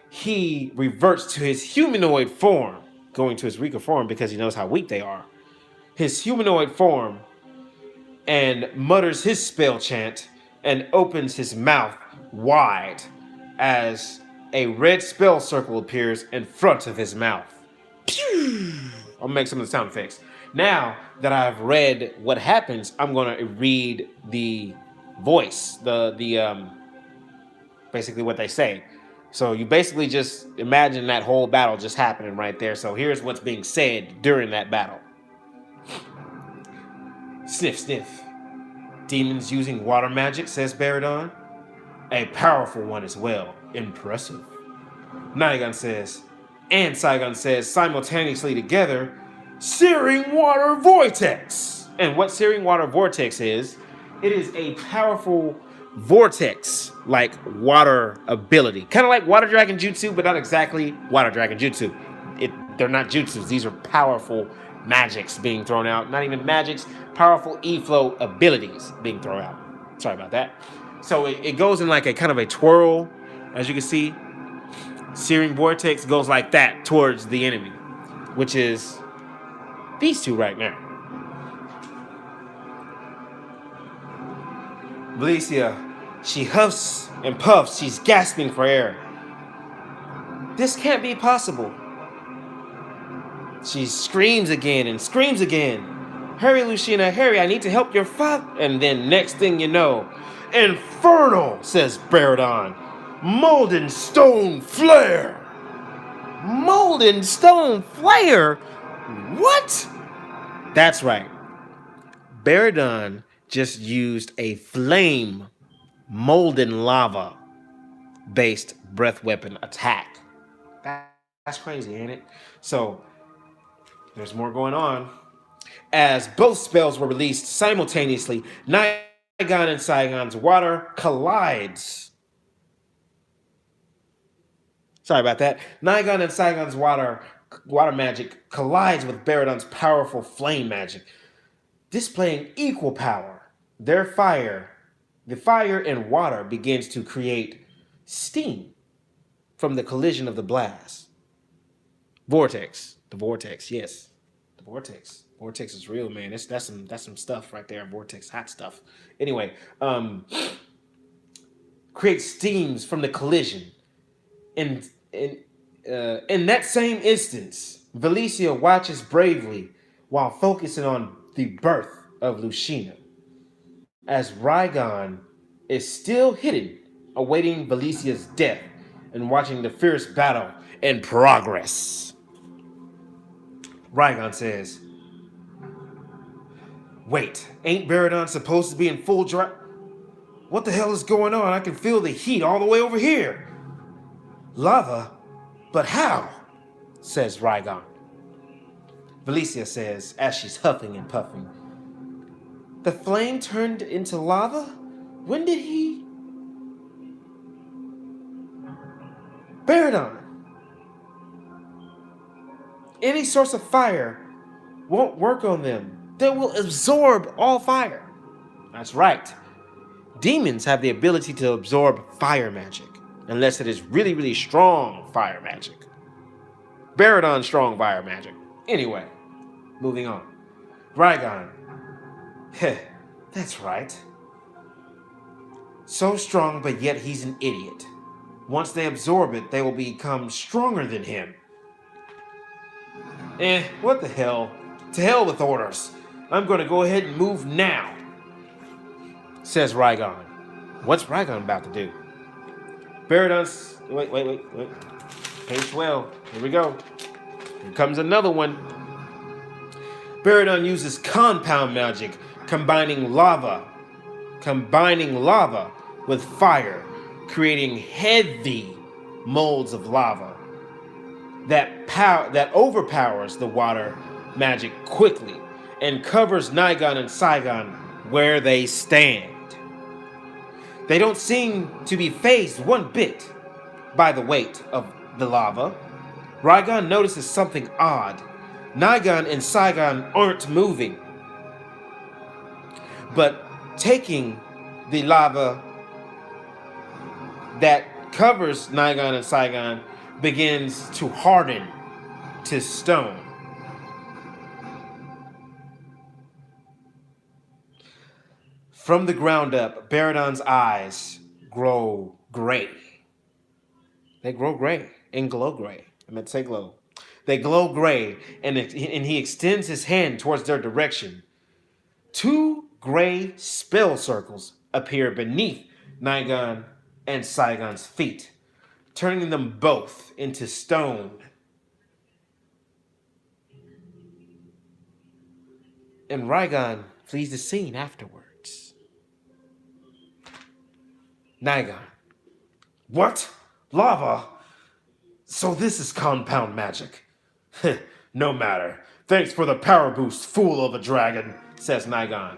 he reverts to his humanoid form, going to his weaker form because he knows how weak they are. His humanoid form, and mutters his spell chant and opens his mouth wide as a red spell circle appears in front of his mouth. I'll make some of the sound effects. Now that I've read what happens, I'm gonna read the voice, the basically what they say. So you basically just imagine that whole battle just happening right there. So here's what's being said during that battle. Sniff, sniff. Demons using water magic, says Baradon. A powerful one as well. Impressive. Nigon says, and Saigon says simultaneously together, Searing Water Vortex. And what Searing Water Vortex is, it is a powerful vortex like water ability. Kind of like Water Dragon Jutsu, but not exactly Water Dragon Jutsu. They're not jutsus. These are powerful magics being thrown out. Not even magics, powerful E-flow abilities being thrown out. Sorry about that. So it goes in like a kind of a twirl, as you can see. Searing Vortex goes like that towards the enemy, which is these two right now. Valicia, she huffs and puffs. She's gasping for air. This can't be possible. She screams again and screams again. Hurry, Lucina, hurry, I need to help your father. And then next thing you know, Infernal, says Baradon. Molten Stone Flare. Molten Stone Flare? What? That's right. Baradon just used a flame molten lava based breath weapon attack. That's crazy, ain't it? So there's more going on. As both spells were released simultaneously, Nigon and Saigon's water collides. Sorry about that. Nigon and Saigon's water magic collides with Baradon's powerful flame magic, displaying equal power. The fire and water begins to create steam from the collision of the blast. Vortex, yes, the vortex. Vortex is real, man. That's some stuff right there. Vortex, hot stuff. Anyway, create steams from the collision. In that same instance, Valicia watches bravely while focusing on the birth of Lucina, as Rygon is still hidden, awaiting Valicia's death and watching the fierce battle in progress. Rygon says, wait, ain't Baradon supposed to be in full drive? What the hell is going on? I can feel the heat all the way over here. Lava? But how? Says Rygon. Valicia says, as she's huffing and puffing, the flame turned into lava? When did he? Baradon. Any source of fire won't work on them. They will absorb all fire. That's right. Demons have the ability to absorb fire magic, unless it is really, really strong fire magic. Baradon strong fire magic. Anyway, moving on. Rygon. Heh, that's right. So strong, but yet he's an idiot. Once they absorb it, they will become stronger than him. What the hell? To hell with orders. I'm going to go ahead and move now, says Raygon. What's Raygon about to do? Baradon's... Wait. Page 12. Here we go. Here comes another one. Baradon uses compound magic, combining lava with fire, creating heavy molds of lava that overpowers the water magic quickly and covers Nigon and Saigon where they stand. They don't seem to be fazed one bit by the weight of the lava. Raygon notices something odd. Nigon and Saigon aren't moving, but taking the lava that covers Nigon and Saigon begins to harden to stone. From the ground up, Baradon's eyes grow gray. They grow gray and glow gray. I meant to say glow. They glow gray, and he extends his hand towards their direction. 2 gray spell circles appear beneath Nigon and Saigon's feet, turning them both into stone. And Raygon flees the scene afterwards. Nigon. What? Lava? So this is compound magic. No matter. Thanks for the power boost, fool of a dragon, says Nigon.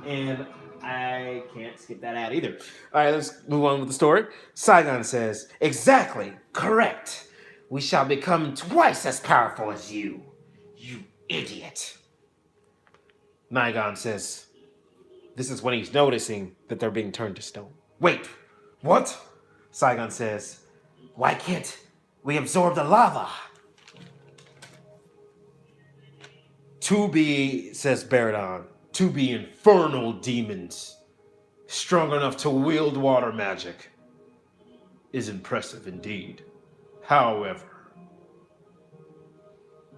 And I can't skip that out either. All right, let's move on with the story. Saigon says, exactly, correct. We shall become twice as powerful as you, you idiot. Nigon says, this is when he's noticing that they're being turned to stone. Wait, what? Saigon says, why can't we absorb the lava? To be, says Baradon, to be infernal demons, strong enough to wield water magic, is impressive indeed. However,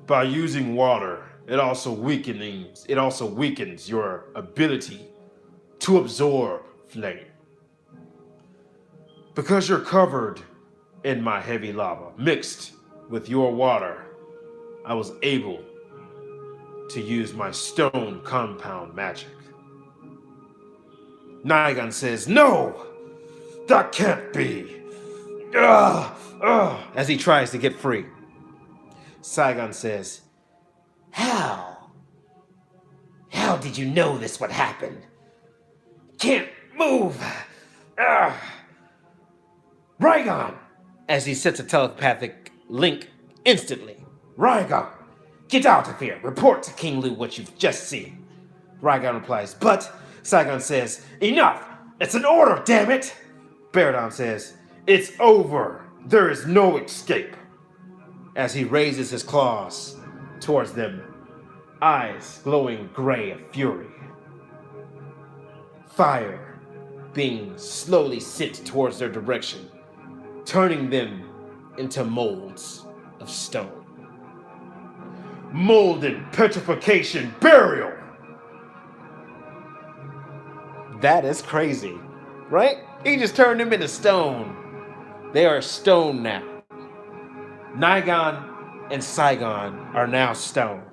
by using water, it also weakens your ability to absorb flame. Because you're covered in my heavy lava, mixed with your water, I was able to use my stone compound magic. Nigon says, no, that can't be. As he tries to get free. Saigon says, how? How did you know this would happen? Can't move. Raygon! As he sets a telepathic link instantly. Raygon, get out of here. Report to King Lu what you've just seen. Raygon replies, but Saigon says, enough! It's an order, damn it! Baradon says, it's over. There is no escape. As he raises his claws towards them, eyes glowing gray of fury. Fire being slowly sent towards their direction, turning them into molds of stone. Molded petrification burial. That is crazy, right? He just turned them into stone. They are stone now. Nigon and Saigon are now stone.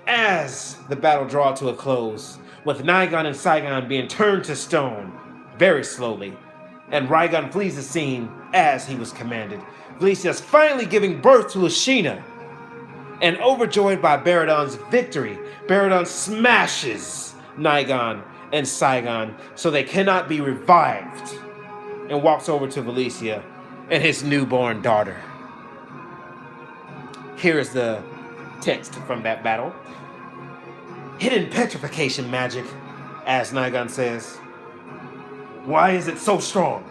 As the battle draws to a close, with Nigon and Saigon being turned to stone very slowly, and Raygon flees the scene as he was commanded, Felicia's finally giving birth to Lashina. And overjoyed by Baradon's victory, Baradon smashes Nigon and Saigon so they cannot be revived, and walks over to Felicia and his newborn daughter. Here is the text from that battle. Hidden petrification magic, as Nigon says. Why is it so strong?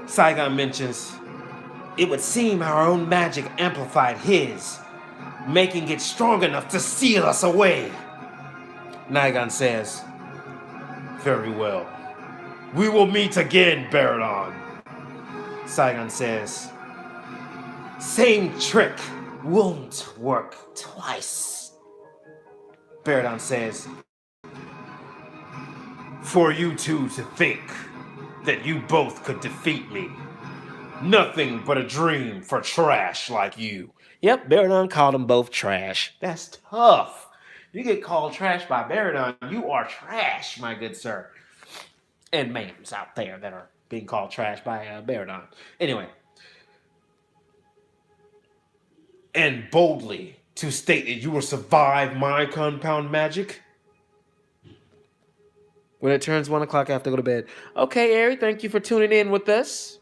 Saigon mentions, It would seem our own magic amplified his, making it strong enough to seal us away. Nigon says, very well. We will meet again, Baradon. Saigon says, same trick won't work twice. Baradon says, for you two to think that you both could defeat me. Nothing but a dream for trash like you. Yep, Baradon called them both trash. That's tough. You get called trash by Baradon, you are trash, my good sir. And ma'ams out there that are being called trash by Baradon. Anyway. And boldly to state that you will survive my compound magic. When it turns 1 o'clock, I have to go to bed. Okay, Ari, thank you for tuning in with us.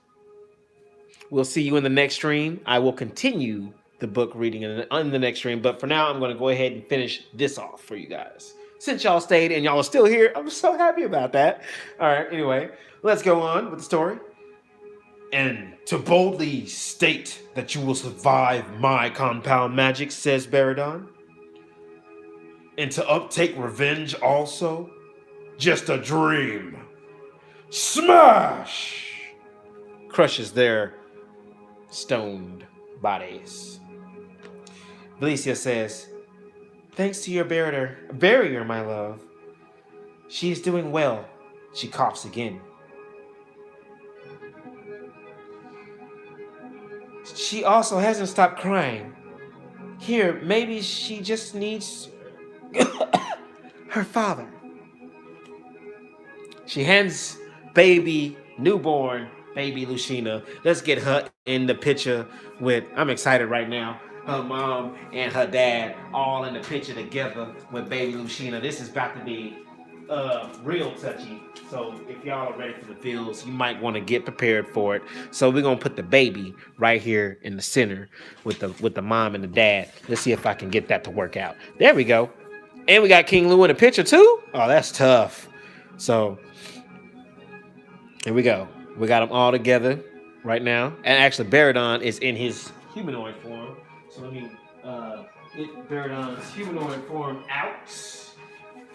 We'll see you in the next stream. I will continue the book reading in the next stream, but for now, I'm going to go ahead and finish this off for you guys. Since y'all stayed and y'all are still here, I'm so happy about that. All right, anyway, let's go on with the story. And to boldly state that you will survive my compound magic, says Baradon. And to uptake revenge also, just a dream. Smash! Crushes their stoned bodies. Valicia says, thanks to your barrier, my love. She is doing well. She coughs again. She also hasn't stopped crying. Here, maybe she just needs her father. She hands newborn baby Lucina. Let's get her in the picture with, I'm excited right now, her mom and her dad all in the picture together with baby Lucina. This is about to be real touchy. So if y'all are ready for the feels, you might want to get prepared for it. So we're gonna put the baby right here in the center with the mom and the dad. Let's see if I can get that to work out. There we go. And we got King Lou in the picture too. Oh, that's tough. So here we go. We got them all together right now. And actually, Baradon is in his humanoid form. So let me get Baradon's humanoid form out.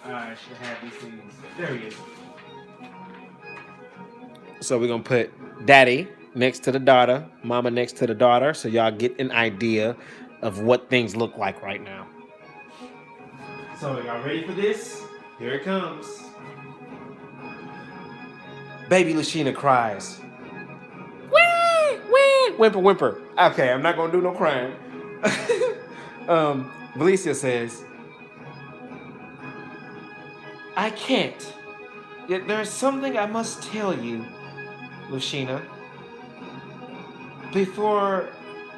I should have these things. There he is. So we're going to put Daddy next to the daughter, Mama next to the daughter, so y'all get an idea of what things look like right now. So y'all ready for this? Here it comes. Baby Lucina cries. Wee, wee, whimper, whimper. Okay, I'm not gonna do no crying. Valicia says, I can't. Yet there's something I must tell you, Lucina. Before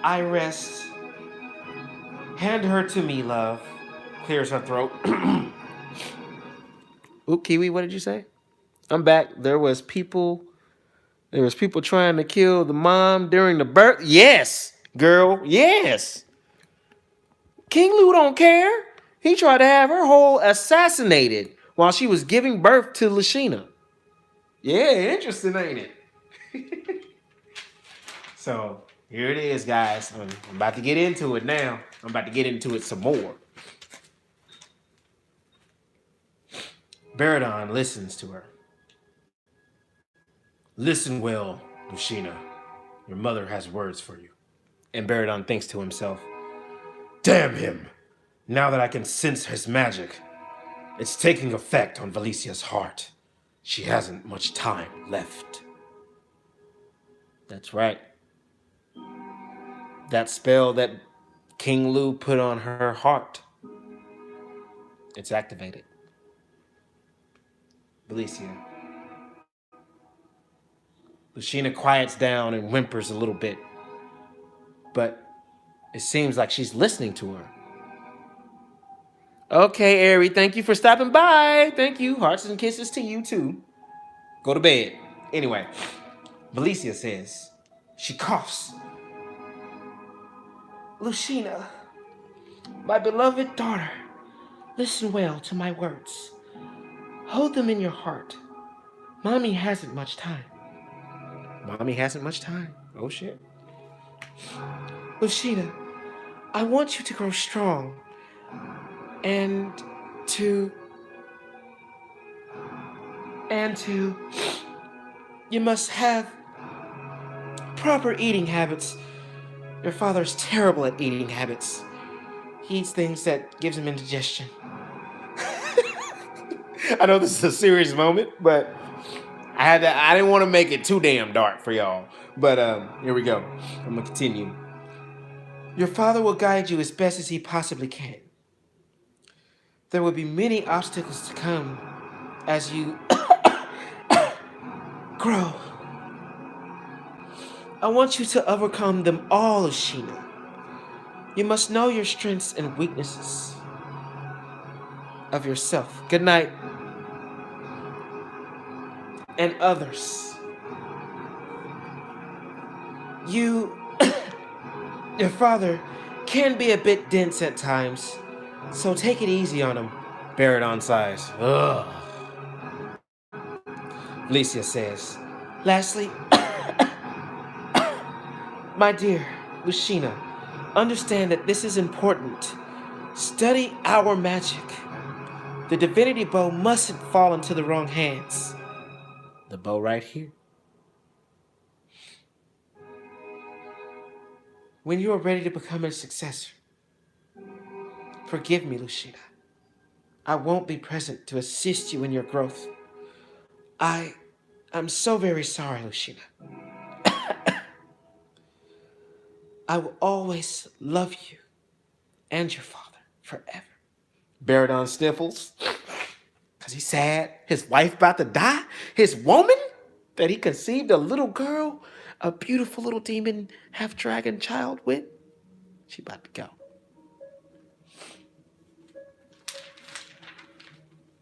I rest, hand her to me, love. Clears her throat. Ooh, Kiwi, what did you say? I'm back. There was people trying to kill the mom during the birth. Yes, girl. Yes. King Lou don't care. He tried to have her whole assassinated while she was giving birth to Lucina. Yeah, interesting, ain't it? So here it is, guys. I'm about to get into it now. I'm about to get into it some more. Baradon listens to her. Listen well, Lucina. Your mother has words for you. And Baradon thinks to himself, damn him! Now that I can sense his magic, it's taking effect on Valicia's heart. She hasn't much time left. That's right. That spell that King Lou put on her heart, it's activated. Valicia. Lucina quiets down and whimpers a little bit, but it seems like she's listening to her. Okay, Ari, thank you for stopping by. Thank you. Hearts and kisses to you, too. Go to bed. Anyway, Valicia says, she coughs. Lucina, my beloved daughter, listen well to my words. Hold them in your heart. Mommy hasn't much time. Mommy hasn't much time. Oh, shit. Lucina, I want you to grow strong and to you must have proper eating habits. Your father's terrible at eating habits. He eats things that gives him indigestion. I know this is a serious moment, but I didn't want to make it too damn dark for y'all. But here we go. I'm gonna continue. Your father will guide you as best as he possibly can. There will be many obstacles to come as you grow. I want you to overcome them all, Ashina. You must know your strengths and weaknesses of yourself. Good night. And others. Your father can be a bit dense at times, so take it easy on him. Baradon sighs. Ugh. Alicia says, lastly, my dear Lucina, understand that this is important. Study our magic. The divinity bow mustn't fall into the wrong hands. The bow right here. When you are ready to become a successor, forgive me, Lucina. I won't be present to assist you in your growth. I'm so very sorry, Lucina. I will always love you and your father forever. Baradon sniffles, because he's sad. His wife about to die. His woman that he conceived a little girl, a beautiful little demon, half-dragon child with, she about to go.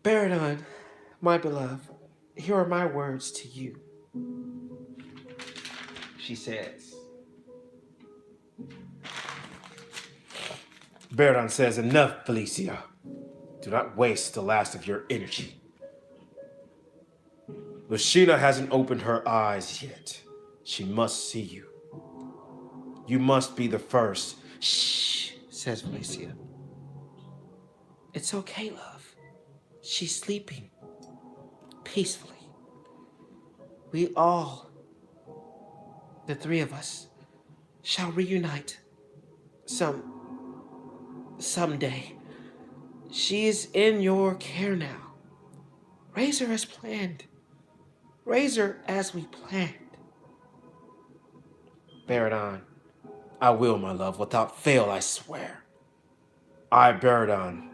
Baradon, my beloved, here are my words to you. She says. Baradon says, enough, Felicia. Do not waste the last of your energy. Lucina hasn't opened her eyes yet. She must see you. You must be the first. Shh, says Felicia. It's okay, love. She's sleeping peacefully. We all, the three of us, shall reunite someday. She is in your care now. Raise her as planned. Raise her as we planned. Baradon, I will, my love, without fail, I swear. I, Baradon,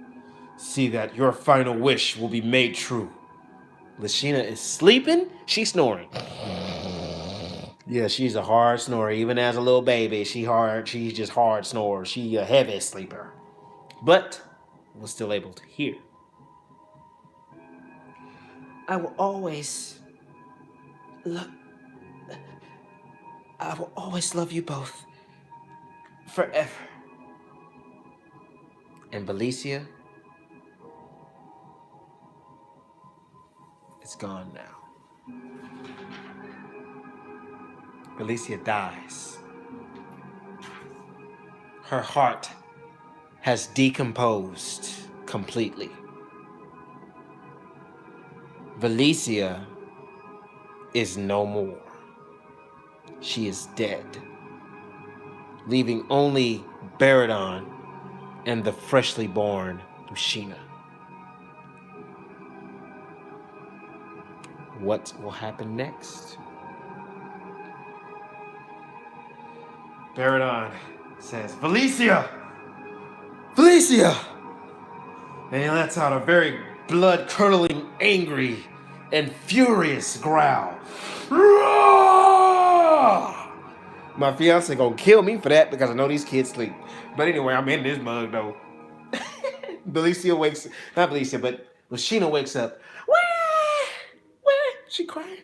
see that your final wish will be made true. Lucina is sleeping? She's snoring. Yeah, she's a hard snorer. Even as a little baby, she's just hard snorer. She a heavy sleeper. But was still able to hear. I will always love you both. Forever. And Belicia is gone now. Belicia dies. Her heart has decomposed completely. Belicia is no more. She is dead, leaving only Baradon and the freshly born Lucina. What will happen next? Baradon says, Felicia! Felicia! And he lets out a very blood-curdling, angry, and furious growl. Roar! My fiance gonna kill me for that because I know these kids sleep. But anyway, I'm in this mug though. Lucina wakes, not Belicia, but Lucina wakes up. Wah! She crying.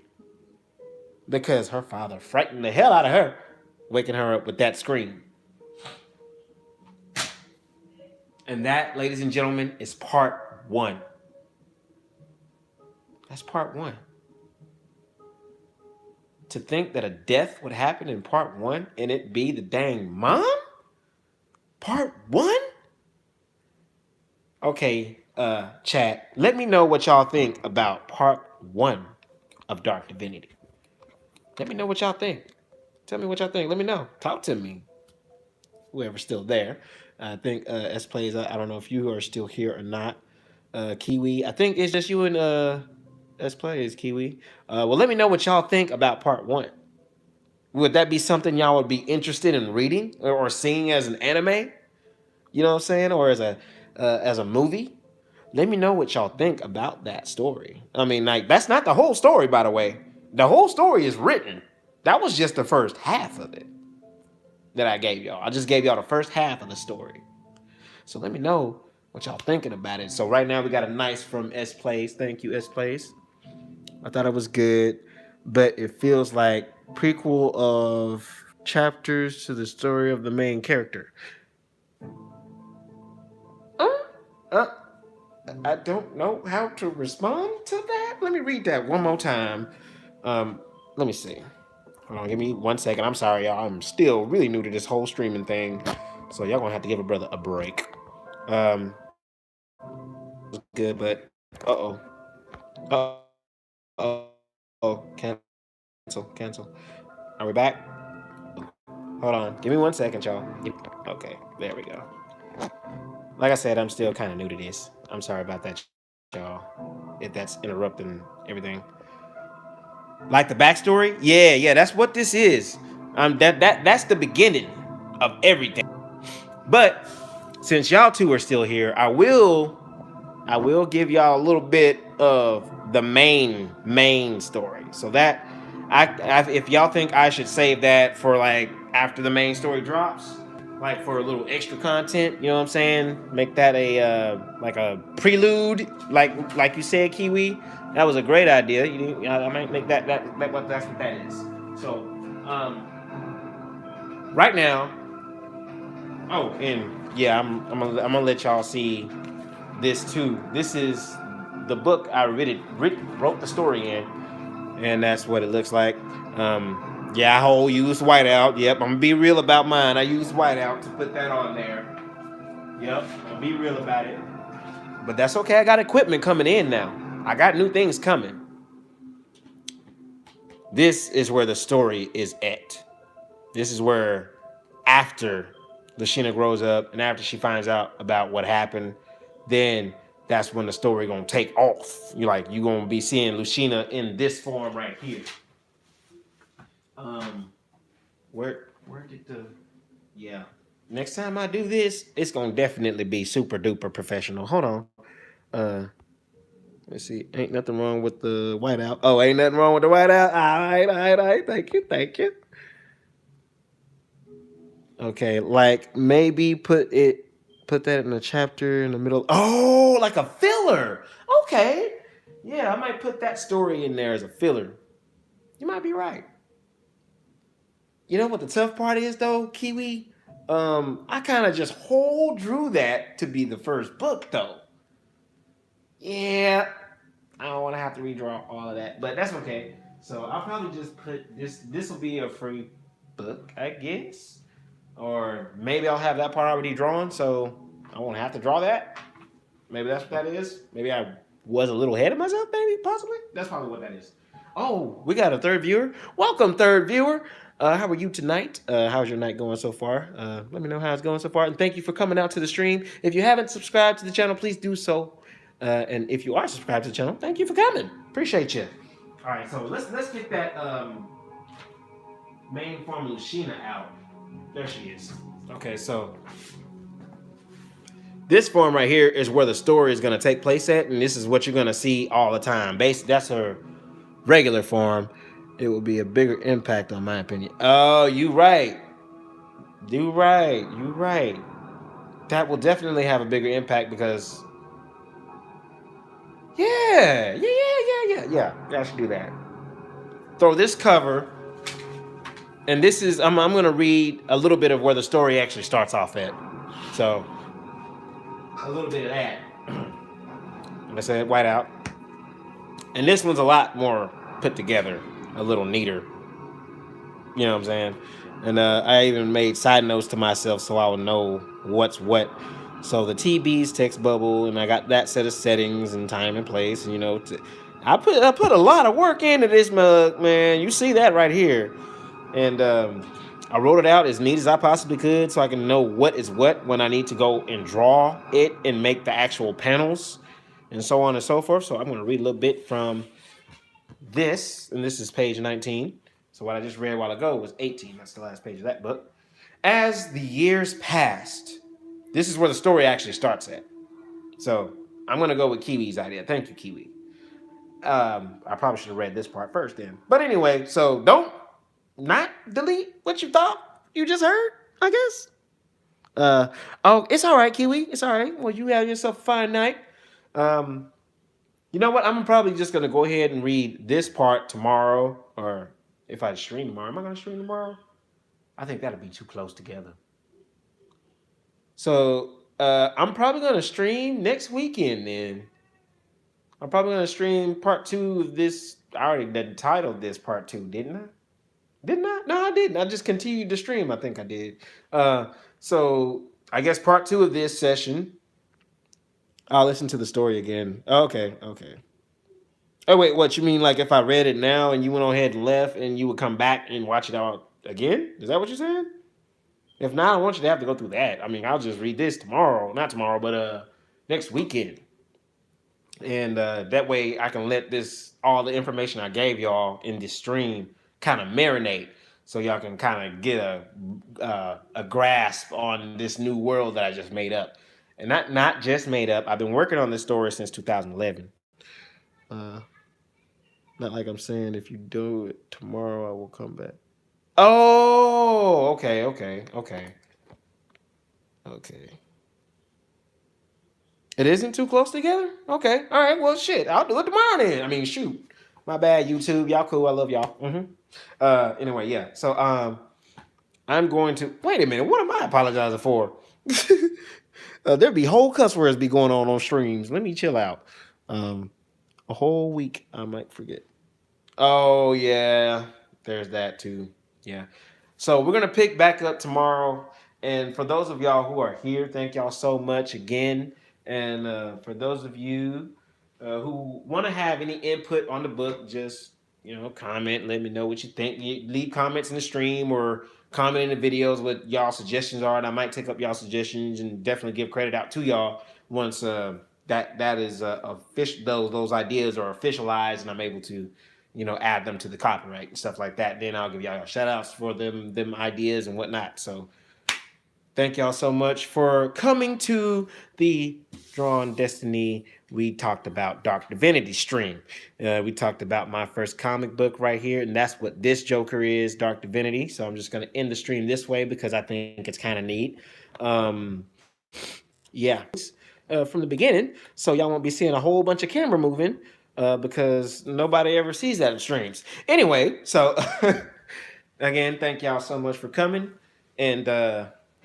Because her father frightened the hell out of her, waking her up with that scream. And that, ladies and gentlemen, is part 1. That's part 1. To think that a death would happen in part 1 and it be the dang mom? Part 1? Okay, chat. Let me know what y'all think about part 1 of Dark Divinity. Let me know what y'all think. Tell me what y'all think. Let me know. Talk to me. Whoever's still there. I think S Plays, I don't know if you are still here or not. Kiwi, I think it's just you and S Plays, Kiwi. Well, let me know what y'all think about part 1. Would that be something y'all would be interested in reading or seeing as an anime? You know what I'm saying? Or as a movie? Let me know what y'all think about that story. I mean, like, that's not the whole story, by the way. The whole story is written. That was just the first half of it that I gave y'all. I just gave y'all the first half of the story. So let me know what y'all thinking about it. So right now we got a nice from S Plays. Thank you, S Plays. I thought it was good, but it feels like prequel of chapters to the story of the main character. I don't know how to respond to that. Let me read that one more time. Let me see. Hold on, give me 1 second. I'm sorry, y'all. I'm still really new to this whole streaming thing, so y'all gonna have to give a brother a break. Good, but cancel. Are we back? Hold on, give me 1 second, y'all. Okay, there we go. Like I said, I'm still kind of new to this. I'm sorry about that, y'all. If that's interrupting everything. Like the backstory? Yeah, that's what this is. That's the beginning of everything. But since y'all two are still here, I will give y'all a little bit of the main story. So that if y'all think I should save that for like after the main story drops, like for a little extra content, you know what I'm saying? Make that a like a prelude, like you said, Kiwi. That was a great idea. I might make that's what that is. So right now, oh, and yeah, I'm gonna let y'all see this too. This is the book I wrote the story in, and that's what it looks like. Yeah, I used whiteout. Yep, I'm gonna be real about mine. I used whiteout to put that on there. Yep, I'll be real about it. But that's okay. I got equipment coming in now. I got new things coming. This is where the story is at. This is where after Lashina grows up and after she finds out about what happened, then that's when the story gonna take off. You gonna be seeing Lucina in this form right here. Where did the yeah. Next time I do this, it's gonna definitely be super duper professional. Hold on. Let's see. Ain't nothing wrong with the whiteout. Oh, ain't nothing wrong with the whiteout. All right. Thank you. Okay, like maybe put that in a chapter in the middle. Oh, like a filler. Okay. Yeah, I might put that story in there as a filler. You might be right. You know what the tough part is though, Kiwi? I kind of just drew that to be the first book though. Yeah, I don't want to have to redraw all of that, but that's okay. So I'll probably just put this. This will be a free book, I guess, or maybe I'll have that part already drawn, so I won't have to draw that. Maybe that's what that is. Maybe I was a little ahead of myself. Maybe, possibly. That's probably what that is. Oh, we got a third viewer. Welcome, third viewer. How are you tonight? How's your night going so far? Let me know how it's going so far, and thank you for coming out to the stream. If you haven't subscribed to the channel, please do so. And if you are subscribed to the channel, thank you for coming. Appreciate you. All right, so let's get that main form Lucina out. There she is. Okay, so this form right here is where the story is going to take place at, and this is what you're going to see all the time. Basically, that's her regular form. It will be a bigger impact, on my opinion. Oh, you right. You right. That will definitely have a bigger impact because yeah, I should do that. Throw this cover, and this is I'm gonna read a little bit of where the story actually starts off at. So a little bit of that. Like I said, whiteout. And this one's a lot more put together, a little neater. You know what I'm saying? And I even made side notes to myself so I would know what's what. So the TB's text bubble, and I got that set of settings and time and place. And I put a lot of work into this mug, man. You see that right here, and I wrote it out as neat as I possibly could so I can know what is what when I need to go and draw it and make the actual panels, and so on and so forth. So I'm going to read a little bit from this, and this is page 19. So what I just read a while ago was 18. That's the last page of that book. As the years passed, this is where the story actually starts at. So I'm gonna go with Kiwi's idea. Thank you, Kiwi. I probably should have read this part first then. But anyway, so don't not delete what you thought you just heard, I guess. Oh, it's all right, Kiwi. It's all right. Well, you have yourself a fine night. Um, you know what? I'm probably just gonna go ahead and read this part tomorrow, or if I stream tomorrow. Am I gonna stream tomorrow? I think that'll be too close together. So I'm probably gonna stream next weekend. Then I'm probably gonna stream part two of this. I already titled this part two, didn't I? Didn't I? No, I didn't. I just continued to stream. I think I did. So I guess part two of this session. I'll listen to the story again. Okay, okay. Oh wait, what you mean? Like if I read it now and you went on ahead and left, and you would come back and watch it out again? Is that what you're saying? If not, I want you to have to go through that. I mean, I'll just read this tomorrow, not tomorrow, but next weekend, and that way I can let this all the information I gave y'all in this stream kind of marinate, so y'all can kind of get a grasp on this new world that I just made up, and not just made up. I've been working on this story since 2011. Uh, Not like I'm saying if you do it tomorrow, I will come back. Oh, okay, okay, okay, okay. It isn't too close together? Okay. All right. Well, shit. I'll do it tomorrow then. I mean, shoot. My bad, YouTube. Y'all cool. I love y'all. Anyway, yeah. So I'm going to wait a minute. What am I apologizing for? There be whole cuss words be going on streams. Let me chill out. A whole week I might forget. Oh yeah, there's that too. Yeah. So we're gonna pick back up tomorrow. And for those of y'all who are here, thank y'all so much again. And for those of you who want to have any input on the book, just comment. Let me know what you think. Leave comments in the stream or comment in the videos what y'all suggestions are, and I might take up y'all suggestions and definitely give credit out to y'all once that is official. Those ideas are officialized, and I'm able to add them to the copyright and stuff like that. Then I'll give y'all shout outs for them ideas and whatnot. So thank y'all so much for coming to the Drawn Destiny. We talked about Dark Divinity stream. We talked about my first comic book right here, and that's what this Joker is, Dark Divinity. So I'm just going to end the stream this way because I think it's kind of neat. Yeah, from the beginning, so y'all won't be seeing a whole bunch of camera moving because nobody ever sees that in streams. Anyway, so again, thank y'all so much for coming. And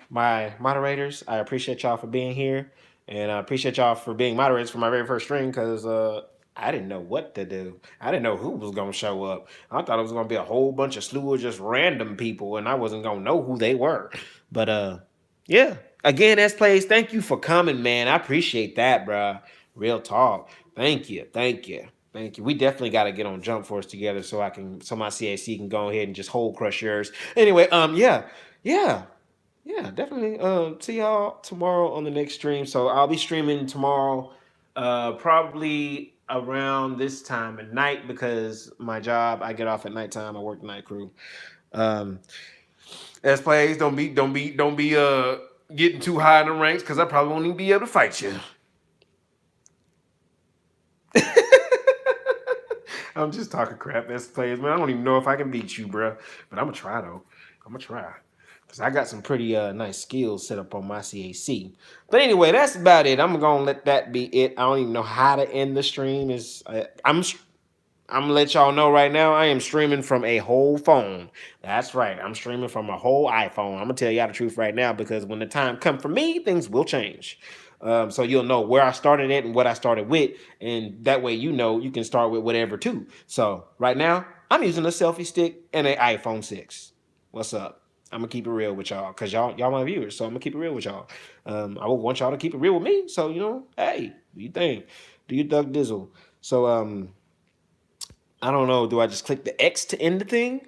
my moderators, I appreciate y'all for being here. And I appreciate y'all for being moderators for my very first stream because I didn't know what to do. I didn't know who was going to show up. I thought it was going to be a whole bunch of slew of just random people, and I wasn't going to know who they were. But yeah. Again, S Plays, thank you for coming, man. I appreciate that, bro. Real talk. Thank you. Thank you. Thank you. We definitely got to get on Jump Force together so my CAC can go ahead and just hold crush yours. Anyway, yeah, definitely. See y'all tomorrow on the next stream. So I'll be streaming tomorrow, probably around this time at night because my job, I get off at nighttime. I work the night crew. S Plays, don't be getting too high in the ranks because I probably won't even be able to fight you. I'm just talking crap, S Plays, man. I don't even know if I can beat you, bro. But I'm gonna try though. I'm gonna try. Because I got some pretty nice skills set up on my CAC. But anyway, that's about it. I'm going to let that be it. I don't even know how to end the stream. I'm going to let y'all know right now, I am streaming from a whole phone. That's right. I'm streaming from a whole iPhone. I'm going to tell y'all the truth right now because when the time comes for me, things will change. So you'll know where I started at and what I started with. And that way you can start with whatever too. So right now, I'm using a selfie stick and an iPhone 6. What's up? I'm gonna keep it real with y'all, cause y'all my viewers, so I'm gonna keep it real with y'all. I would want y'all to keep it real with me, so hey, do you think? Do you thug dizzle? So I don't know. Do I just click the X to end the thing?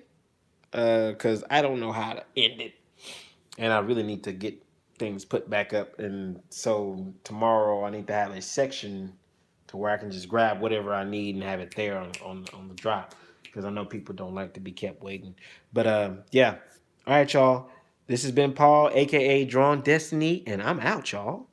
Cause I don't know how to end it, and I really need to get things put back up. And so tomorrow I need to have a section to where I can just grab whatever I need and have it there on the drop, because I know people don't like to be kept waiting. But yeah. All right, y'all. This has been Paul, aka Drawn Destiny, and I'm out, y'all.